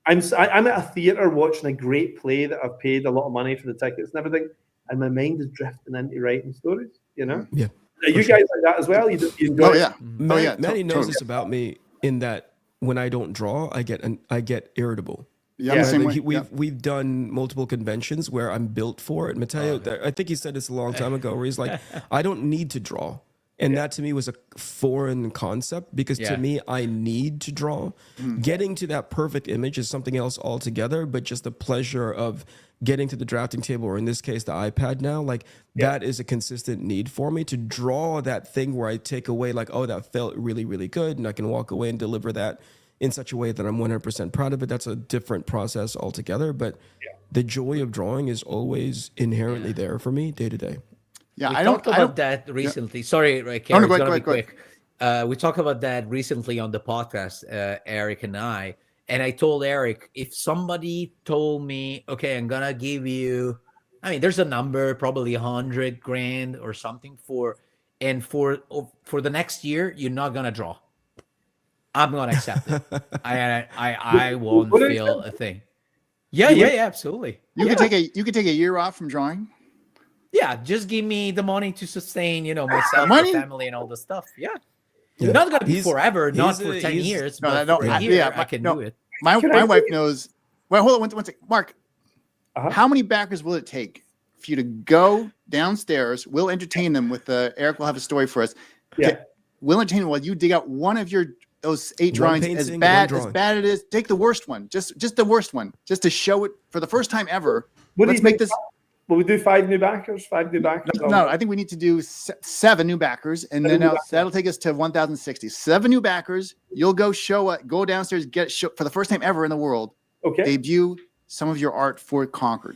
I'm at a theater watching a great play that I've paid a lot of money for the tickets and everything, and my mind is drifting into writing stories. Yeah. Are you guys like that as well? You enjoy it? Maddie knows this about me in that when I don't draw, I get irritable. Yeah, same way. We've done multiple conventions where I'm built for it. Matteo, I think he said this a long time ago, where he's like, I don't need to draw. And that to me was a foreign concept because to me, I need to draw. Getting to that perfect image is something else altogether, but just the pleasure of getting to the drafting table, or in this case, the iPad now, like that is a consistent need for me to draw that thing where I take away like, oh, that felt really, really good. And I can walk away and deliver that in such a way that I'm 100% proud of it. That's a different process altogether. But the joy of drawing is always inherently there for me day to day. Yeah, we talked about that recently. Sorry, Rick. Go ahead. We talked about that recently on the podcast, Eric and I. And I told Eric, if somebody told me, okay, I'm gonna give you, there's a number, probably $100,000 or something for the next year, you're not gonna draw. I'm gonna accept it. I won't feel a thing. Yeah, absolutely. You could take a year off from drawing. Yeah, just give me the money to sustain, myself, my family, and all the stuff. Yeah. Not gonna be forever, not for 10 years. But for a year, I can do it. My wife knows. Well, hold on one second. Mark, how many backers will it take for you to go downstairs? We'll entertain them with Eric will have a story for us. Yeah. We'll entertain them while you dig out one of those 8 drawings, as bad it is. Take the worst one, just the worst one, just to show it for the first time ever. Let's make this. Will we do 5 new backers? No, I think we need to do 7 new backers, and then that'll take us to 1,060. 7 new backers. You'll go go downstairs, for the first time ever in the world. Okay. Debut some of your art for Concord.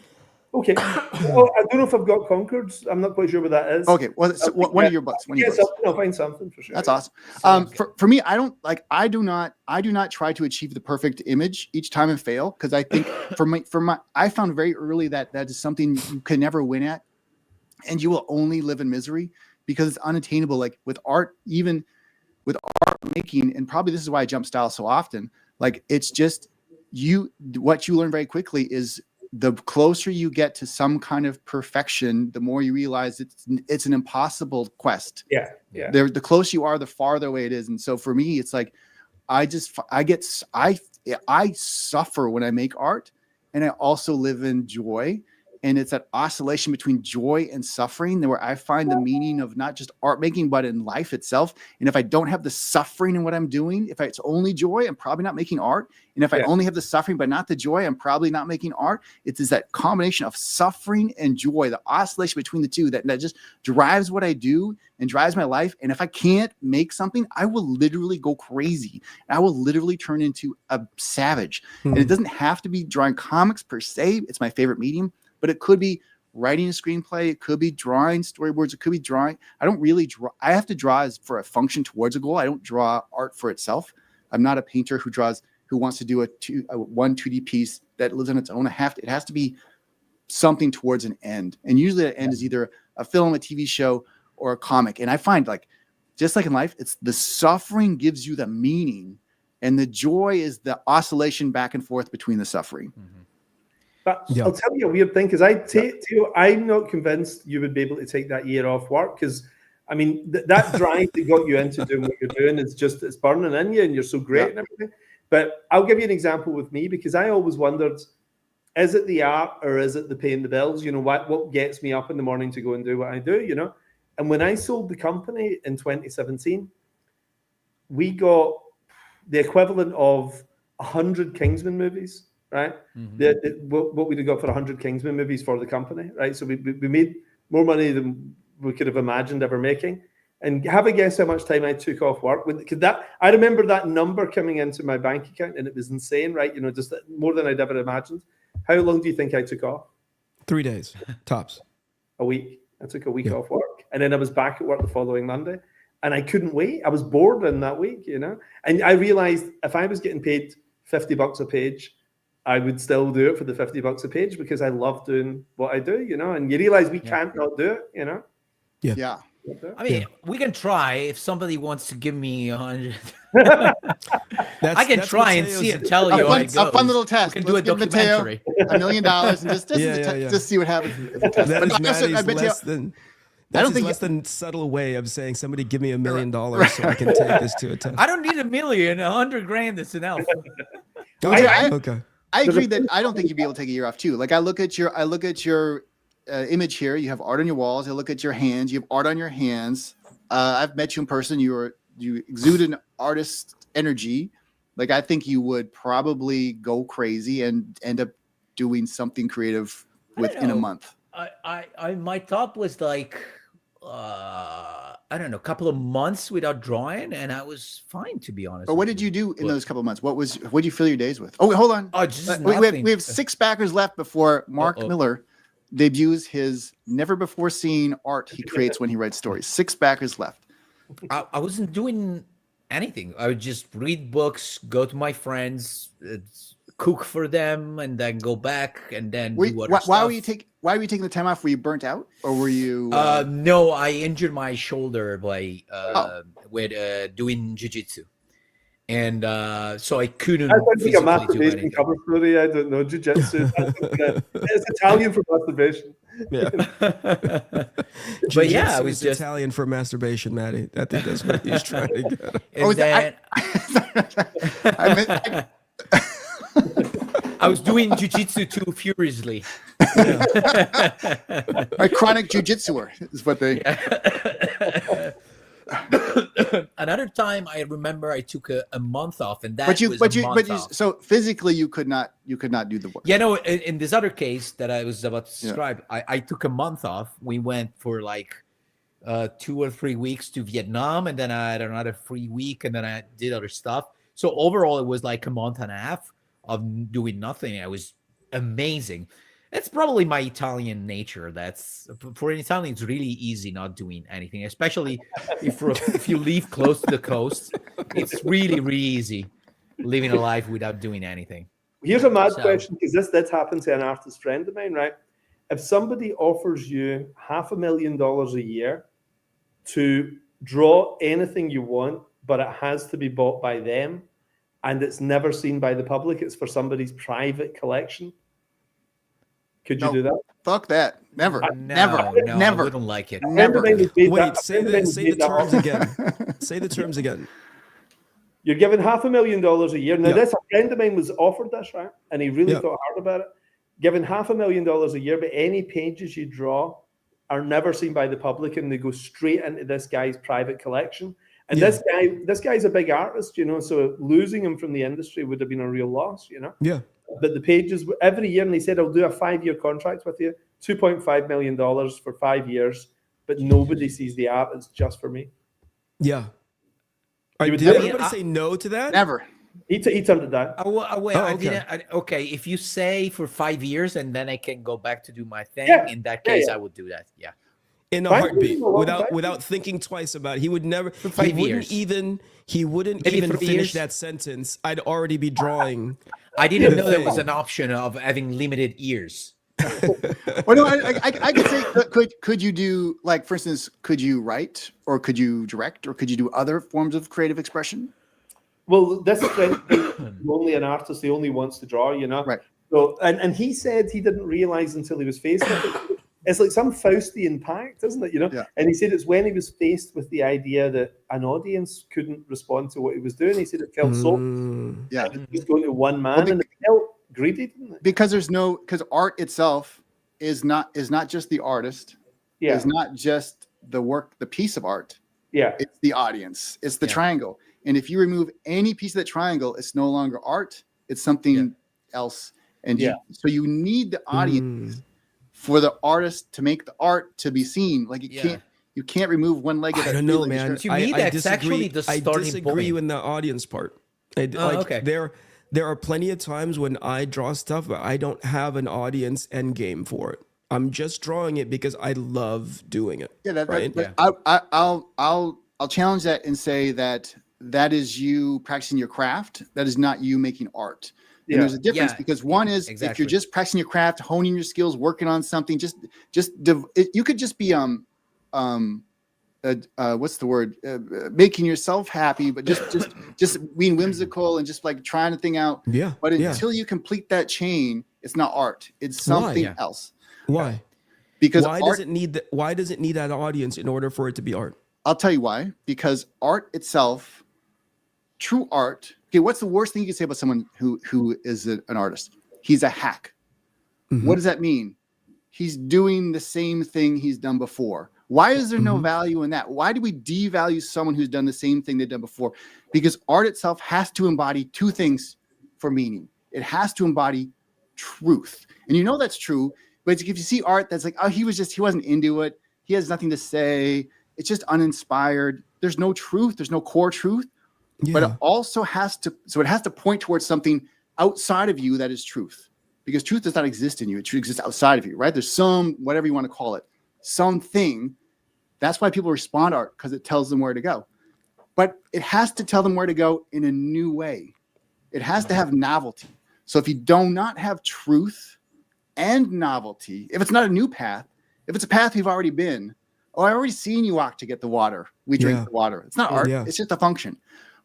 Okay. Well, I don't know if I've got Concord. I'm not quite sure what that is. Okay. Well, one of your books. I'll find something for sure. That's awesome. For me, I do not try to achieve the perfect image each time and fail, because I think I found very early that is something you can never win at, and you will only live in misery because it's unattainable. Like with art, even with art making, and probably this is why I jump style so often. Like it's just what you learn very quickly is the closer you get to some kind of perfection, the more you realize it's an impossible quest. Yeah. The closer you are, the farther away it is. And so for me, it's like I suffer when I make art, and I also live in joy. And it's that oscillation between joy and suffering where I find the meaning of not just art making, but in life itself. And if I don't have the suffering in what I'm doing, if it's only joy, I'm probably not making art. And if I only have the suffering, but not the joy, I'm probably not making art. It's that combination of suffering and joy, the oscillation between the two that just drives what I do and drives my life. And if I can't make something, I will literally go crazy. I will literally turn into a savage. And it doesn't have to be drawing comics per se. It's my favorite medium. But it could be writing a screenplay. It could be drawing storyboards. It could be drawing. I don't really draw. I have to draw as for a function towards a goal. I don't draw art for itself. I'm not a painter who wants to do a 2D piece that lives on its own. It has to be something towards an end. And usually that end is either a film, a TV show, or a comic. And I find just like in life, it's the suffering gives you the meaning, and the joy is the oscillation back and forth between the suffering. Mm-hmm. But I'll tell you a weird thing, because I'm not convinced you would be able to take that year off work, because I mean that drive that got you into doing what you're doing is just, it's burning in you and you're so great and everything. But I'll give you an example with me, because I always wondered, is it the art or is it the paying the bills? You know, what gets me up in the morning to go and do what I do, you know? And when I sold the company in 2017, we got the equivalent of 100 Kingsman movies. Right, what we'd have got for 100 Kingsman movies for the company, right? So we made more money than we could have imagined ever making. And have a guess how much time I took off work? I remember that number coming into my bank account, and it was insane, right? You know, just more than I'd ever imagined. How long do you think I took off? 3 days, tops. A week. I took a week off work, and then I was back at work the following Monday, and I couldn't wait. I was bored in that week, you know. And I realized if I was getting paid $50 a page, I would still do it for the $50 a page, because I love doing what I do, you know. And you realize we can't not do it, you know. Yeah. I mean, we can try if somebody wants to give me 100. I can try and see and tell you. A fun little test. We can do a documentary. $1 million and just see what happens. That is less than subtle way of saying, somebody give me $1 million so I can take this to a test. I don't need $1 million. 100 grand is enough. Okay. I agree that I don't think you'd be able to take a year off too. Like I look at your image here. You have art on your walls. I look at your hands. You have art on your hands. I've met you in person. You exude an artist energy. Like I think you would probably go crazy and end up doing something creative within a month. My top was like I don't know, a couple of months without drawing, and I was fine, to be honest. But what did you do in those couple of months? What did you fill your days with? Oh, wait, hold on. Oh, just we have 6 backers left before Mark Millar debuts his never before seen art he creates when he writes stories. 6 backers left. I wasn't doing anything. I would just read books, go to my friends, cook for them, and then go back and then do other stuff. Why were you taking the time off? Were you burnt out, or were you? No, I injured my shoulder by with doing jiu-jitsu, and so I couldn't. I think a masturbation cover story. I don't know, jiu-jitsu. It's Italian for masturbation. Yeah. But yeah, I was just Italian for masturbation, Maddie. I think that's what he's trying to get. And then I was doing jiu-jitsu too furiously. A chronic jiu-jitsuer is what they. Another time, I remember I took a month off, and that so physically you could not do the work. Yeah, no. In this other case that I was about to describe, I took a month off. We went for like 2 or 3 weeks to Vietnam, and then I had another free week, and then I did other stuff. So overall, it was like a month and a half of doing nothing. It was amazing. It's probably my Italian nature. That's for an Italian, it's really easy not doing anything, especially if you live close to the coast. It's really, really easy living a life without doing anything. Here's a mad question, because this happened to an artist friend of mine, right? If somebody offers you $500,000 a year to draw anything you want but it has to be bought by them, and it's never seen by the public. It's for somebody's private collection. Could you do that? Fuck that. Never. No, I wouldn't like it. Never. Wait, say the terms again. Say the terms again. You're given $500,000 a year. Now, a friend of mine was offered this, right? And he really thought hard about it. Given $500,000 a year, but any pages you draw are never seen by the public, and they go straight into this guy's private collection. And this guy's a big artist, you know, so losing him from the industry would have been a real loss, you know? Yeah. But the pages every year, and he said, I'll do a 5-year contract with you, $2.5 million for 5 years, but nobody sees the art. It's just for me. Yeah. Did everybody say no to that? Never. He turned it down. Okay, if you say for 5 years and then I can go back to do my thing, in that case, I would do that. Yeah. In a heartbeat, without thinking twice about it. He would never. For 5 years. He wouldn't even finish that sentence. I'd already be drawing. I didn't know there was an option of having limited years. Well, no, I could say, could you do, like, for instance, could you write, or could you direct, or could you do other forms of creative expression? Well, this friend is only an artist. He only wants to draw, you know. Right. So, and he said he didn't realize until he was faced with it. It's like some Faustian pact, isn't it? You know. Yeah. And he said it's when he was faced with the idea that an audience couldn't respond to what he was doing. He said it felt so. Yeah. He's going to one man, and it felt greedy, didn't it? Because because art itself is not just the artist. Yeah. It's not just the work, the piece of art. Yeah. It's the audience. It's the triangle. And if you remove any piece of that triangle, it's no longer art. It's something else. And so you need the audience for the artist to make the art to be seen. Like you can't remove one leg of that. I don't know, man. To me, that's actually the starting point. I disagree with the audience part. There are plenty of times when I draw stuff, but I don't have an audience end game for it. I'm just drawing it because I love doing it. I'll challenge that and say that is you practicing your craft. That is not you making art. And there's a difference because one is if you're just practicing your craft, honing your skills, working on something, you could just be what's the word? Making yourself happy, but just being whimsical and just like trying a thing out. Yeah. But until you complete that chain, it's not art. It's something else. Why? Because why does it need that audience in order for it to be art? I'll tell you why. Because art itself, true art. Okay, what's the worst thing you can say about someone who is an artist? He's a hack. Mm-hmm. What does that mean? He's doing the same thing he's done before. Why is there no value in that? Why do we devalue someone who's done the same thing they've done before? Because art itself has to embody two things for meaning. It has to embody truth. And you know that's true, but if you see art that's like, oh, he wasn't into it. He has nothing to say. It's just uninspired. There's no truth. There's no core truth. Yeah. But it also has to point towards something outside of you that is truth. Because truth does not exist in you. It exists outside of you, right? There's some, whatever you want to call it, something. That's why people respond to art, because it tells them where to go. But it has to tell them where to go in a new way. It has to have novelty. So if you do not have truth and novelty, if it's not a new path, if it's a path we've already been, oh, I already seen you walk to get the water. We drink the water. It's not art. Yeah. It's just a function.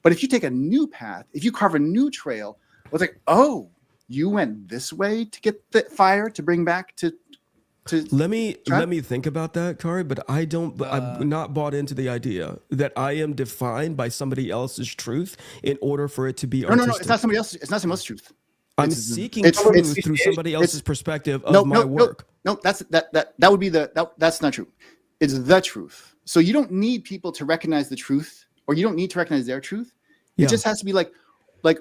But if you take a new path, if you carve a new trail, it's like, oh, you went this way to get the fire to bring back to let me think about that, Kari, but I'm not bought into the idea that I am defined by somebody else's truth in order for it to be artistic. No, it's not somebody else. It's not somebody else's truth. I'm seeking truth through somebody else's perspective of my work. No, that would be that's not true. It's the truth. So you don't need people to recognize the truth, or you don't need to recognize their truth. It just has to be like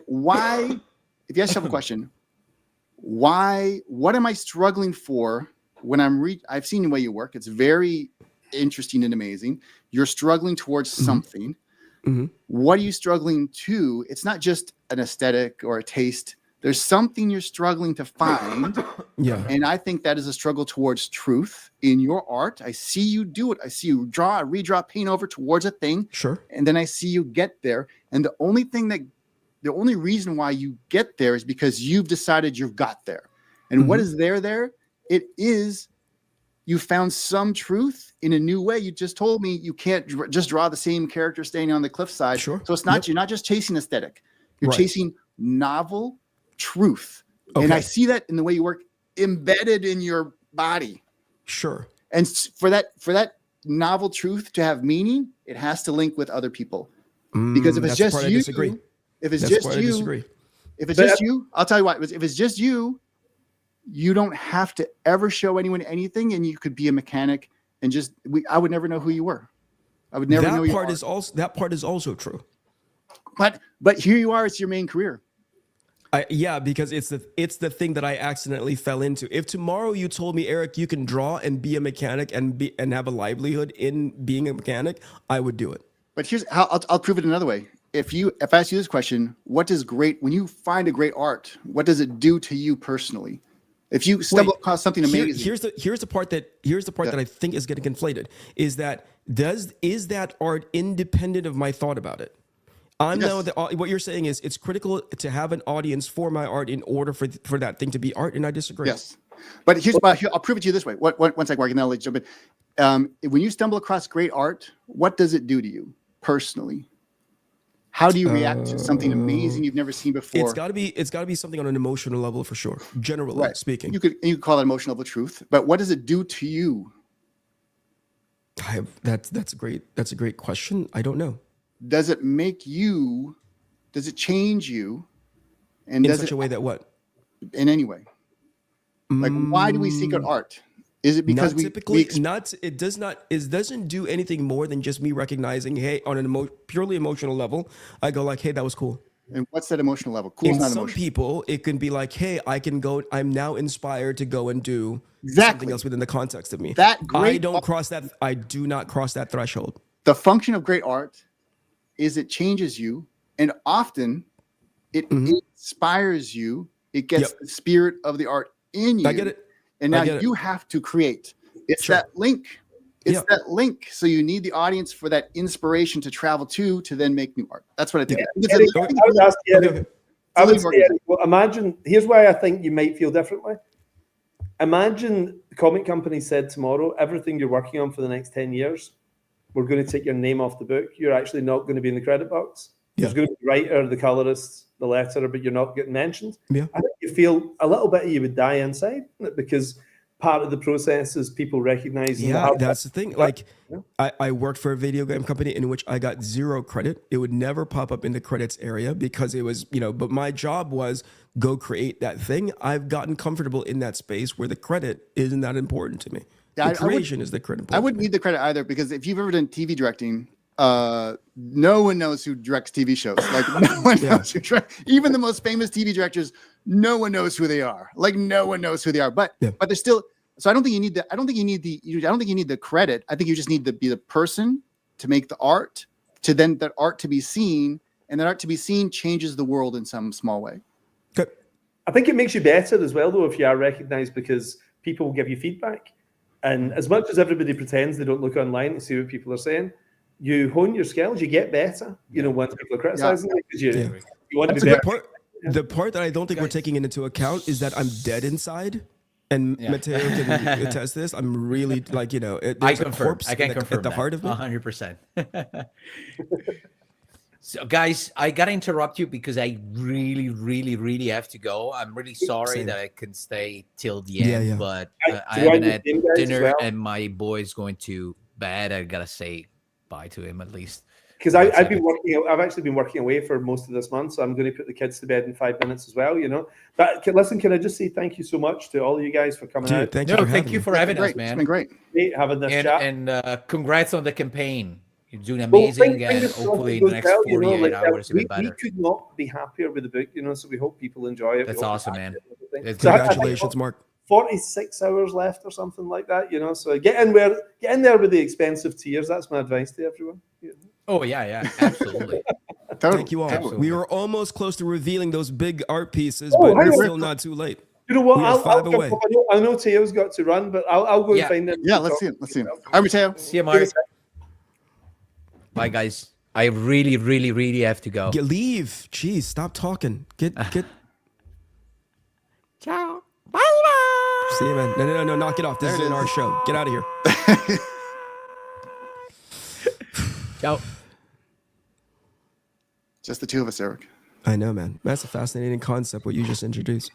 why, if you ask yourself a question, what am I struggling for when I've seen the way you work. It's very interesting and amazing. You're struggling towards something. Mm-hmm. What are you struggling to? It's not just an aesthetic or a taste. There's something you're struggling to find. And I think that is a struggle towards truth in your art. I see you do it. I see you draw, redraw, paint over towards a thing. Sure. And then I see you get there. And the only reason why you get there is because you've decided you've got there. And what is there? It is you found some truth in a new way. You just told me you can't just draw the same character standing on the cliffside. Sure. So it's not, you're not just chasing aesthetic. You're Right. chasing novel truth. Okay. And I see that in the way you work embedded in your body. Sure. And for that novel truth to have meaning, it has to link with other people. Because if it's just you, I'll tell you what, if it's just you, you don't have to ever show anyone anything, and you could be a mechanic and I would never know who you were. I would never know you. That part is also true. But here you are, it's your main career. Yeah, because it's the thing that I accidentally fell into. If tomorrow you told me, Eric, you can draw and be a mechanic and have a livelihood in being a mechanic, I would do it. But here's how I'll prove it another way. If I ask you this question, when you find a great art, what does it do to you personally? If you stumble across something amazing, here's the part that I think is getting conflated. Is that art independent of my thought about it? I know that what you're saying is it's critical to have an audience for my art in order for that thing to be art, and I disagree. Yes, but I'll prove it to you this way. One second, Mark, and then I'll let you jump in. When you stumble across great art, what does it do to you personally? How do you react to something amazing you've never seen before? It's got to be something on an emotional level for sure. Generally speaking, you could call it emotional level truth. But what does it do to you? That's a great question. I don't know. Does it make you? Does it change you? And in such a way that what? In any way. Like, why do we seek out art? Is it because it doesn't do anything more than just me recognizing, hey, on an purely emotional level, I go like, hey, that was cool. And what's that emotional level? Cool. In some people, it can be like, hey, I'm now inspired to go and do exactly something else within the context of me. I do not cross that threshold. The function of great art is it changes you, and often it inspires you. It gets the spirit of the art in you. I get it. And now you have to create. It's that link. It's that link. So you need the audience for that inspiration to travel to then make new art. That's what I think. I would say, well, imagine, here's why I think you might feel differently. Imagine the comic company said tomorrow, everything you're working on for the next 10 years, we're going to take your name off the book. You're actually not going to be in the credit box. There's going to be the writer, the colorist, the letterer, but you're not getting mentioned. Yeah. I think you feel a little bit you would die inside because part of the process is people recognizing. Yeah, that's the thing. Like, I worked for a video game company in which I got 0 credit. It would never pop up in the credits area because it was, but my job was go create that thing. I've gotten comfortable in that space where the credit isn't that important to me. Yeah, the creation is the credit. I wouldn't need the credit either, because if you've ever done TV directing, no one knows who directs TV shows. Like, no one knows who directs. Even the most famous TV directors, no one knows who they are. Like, no one knows who they are. But there's still. So I don't think you need the credit. I think you just need to be the person to make the art, to then that art to be seen, and that art to be seen changes the world in some small way. Okay. I think it makes you better as well, though, if you are recognized, because people will give you feedback. And as much as everybody pretends they don't look online to see what people are saying, you hone your skills, you get better, once people are criticizing you, because you want to be better. The part that I don't think we're taking into account is that I'm dead inside. And Matteo can attest this. I'm really I can confirm. I can confirm at the heart of me. 100%. So, guys, I gotta interrupt you because I really, really, really have to go. I'm really sorry that I can stay till the end, but I haven't had dinner, and my boy's going to bed. I gotta say bye to him at least. Because I've actually been working away for most of this month, so I'm going to put the kids to bed in 5 minutes as well. But listen, can I just say thank you so much to all of you guys for coming out? Thank you for having us, man. It's been great having this chat. And congrats on the campaign. You're doing amazing, and hopefully in the next 48 hours you'll be better. We could not be happier with the book, so we hope people enjoy it. That's awesome, man. Congratulations, Mark. 46 hours left or something like that, So get in there with the expensive tiers. That's my advice to everyone. Oh yeah, absolutely. Thank you all. Absolutely. We were almost close to revealing those big art pieces, but we're still not too late. You know what? I know Teo's got to run, but I'll go and find them. Yeah, let's see him. All right, Mateo. See you, Mark. Bye, guys. I really, really, really have to go. Leave. Jeez, stop talking. Get. Ciao. Bye. See you, man. No, knock it off. This There is it in is. our show. Get out of here. Ciao. Just the two of us, Eric. I know, man. That's a fascinating concept, what you just introduced.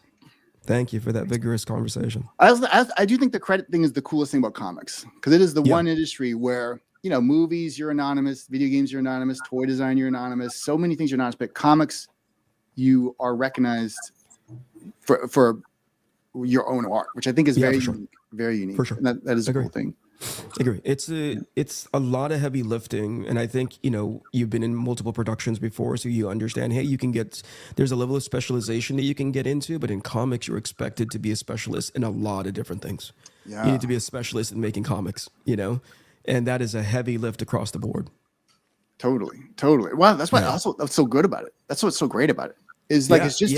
Thank you for that vigorous conversation. I do think the credit thing is the coolest thing about comics, because it is the one industry where, movies, you're anonymous, video games, you're anonymous, toy design, you're anonymous, so many things you're anonymous, but comics, you are recognized for your own art, which I think is very unique, very unique. For sure. And that is a cool thing. I agree. It's a lot of heavy lifting, and I think you've been in multiple productions before, so you understand. Hey, there's a level of specialization that you can get into, but in comics, you're expected to be a specialist in a lot of different things. Yeah. You need to be a specialist in making comics, and that is a heavy lift across the board. Totally. Well, that's why that's so good about it. That's what's so great about it. Is like it's just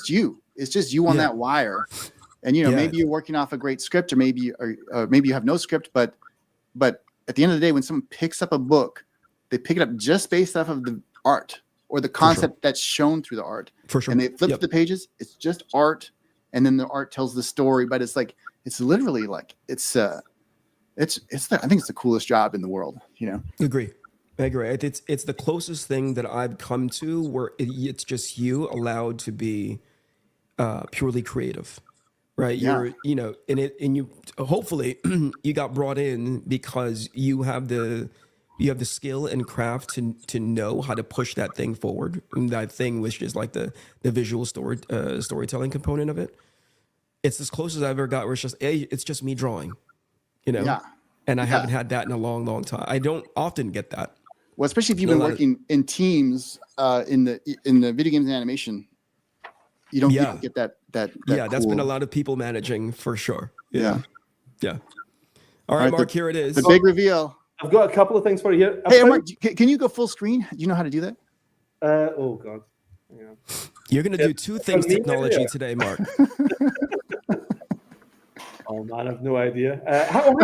you. It's just you on that wire. And maybe you're working off a great script, or maybe you have no script, but at the end of the day, when someone picks up a book, they pick it up just based off of the art or the concept that's shown through the art. For sure. And they flip the pages. It's just art, and then the art tells the story. But it's literally I think it's the coolest job in the world. Agree. I agree. It's the closest thing that I've come to where it's just you allowed to be purely creative. Right. You're, and you hopefully you got brought in because you have the skill and craft to know how to push that thing forward. And that thing, which is like the visual storytelling component of it. It's as close as I ever got where it's just me drawing, and I haven't had that in a long, long time. I don't often get that. Well, especially if you've been working in teams in the video games and animation. You don't get that that's cool. been a lot of people managing for sure. Yeah. All right, Mark, here it is. The big reveal. I've got a couple of things for you here. Hey, Mark, can you go full screen? Do you know how to do that? Oh God. Yeah. You're going to do two things technology today, Mark. Oh man, I have no idea. Hang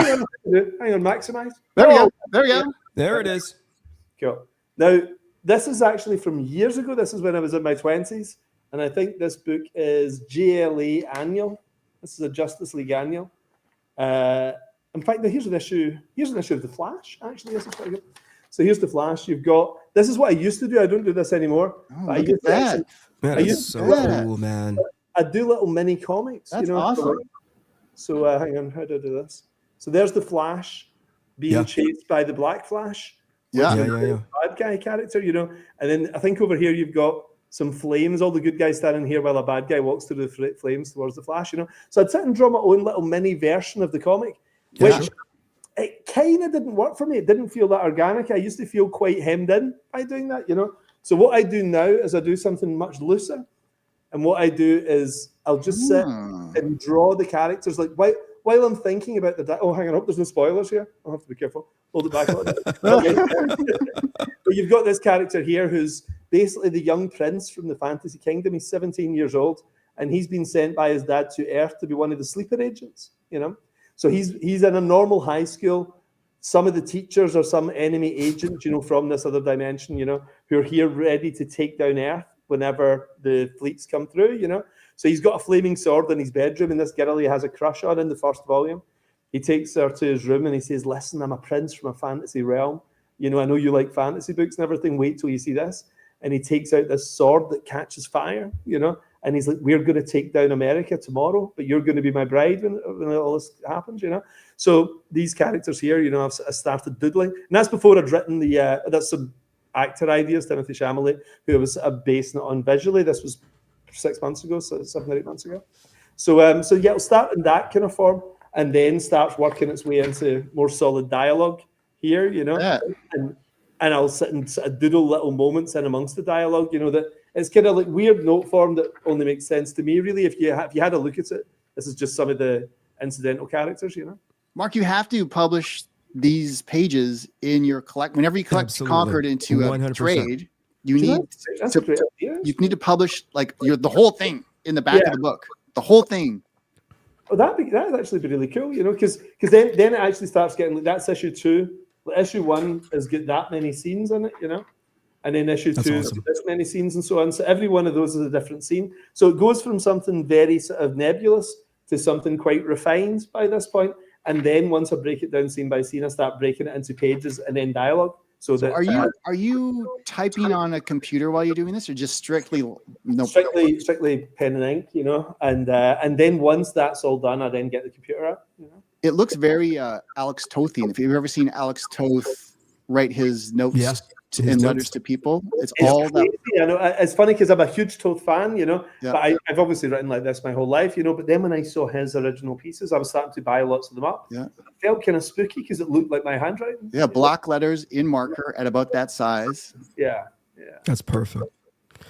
on, maximize. There we go. There it is. Cool. Now, this is actually from years ago. This is when I was in my 20s. And I think this book is JLA Annual. This is a Justice League Annual. In fact, here's an issue. Here's an issue of The Flash. Actually, this is quite good. So here's The Flash. You've got. This is what I used to do. I don't do this anymore. Oh, look at that. That is so cool, man. I do little mini comics. That's awesome. So hang on. How do I do this? So there's The Flash being chased by the Black Flash. Yeah. Bad guy character, And then I think over here you've got some flames, all the good guys standing here while a bad guy walks through the flames towards the Flash, So I'd sit and draw my own little mini version of the comic, which it kind of didn't work for me. It didn't feel that organic. I used to feel quite hemmed in by doing that, So what I do now is I do something much looser. And what I do is I'll just sit and draw the characters. Like while I'm thinking about hang on, I hope there's no spoilers here. I'll have to be careful. Hold it back a little bit. But you've got this character here who's basically the young prince from the fantasy kingdom. He's 17 years old, and he's been sent by his dad to Earth to be one of the sleeper agents, So he's in a normal high school. Some of the teachers are some enemy agents, from this other dimension, who are here ready to take down Earth whenever the fleets come through, So he's got a flaming sword in his bedroom, and this girl he has a crush on in the first volume. He takes her to his room and he says, "Listen, I'm a prince from a fantasy realm. I know you like fantasy books and everything. Wait till you see this." And he takes out this sword that catches fire, and he's like, "We're going to take down America tomorrow, but you're going to be my bride when all this happens, So these characters here, I've started doodling. And that's before I'd written that's some actor ideas, Timothy Chalamet, who was basing it on visually. This was 6 months ago, so 7 or 8 months ago. So it'll start in that kind of form, and then starts working its way into more solid dialogue here, and I'll sit and sort of doodle little moments in amongst the dialogue, that it's kind of like weird note form that only makes sense to me, really. If you had a look at it, this is just some of the incidental characters, Mark, you have to publish these pages in your collect. Whenever you collect Concord into 100%. A trade, you need to publish the whole thing in the back of the book, the whole thing. Oh, that'd actually be really cool, because then it actually starts getting that's issue 2. Issue 1 has got that many scenes in it, and then issue 2 has got this many scenes and so on. So every one of those is a different scene. So it goes from something very sort of nebulous to something quite refined by this point. And then once I break it down scene by scene, I start breaking it into pages and then dialogue. So that are you typing on a computer while you're doing this, or just strictly strictly pen and ink, you know? And then once that's all done, I then get the computer out. You know? It looks very Alex Tothian. If you've ever seen Alex Toth write his notes and letters to people, it's all crazy. that. I know it's funny because I'm a huge Toth fan, you know. Yeah. But I've obviously written like this my whole life, you know. But then when I saw his original pieces, I was starting to buy lots of them up. Yeah, it felt kind of spooky because it looked like my handwriting. Yeah, block letters in marker at about that size. Yeah. That's perfect.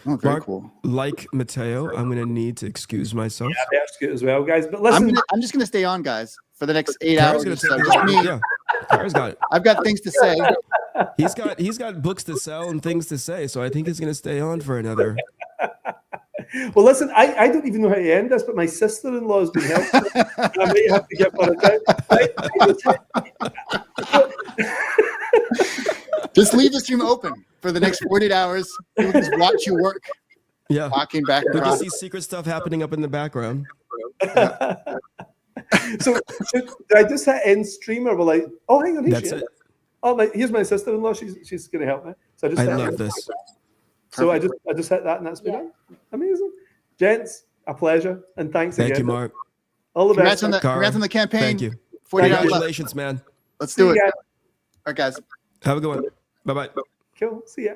Oh, very Mark, cool. Like Matteo, I'm going to need to excuse myself. Yeah, that's good as well, guys. But listen, I'm just going to stay on, guys, for the next 8 Kara's hours. gonna Or take so. Just me. Yeah, Kara's got it. I've got things to say. He's got books to sell and things to say, so I think he's going to stay on for another. well, listen, I don't even know how to end this, but my sister-in-law has been helpful. I may have to get one out. Just leave the stream open for the next 48 hours. People just watch you work. Yeah, walking back we can across. see secret stuff happening up in the background. So did I just hit end streamer? Well, like, oh, hang on, That's it. Oh, here's my sister-in-law. She's going to help me. So I love this. So I just hit that, and that's been done. Amazing, gents. A pleasure, and thanks again. Thank you, Mark. All the best. Congrats on the campaign. Thank you. 48 hours left. Congratulations, man. Let's do it. Yeah. All right, guys. Have a good one. Bye-bye. Cool. See ya.